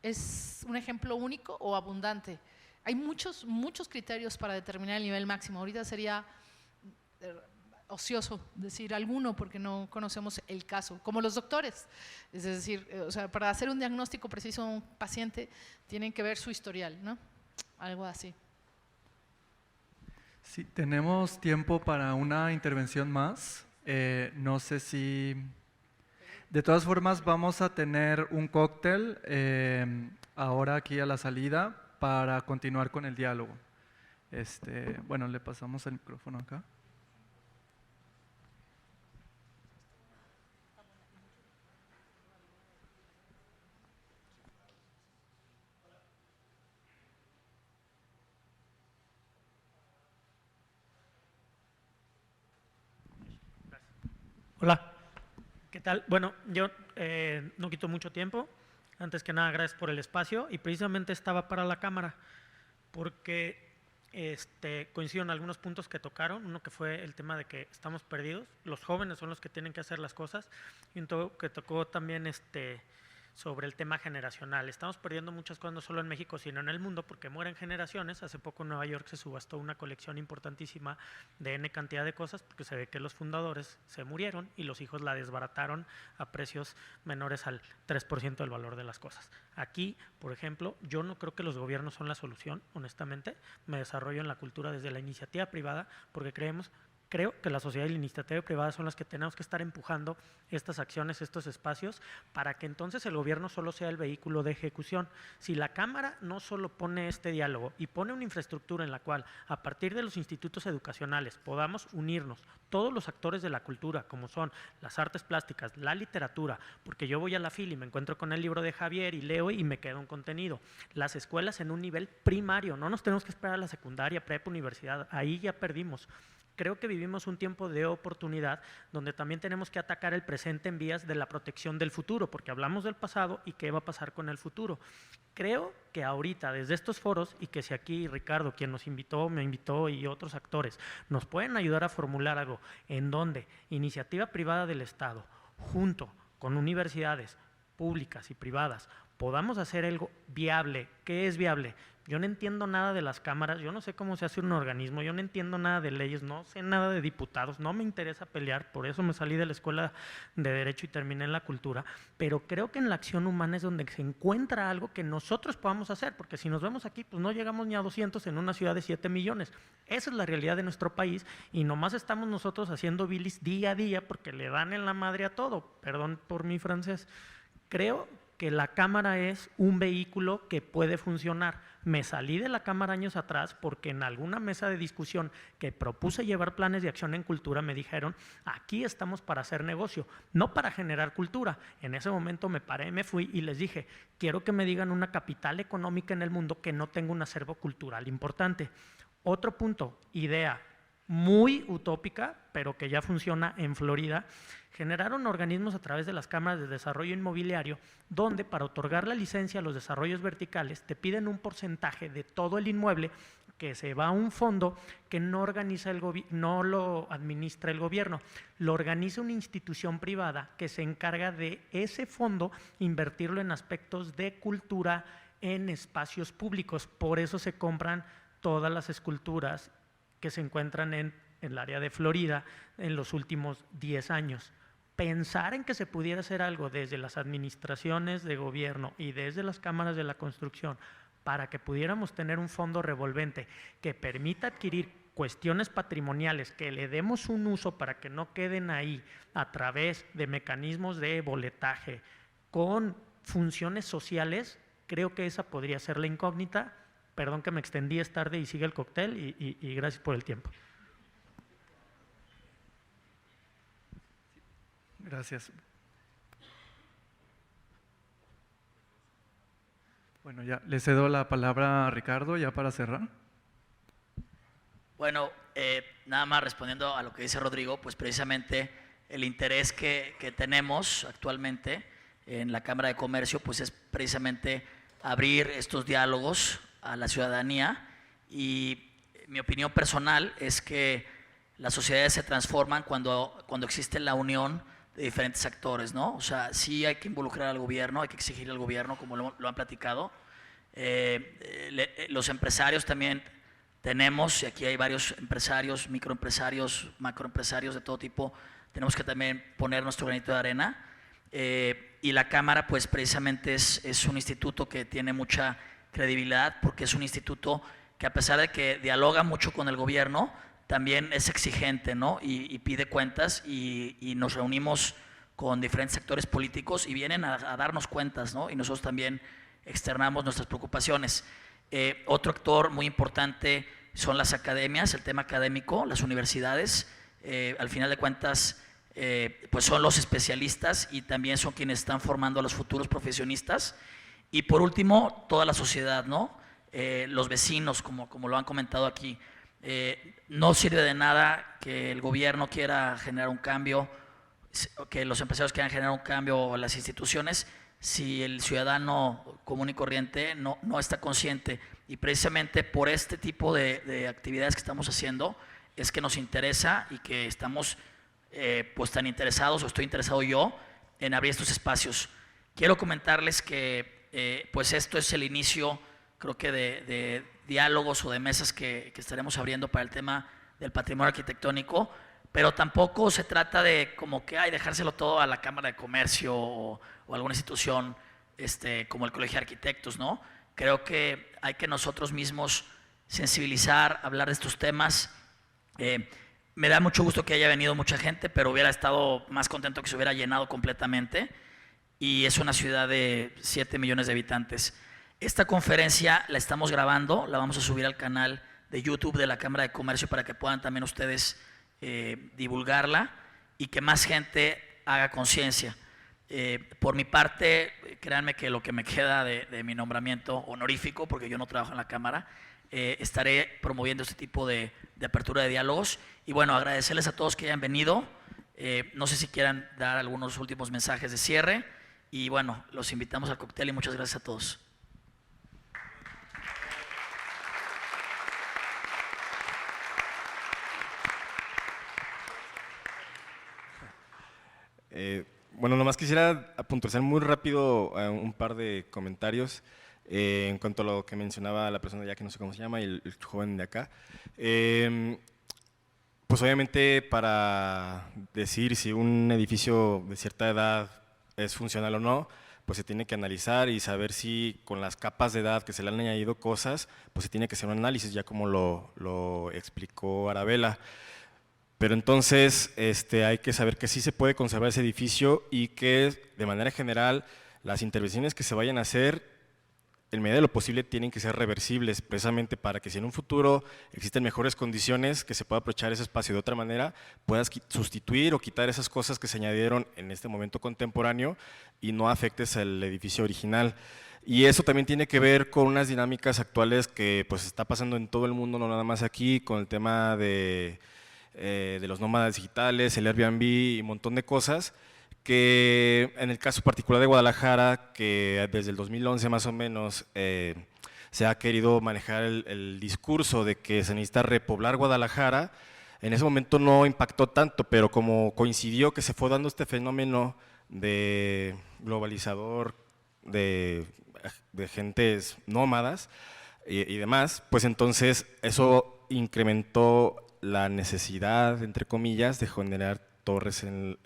¿Es un ejemplo único o abundante? Hay muchos criterios para determinar el nivel máximo. Ahorita sería ocioso decir alguno porque no conocemos el caso, como los doctores. Es decir, o sea, para hacer un diagnóstico preciso a un paciente tienen que ver su historial, ¿no? Algo así. Sí, tenemos tiempo para una intervención más. No sé si… De todas formas, vamos a tener un cóctel ahora aquí a la salida para continuar con el diálogo. Bueno, le pasamos el micrófono acá. Hola, ¿qué tal? Bueno, yo no quito mucho tiempo. Antes que nada, gracias por el espacio y precisamente estaba para la cámara porque coincido en algunos puntos que tocaron. Uno que fue el tema de que estamos perdidos, los jóvenes son los que tienen que hacer las cosas, y un todo que tocó también sobre el tema generacional. Estamos perdiendo muchas cosas no solo en México sino en el mundo porque mueren generaciones. Hace poco en Nueva York se subastó una colección importantísima de N cantidad de cosas porque se ve que los fundadores se murieron y los hijos la desbarataron a precios menores al 3% del valor de las cosas. Aquí, por ejemplo, yo no creo que los gobiernos son la solución, honestamente. Me desarrollo en la cultura desde la iniciativa privada porque creo que la sociedad y la iniciativa privada son las que tenemos que estar empujando estas acciones, estos espacios, para que entonces el gobierno solo sea el vehículo de ejecución. Si la Cámara no solo pone este diálogo y pone una infraestructura en la cual a partir de los institutos educacionales podamos unirnos todos los actores de la cultura, como son las artes plásticas, la literatura, porque yo voy a la FIL y me encuentro con el libro de Javier y leo y me queda un contenido. Las escuelas en un nivel primario, no nos tenemos que esperar a la secundaria, prepa, universidad, ahí ya perdimos. Creo que vivimos un tiempo de oportunidad donde también tenemos que atacar el presente en vías de la protección del futuro, porque hablamos del pasado y qué va a pasar con el futuro. Creo que ahorita, desde estos foros, y que si aquí Ricardo, quien nos invitó, me invitó, y otros actores, nos pueden ayudar a formular algo en donde iniciativa privada del Estado, junto con universidades públicas y privadas, podamos hacer algo viable. ¿Qué es viable? Yo no entiendo nada de las cámaras, yo no sé cómo se hace un organismo, yo no entiendo nada de leyes, no sé nada de diputados, no me interesa pelear, por eso me salí de la escuela de Derecho y terminé en la cultura, pero creo que en la acción humana es donde se encuentra algo que nosotros podamos hacer, porque si nos vemos aquí, pues no llegamos ni a 200 en una ciudad de 7 millones. Esa es la realidad de nuestro país y nomás estamos nosotros haciendo bilis día a día porque le dan en la madre a todo, perdón por mi francés. Creo que la Cámara es un vehículo que puede funcionar. Me salí de la Cámara años atrás porque en alguna mesa de discusión que propuse llevar planes de acción en cultura me dijeron, aquí estamos para hacer negocio, no para generar cultura. En ese momento me paré, me fui y les dije, quiero que me digan una capital económica en el mundo que no tenga un acervo cultural importante. Otro punto, idea muy utópica, pero que ya funciona en Florida. Generaron organismos a través de las cámaras de desarrollo inmobiliario, donde para otorgar la licencia a los desarrollos verticales te piden un porcentaje de todo el inmueble que se va a un fondo que no lo administra el gobierno, lo organiza una institución privada que se encarga de ese fondo invertirlo en aspectos de cultura en espacios públicos. Por eso se compran todas las esculturas que se encuentran en el área de Florida en los últimos 10 años. Pensar en que se pudiera hacer algo desde las administraciones de gobierno y desde las cámaras de la construcción para que pudiéramos tener un fondo revolvente que permita adquirir cuestiones patrimoniales, que le demos un uso para que no queden ahí a través de mecanismos de boletaje con funciones sociales, creo que esa podría ser la incógnita. Perdón que me extendí, es tarde y sigue el cóctel y gracias por el tiempo. Gracias. Bueno, ya le cedo la palabra a Ricardo ya para cerrar. Bueno, nada más respondiendo a lo que dice Rodrigo, pues precisamente el interés que tenemos actualmente en la Cámara de Comercio pues es precisamente abrir estos diálogos a la ciudadanía, y mi opinión personal es que las sociedades se transforman cuando existe la unión de diferentes actores, ¿no? O sea, sí hay que involucrar al gobierno, hay que exigir al gobierno, como lo han platicado. Los empresarios también tenemos, y aquí hay varios empresarios, microempresarios, macroempresarios de todo tipo, tenemos que también poner nuestro granito de arena. Y la Cámara, pues precisamente es un instituto que tiene mucha credibilidad, porque es un instituto que, a pesar de que dialoga mucho con el gobierno, también es exigente, ¿no? Y pide cuentas, y nos reunimos con diferentes actores políticos y vienen a darnos cuentas, ¿no? Y nosotros también externamos nuestras preocupaciones. Otro actor muy importante son las academias, el tema académico, las universidades. Al final de cuentas, pues son los especialistas y también son quienes están formando a los futuros profesionistas. Y por último, toda la sociedad, ¿no? Los vecinos, como lo han comentado aquí. No sirve de nada que el gobierno quiera generar un cambio, que los empresarios quieran generar un cambio, o las instituciones, si el ciudadano común y corriente no está consciente. Y precisamente por este tipo de actividades que estamos haciendo es que nos interesa y que estamos pues tan interesados, o estoy interesado yo, en abrir estos espacios. Quiero comentarles que pues esto es el inicio, creo que de diálogos o de mesas que estaremos abriendo para el tema del patrimonio arquitectónico, pero tampoco se trata de como que dejárselo todo a la Cámara de Comercio o alguna institución como el Colegio de Arquitectos, ¿no? Creo que hay que nosotros mismos sensibilizar, hablar de estos temas. Me da mucho gusto que haya venido mucha gente, pero hubiera estado más contento que se hubiera llenado completamente, y es una ciudad de 7 millones de habitantes. Esta conferencia la estamos grabando, la vamos a subir al canal de YouTube de la Cámara de Comercio para que puedan también ustedes divulgarla y que más gente haga conciencia. Por mi parte, créanme que lo que me queda de mi nombramiento honorífico, porque yo no trabajo en la Cámara, estaré promoviendo este tipo de apertura de diálogos. Y bueno, agradecerles a todos que hayan venido. No sé si quieran dar algunos últimos mensajes de cierre, y bueno, los invitamos al cóctel y muchas gracias a todos. Bueno, nomás quisiera puntualizar muy rápido un par de comentarios en cuanto a lo que mencionaba la persona ya que no sé cómo se llama, y el joven de acá. Pues obviamente, para decir si un edificio de cierta edad es funcional o no, pues se tiene que analizar y saber si con las capas de edad que se le han añadido cosas, pues se tiene que hacer un análisis, ya como lo explicó Arabella. Pero entonces hay que saber que sí se puede conservar ese edificio, y que de manera general las intervenciones que se vayan a hacer, en medida de lo posible, tienen que ser reversibles, precisamente para que si en un futuro existen mejores condiciones, que se pueda aprovechar ese espacio de otra manera, puedas sustituir o quitar esas cosas que se añadieron en este momento contemporáneo y no afectes al edificio original. Y eso también tiene que ver con unas dinámicas actuales que pues está pasando en todo el mundo, no nada más aquí, con el tema de los nómadas digitales, el Airbnb y un montón de cosas, que en el caso particular de Guadalajara, que desde el 2011 más o menos se ha querido manejar el discurso de que se necesita repoblar Guadalajara. En ese momento no impactó tanto, pero como coincidió que se fue dando este fenómeno de globalizador, de gentes nómadas y demás, pues entonces eso incrementó la necesidad, entre comillas, de generar torres en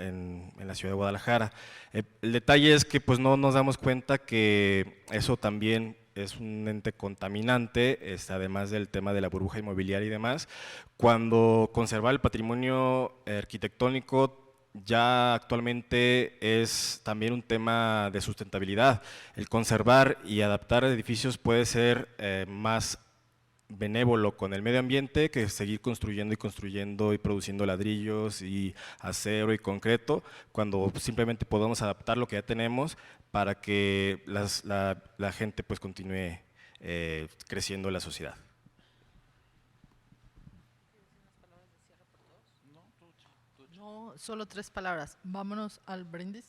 la ciudad de Guadalajara. El detalle es que pues no nos damos cuenta que eso también es un ente contaminante, además del tema de la burbuja inmobiliaria y demás, cuando conservar el patrimonio arquitectónico ya actualmente es también un tema de sustentabilidad. El conservar y adaptar edificios puede ser más benévolo con el medio ambiente que seguir construyendo y construyendo y produciendo ladrillos y acero y concreto, cuando simplemente podemos adaptar lo que ya tenemos para que la gente pues continúe creciendo en la sociedad. No, solo 3 palabras. Vámonos al brindis.